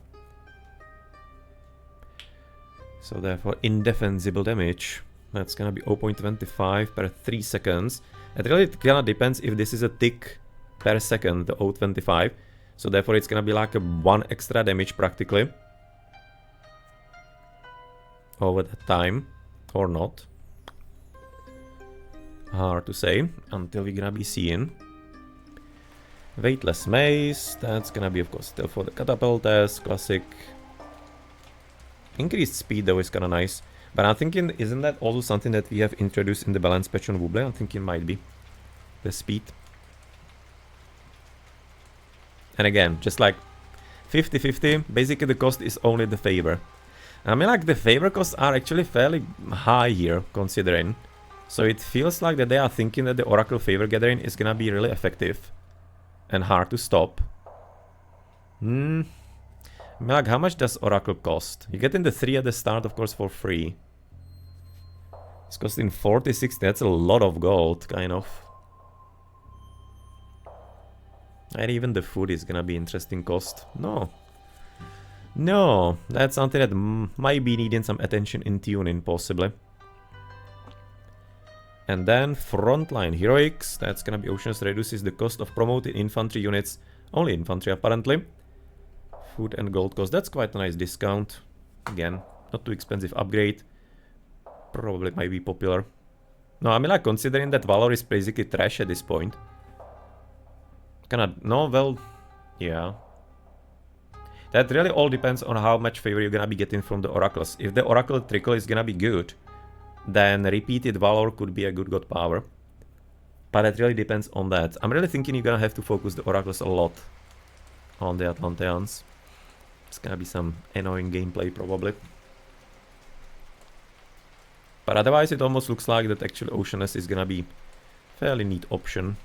So therefore, indefensible damage. That's gonna be 0.25 per 3 seconds. It really kinda depends if this is a tick per second, the 0.25. So therefore, it's gonna be like a 1 extra damage practically. Over the time. Or not. Hard to say, until we're gonna be seeing. Weightless mace, that's gonna be of course still for the catapulters, classic. Increased speed though is kinda nice. But I'm thinking, isn't that also something that we have introduced in the balance patch on Wooble? I'm thinking might be. The speed. And again, just like 50-50, basically the cost is only the favor. I mean, like, the favor costs are actually fairly high here, considering. So it feels like that they are thinking that the Oracle favor gathering is gonna be really effective. And hard to stop. I mean, like, how much does Oracle cost? You get in the 3 at the start, of course, for free. It's costing 40-60, that's a lot of gold, kind of. And even the food is gonna be interesting cost. No. No, that's something that might be needing some attention in tuning, possibly. And then frontline heroics, that's gonna be Oceans, reduces the cost of promoted infantry units, only infantry apparently. Food and gold cost, that's quite a nice discount. Again, not too expensive upgrade. Probably might be popular. No, I mean, like, considering that Valor is basically trash at this point. No, well, yeah. That really all depends on how much favor you're gonna be getting from the oracles. If the oracle trickle is gonna be good, then repeated Valor could be a good god power. But it really depends on that. I'm really thinking you're gonna have to focus the oracles a lot on the Atlanteans. It's gonna be some annoying gameplay, probably. But otherwise, it almost looks like that actually Oceanus is gonna be a fairly neat option.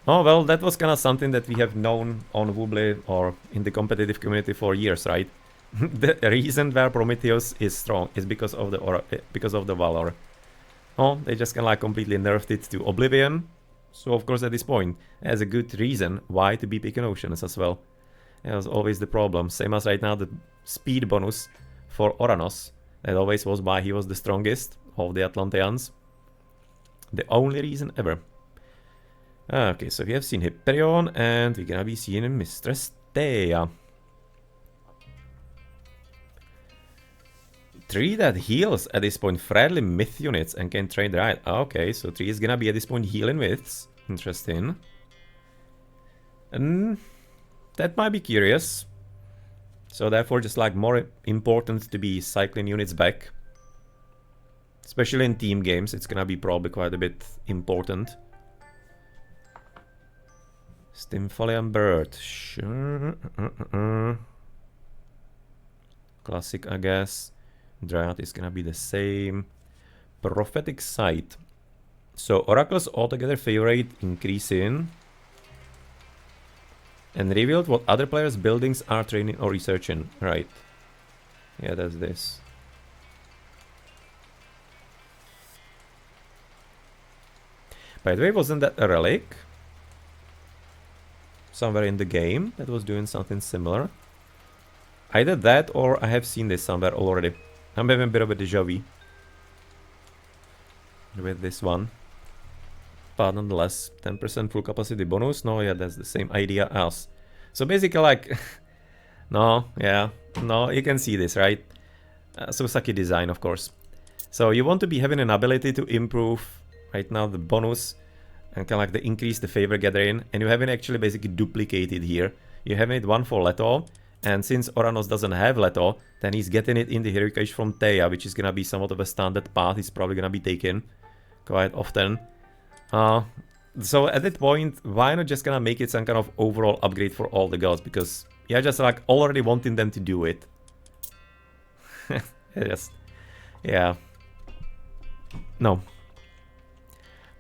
Oh, well, that was kind of something that we have known on Wooble or in the competitive community for years, right? The reason where Prometheus is strong is because of the Valor. Oh, they just kind of like completely nerfed it to Oblivion. So of course at this point, there's a good reason why to be picking Oceanus as well. That was always the problem. Same as right now, the speed bonus for Oranos. That always was why he was the strongest of the Atlanteans. The only reason ever. Okay, so we have seen Hyperion and we're gonna be seeing Mistress Thea. 3 that heals at this point friendly myth units and can train right. Okay, so 3 is gonna be at this point healing myths. Interesting. And that might be curious. So therefore just like more important to be cycling units back. Especially in team games, it's gonna be probably quite a bit important. Stymphalian Bird, sure. Classic, I guess. Dryad is gonna be the same. Prophetic Sight. So Oracle's altogether favor rate increasing. And revealed what other players' buildings are training or researching. Right. Yeah, that's this. By the way, wasn't that a relic? Somewhere in the game that was doing something similar. Either that or I have seen this somewhere already. I'm having a bit of a deja vu with this one. But nonetheless, 10% full capacity bonus. No, yeah, that's the same idea as. So basically like... no, yeah. No, you can see this, right? Susaki design, of course. So you want to be having an ability to improve right now the bonus and kind of like the increase the favor gathering, and you haven't actually basically duplicated here. You have it one for Leto, and since Oranos doesn't have Leto, then he's getting it in the Heroic Age from Thea, which is gonna be somewhat of a standard path. He's probably gonna be taken quite often. So at that point, why not just gonna make it some kind of overall upgrade for all the gods? Because you're just like already wanting them to do it. Yes. Yeah. No.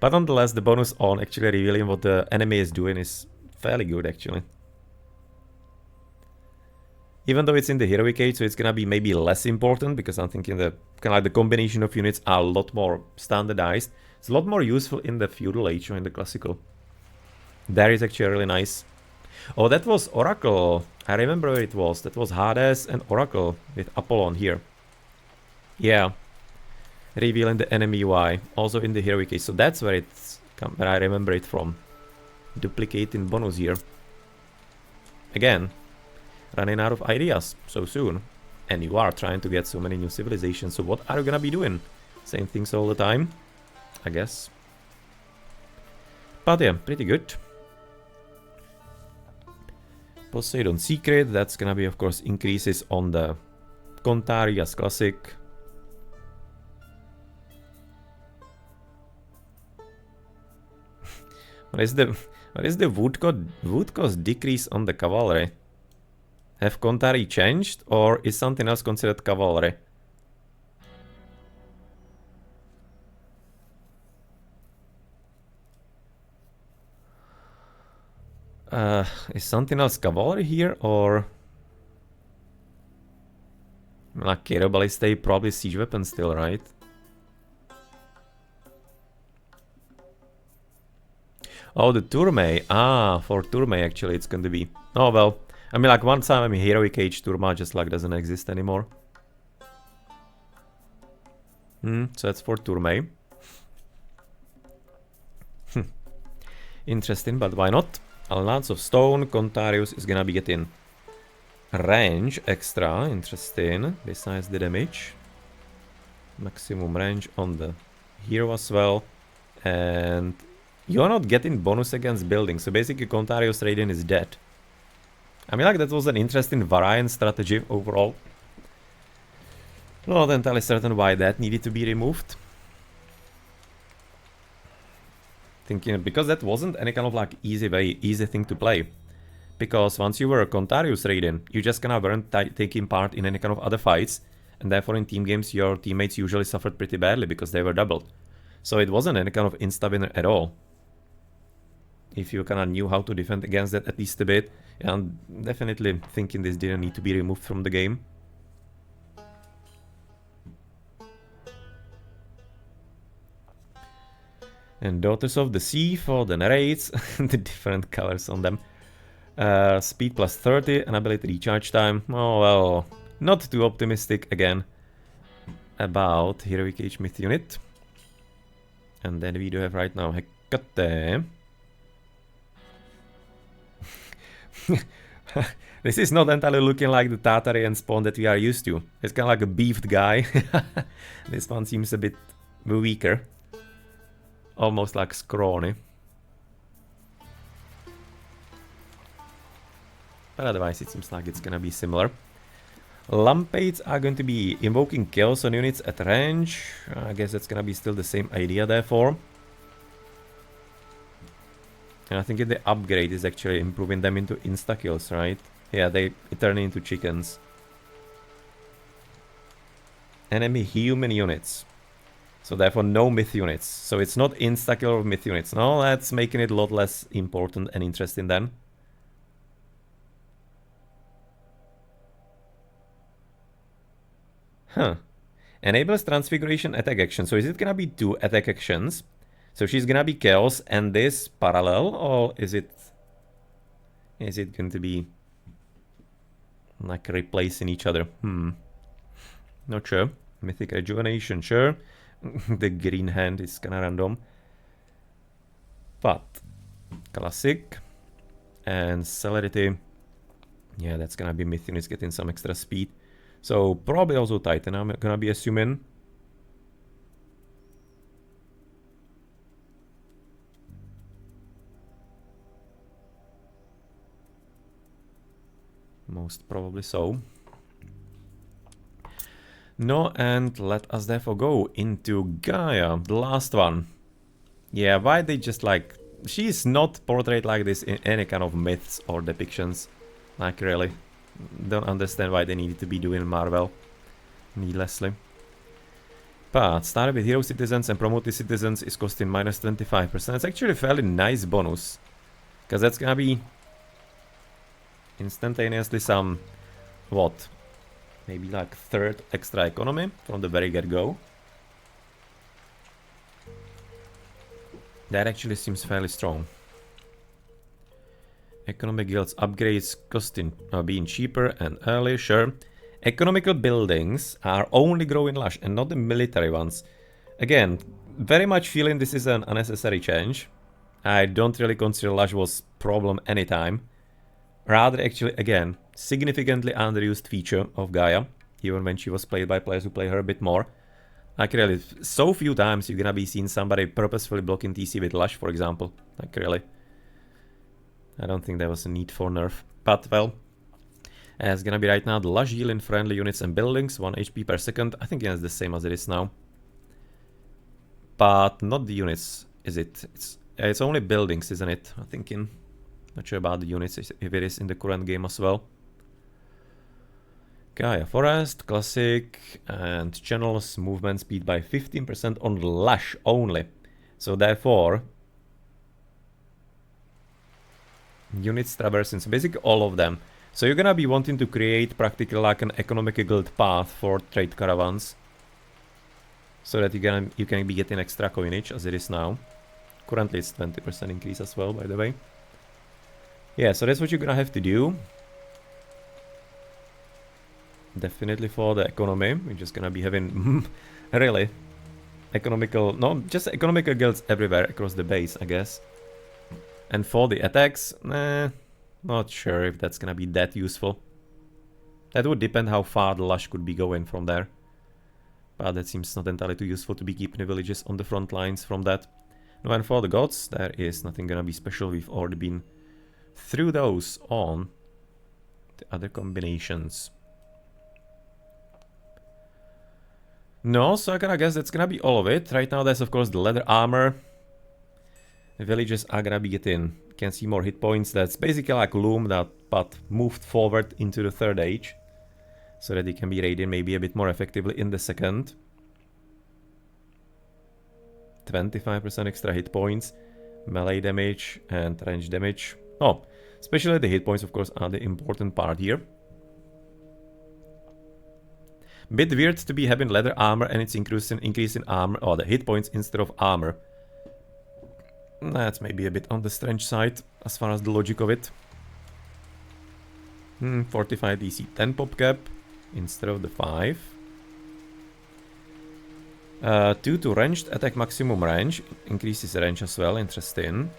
But nonetheless, the bonus on actually revealing what the enemy is doing is fairly good, actually. Even though it's in the Heroic Age, so it's gonna be maybe less important, because I'm thinking the kind of like the combination of units are a lot more standardized. It's a lot more useful in the Feudal Age or in the Classical. That is actually really nice. Oh, that was Oracle. I remember where it was. That was Hades and Oracle with Apollon here. Yeah. Revealing the enemy UI, also in the Heroic Age. So that's where it's where I remember it from. Duplicating bonus here. Again, running out of ideas so soon. And you are trying to get so many new civilizations. So what are you gonna be doing? Same things all the time, I guess. But yeah, pretty good. Poseidon Secret, that's gonna be of course increases on the Contarias Classic. What is the wood cost decrease on the cavalry? Have Contari changed, or is something else considered cavalry? Is something else cavalry here, or... Like Cairo Ballista, probably siege weapon still, right? Oh, the Tourmay. Ah, for Tourmay actually it's going to be. Oh, well. I mean, like one time, I mean, Heroic Age Tourma just like doesn't exist anymore. So that's for Tourmay. Interesting, but why not? Lance of Stone, Contarius is gonna be getting range extra. Interesting. Besides the damage. Maximum range on the hero as well. And... you're not getting bonus against buildings, so basically Contarius Radiant is dead. I mean, like, that was an interesting variant strategy overall. Not entirely certain why that needed to be removed. Thinking, because that wasn't any kind of like easy thing to play. Because once you were a Contarius Radiant, you just kind of weren't taking part in any kind of other fights, and therefore in team games your teammates usually suffered pretty badly because they were doubled. So it wasn't any kind of insta-winner at all. If you kind of knew how to defend against that at least a bit. Yeah, I'm definitely thinking this didn't need to be removed from the game. And Daughters of the Sea for the narrates. The different colors on them. Speed plus 30 and ability recharge time. Oh well, not too optimistic again about Heroic Age Myth unit. And then we do have right now Hecate. This is not entirely looking like the Tartarian spawn that we are used to. It's kind of like a beefed guy. This one seems a bit weaker. Almost like scrawny. But otherwise it seems like it's gonna be similar. Lampades are going to be invoking chaos on units at range. I guess that's gonna be still the same idea therefore. And I think the upgrade is actually improving them into insta-kills, right? Yeah, they turn into chickens. Enemy human units. So therefore no myth units. So it's not insta-kill of myth units. No, that's making it a lot less important and interesting then. Huh. Enables transfiguration attack action. So is it gonna be 2 attack actions? So she's gonna be chaos and this parallel, or is it going to be like replacing each other? Not sure. Mythic rejuvenation, sure. The green hand is kinda random. But classic and celerity. Yeah, that's gonna be myth units getting some extra speed. So probably also Titan, I'm gonna be assuming. Most probably so. No, and let us therefore go into Gaia, the last one. Yeah, why they just like... She's not portrayed like this in any kind of myths or depictions. Like, really. Don't understand why they needed to be doing Marvel. Needlessly. But started with hero citizens and promoted citizens is costing minus 25%. It's actually a fairly nice bonus. Because that's gonna be instantaneously some... What? Maybe like third extra economy from the very get-go. That actually seems fairly strong. Economic guilds upgrades costing being cheaper and early, sure. Economical buildings are only growing lush and not the military ones. Again, very much feeling this is an unnecessary change. I don't really consider lush was problem anytime. Rather actually, again, significantly underused feature of Gaia, even when she was played by players who play her a bit more. Like really, so few times you're gonna be seeing somebody purposefully blocking TC with lush, for example. Like really. I don't think there was a need for nerf. But, well, it's gonna be right now the lush healing friendly units and buildings, 1 HP per second. I think it's the same as it is now. But not the units, is it? It's only buildings, isn't it? I'm thinking. Not sure about the units, if it is in the current game as well. Gaia Forest, Classic, and channels movement speed by 15% on lush only. So therefore... Units traversing, so basically all of them. So you're gonna be wanting to create practically like an economic guild path for trade caravans. So that you can be getting extra coinage as it is now. Currently it's 20% increase as well, by the way. Yeah, so that's what you're gonna have to do. Definitely for the economy. We're just gonna be having really economical, no, just economical guilds everywhere across the base, I guess. And for the attacks, not sure if that's gonna be that useful. That would depend how far the lush could be going from there. But that seems not entirely too useful to be keeping the villages on the front lines from that. No, and for the gods, there is nothing gonna be special. We've already been through those on the other combinations. No, so I kinda guess that's gonna be all of it. Right now there's of course the leather armor. The villages are gonna be getting, can see more hit points. That's basically like Loom that but moved forward into the third age. So that they can be raided maybe a bit more effectively in the second. 25% extra hit points, melee damage and range damage. Oh, especially the hit points of course are the important part here. Bit weird to be having leather armor and it's increasing armor or the hit points instead of armor. That's maybe a bit on the strange side as far as the logic of it. 45 DC 10 pop cap instead of the 5. 2 to ranged attack maximum range, increases range as well, interesting.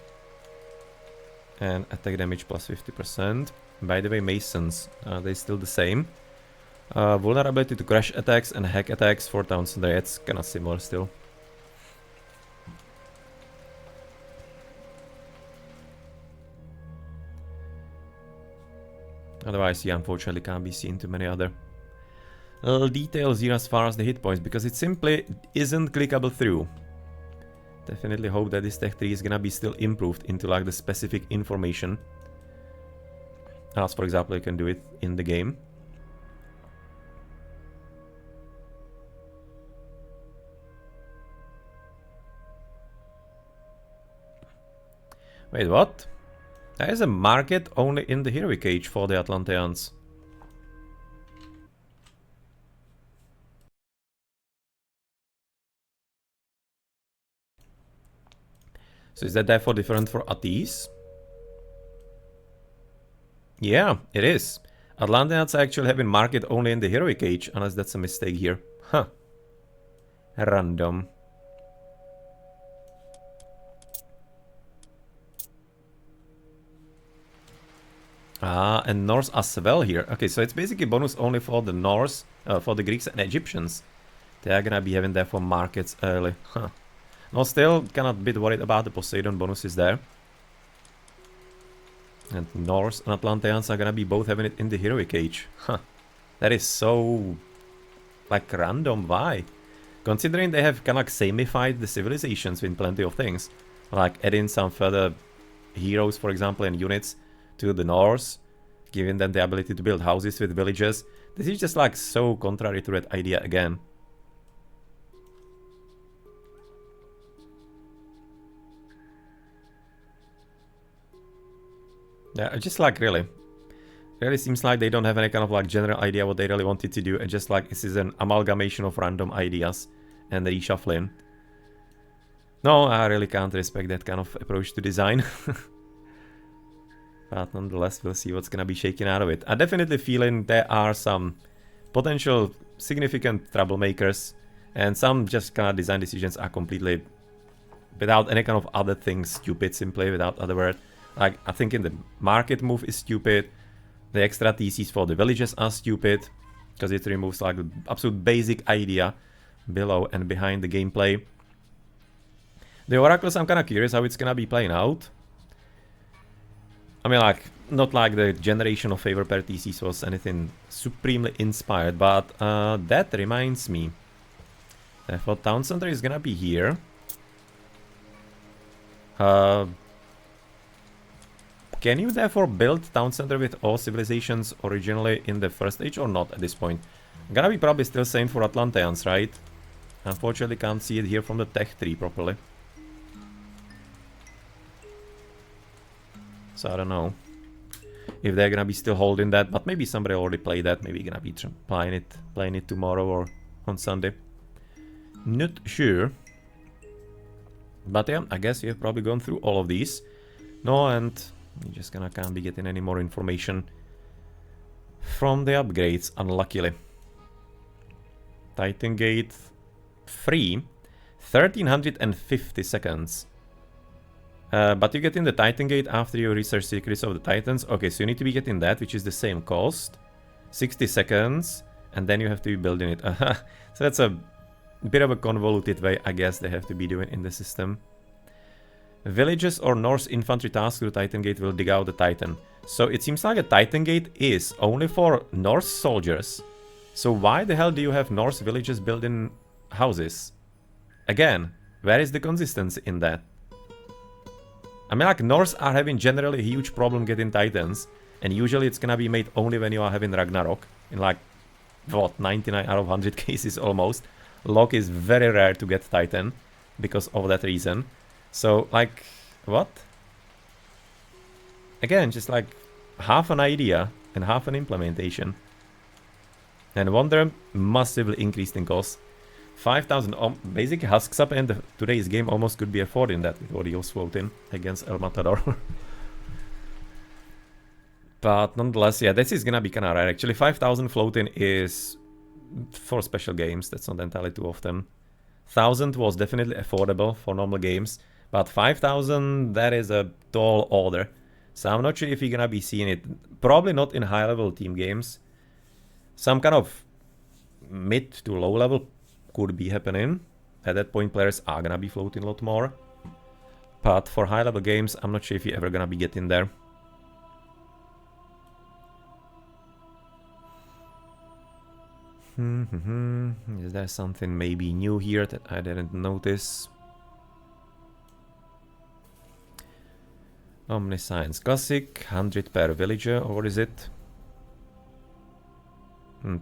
And attack damage plus 50%. By the way, masons, are they still the same? Vulnerability to crash attacks and hack attacks for towns, that's kinda similar still. Otherwise, you unfortunately can't be seen too many other little details here as far as the hit points, because it simply isn't clickable through. Definitely hope that this tech tree is gonna be still improved into like the specific information. As for example, you can do it in the game. Wait, what? There is a market only in the heroic age for the Atlanteans. So is that therefore different for Atis? Yeah, it is. Atlanteans actually have been marked only in the heroic age, unless that's a mistake here. Huh. Random. Ah, and Norse as well here. Okay, so it's basically bonus only for the Norse, for the Greeks and Egyptians. They are gonna be having therefore markets early. Huh. No, still cannot be worried about the Poseidon bonuses there. And Norse and Atlanteans are gonna be both having it in the heroic age. Huh. That is so... like random. Why? Considering they have kind of like samified the civilizations with plenty of things. Like adding some further heroes, for example, and units to the Norse, giving them the ability to build houses with villages. This is just like so contrary to that idea again. Yeah, just like really seems like they don't have any kind of like general idea what they really wanted to do, and just like this is an amalgamation of random ideas and reshuffling. No, I really can't respect that kind of approach to design. But nonetheless, we'll see what's gonna be shaken out of it. I'm definitely feeling there are some potential significant troublemakers, and some just kind of design decisions are completely without any kind of other things stupid, simply without other word. Like, I think in the market move is stupid. The extra TCs for the villages are stupid, because it removes like the absolute basic idea below and behind the gameplay. The Oracles, I'm kind of curious how it's gonna be playing out. I mean, like, not like the generation of favor per TCs was anything supremely inspired, but that reminds me. Therefore, Town Center is gonna be here. Can you therefore build Town Center with all civilizations originally in the first age or not at this point? Gonna be probably still same for Atlanteans, right? Unfortunately, can't see it here from the tech tree properly. So I don't know if they're gonna be still holding that, but maybe somebody already played that. Maybe gonna be playing it tomorrow or on Sunday. Not sure. But yeah, I guess you've probably gone through all of these. No, and you're just gonna can't be getting any more information from the upgrades, unluckily. Titan Gate 3, 1350 seconds. But you get in the Titan Gate after you research Secrets of the Titans. Okay, so you need to be getting that, which is the same cost. 60 seconds, and then you have to be building it. So that's a bit of a convoluted way, I guess, they have to be doing in the system. Villages or Norse infantry tasks to the Titan Gate will dig out the Titan. So it seems like a Titan Gate is only for Norse soldiers. So why the hell do you have Norse villages building houses? Again, where is the consistency in that? I mean, like, Norse are having generally a huge problem getting Titans, and usually it's gonna be made only when you are having Ragnarok, in like, what, 99 out of 100 cases almost. Lok is very rare to get Titan, because of that reason. So, like, what? Again, just like, half an idea and half an implementation. And Wonder massively increased in cost. 5,000, basically Husks up, and today's game almost could be affording that with what he was floating against El Matador. But nonetheless, yeah, this is gonna be kinda rare. Actually, 5,000 floating is for special games, that's not entirely too often. 1,000 was definitely affordable for normal games, but 5,000, that is a tall order. So I'm not sure if you're gonna be seeing it. Probably not in high-level team games. Some kind of mid to low level could be happening. At that point, players are gonna be floating a lot more. But for high-level games, I'm not sure if you're ever gonna be getting there. Is there something maybe new here that I didn't notice? Omniscience Classic, 100 per villager, or what is it?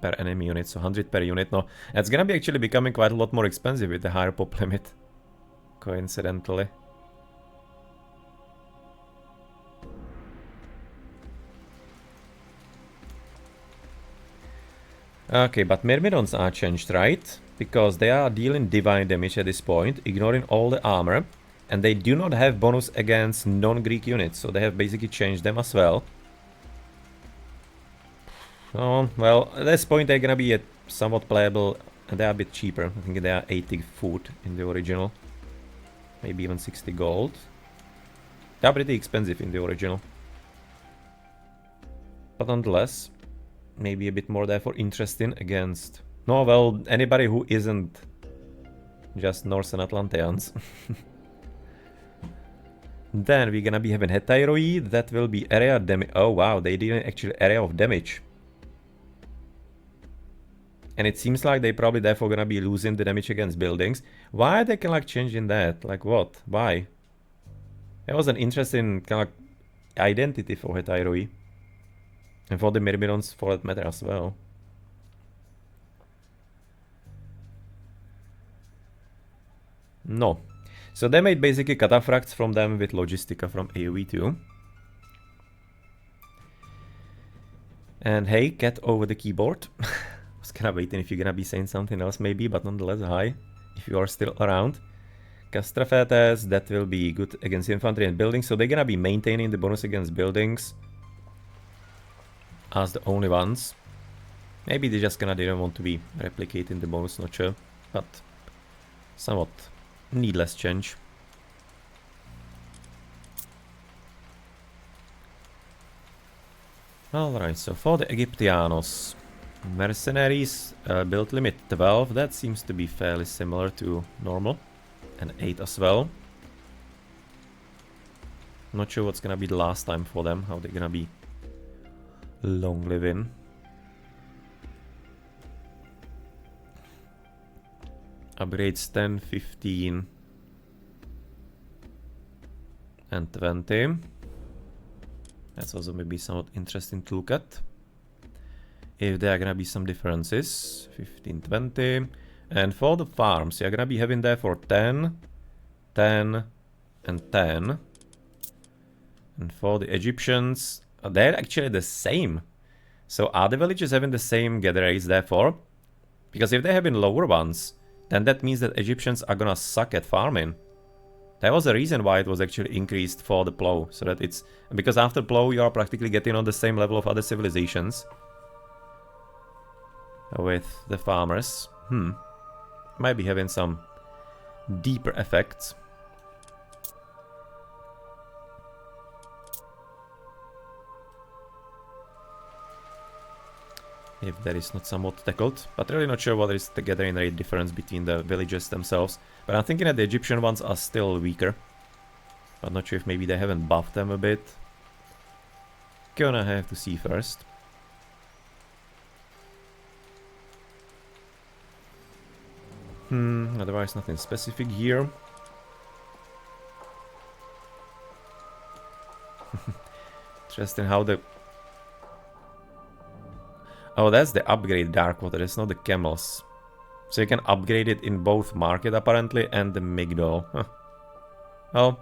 Per enemy unit, so 100 per unit. No, it's gonna be actually becoming quite a lot more expensive with the higher pop limit, coincidentally. Okay, but Myrmidons are changed, right? Because they are dealing divine damage at this point, ignoring all the armor. And they do not have bonus against non-Greek units, so they have basically changed them as well. Oh, well, at this point they're gonna be somewhat playable, and they're a bit cheaper. I think they are 80 food in the original. Maybe even 60 gold. They're pretty expensive in the original. But nonetheless, maybe a bit more therefore interesting against... No, well, anybody who isn't just Norse and Atlanteans. Then we're gonna be having Hetairoi, that will be area damage. Oh wow, they didn't actually area of damage. And it seems like they probably therefore gonna be losing the damage against buildings. Why they can like changing that? Like what? Why? That was an interesting kind of identity for Hetairoi. And for the Myrmidons for that matter as well. No. So they made basically cataphracts from them with Logistica from AoE 2. And hey, cat over the keyboard. I was kind of waiting if you're gonna be saying something else maybe, but nonetheless, hi. If you are still around. Castrafetes, that will be good against infantry and buildings. So they're gonna be maintaining the bonus against buildings as the only ones. Maybe they just didn't want to be replicating the bonus, not sure. But somewhat needless change. Alright, so for the Egyptianos, mercenaries, build limit 12, that seems to be fairly similar to normal, and 8 as well. Not sure what's gonna be the last time for them, how they're gonna be long living. Upgrades 10, 15 and 20. That's also maybe somewhat interesting to look at. If there are gonna be some differences. 15, 20. And for the farms, you're gonna be having there for 10, 10 and 10. And for the Egyptians, they're actually the same. So are the villages having the same gather rates therefore? Because if they're having lower ones, then that means that Egyptians are gonna suck at farming. That was the reason why it was actually increased for the plow, so that it's... Because after plow you are practically getting on the same level of other civilizations. With the farmers. Might be having some deeper effects. If that is not somewhat tackled, but really not sure what is the gathering rate difference between the villages themselves. But I'm thinking that the Egyptian ones are still weaker. But not sure if maybe they haven't buffed them a bit. Gonna have to see first. Otherwise nothing specific here. Interesting how the... Oh, that's the upgrade Darkwater, that's not the camels. So you can upgrade it in both market apparently and the Migdol. Huh. Well,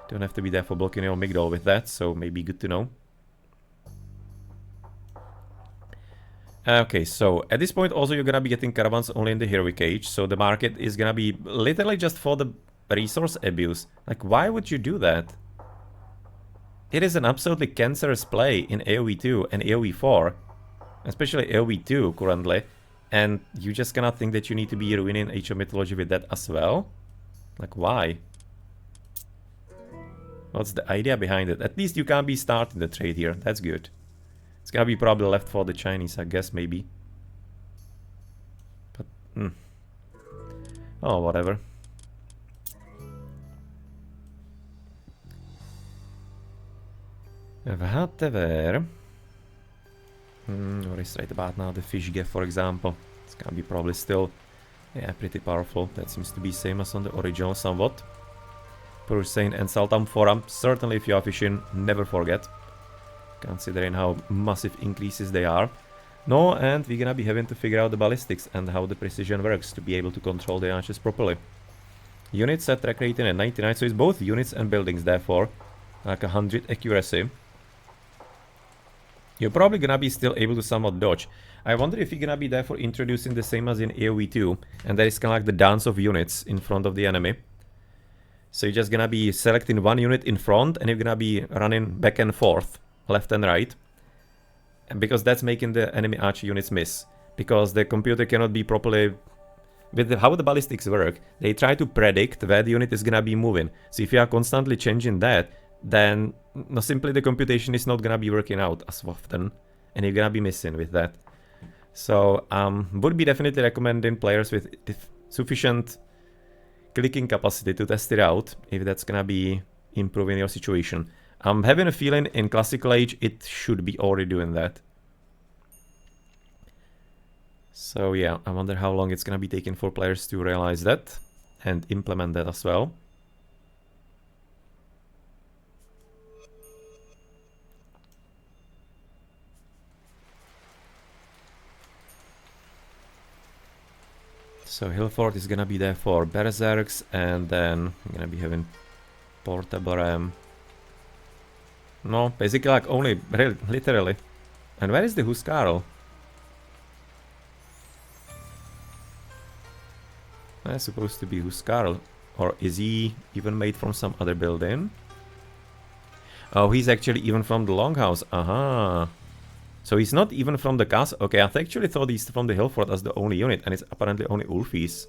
don't have to be there for blocking your Migdol with that, so maybe good to know. Okay, so at this point also you're gonna be getting caravans only in the Heroic Age, so the market is gonna be literally just for the resource abuse. Like, why would you do that? It is an absolutely cancerous play in AoE 2 and AoE 4. Especially AoE 2 currently, and you just cannot think that you need to be ruining Age of Mythology with that as well? Like, why? What's the idea behind it? At least you can't be starting the trade here, that's good. It's gonna be probably left for the Chinese, I guess, maybe. But, oh, whatever. Whatever. What is right about now? The fish gap, for example. It's gonna be probably still, yeah, pretty powerful. That seems to be same as on the original somewhat. Purusane and Saltam Forum. Certainly if you are fishing, never forget. Considering how massive increases they are. No, and we're gonna be having to figure out the ballistics and how the precision works to be able to control the archers properly. Units set track rating at 99, so it's both units and buildings therefore. Like 100 accuracy. You're probably gonna be still able to somewhat dodge. I wonder if you're gonna be therefore introducing the same as in AoE 2, and that is kinda like the dance of units in front of the enemy. So you're just gonna be selecting one unit in front and you're gonna be running back and forth, left and right. And because that's making the enemy archer units miss. Because the computer cannot be properly... With how the ballistics work, they try to predict where the unit is gonna be moving. So if you are constantly changing that, then simply the computation is not gonna be working out as often. And you're gonna be missing with that. So would be definitely recommending players with sufficient clicking capacity to test it out, if that's gonna be improving your situation. I'm having a feeling in Classical Age it should be already doing that. So yeah, I wonder how long it's gonna be taking for players to realize that and implement that as well. So Hillfort is gonna be there for Berserks, and then I'm gonna be having Portable Ram. No, basically like only, really, literally. And where is the Huskarl? That's supposed to be Huskarl. Or is he even made from some other building? Oh, he's actually even from the Longhouse. Aha. So he's not even from the castle. Okay, I actually thought he's from the Hillfort as the only unit, and it's apparently only Ulfi's.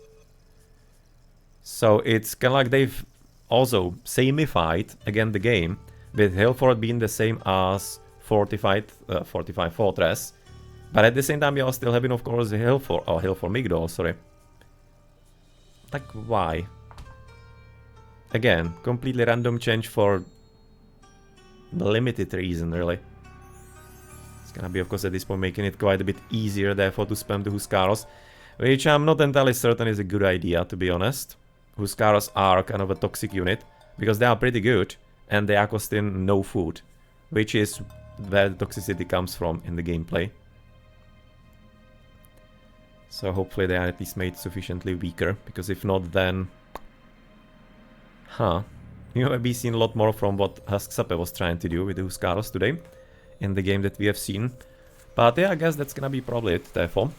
So it's kind of like they've also samified again the game, with Hillfort being the same as fortified fortress, but at the same time you are still having, of course, the Hillfort Migdol, sorry. Like, why? Again, completely random change for limited reason, really. It's gonna be, of course, at this point making it quite a bit easier, therefore, to spam the Huskarls, which I'm not entirely certain is a good idea, to be honest. Huskarls are kind of a toxic unit, because they are pretty good, and they are costing no food, which is where the toxicity comes from in the gameplay. So hopefully they are at least made sufficiently weaker, because if not, then... Huh. You have seen a lot more from what Husksape was trying to do with the Huskarls today, in the game that we have seen. But yeah, I guess that's gonna be probably it, therefore.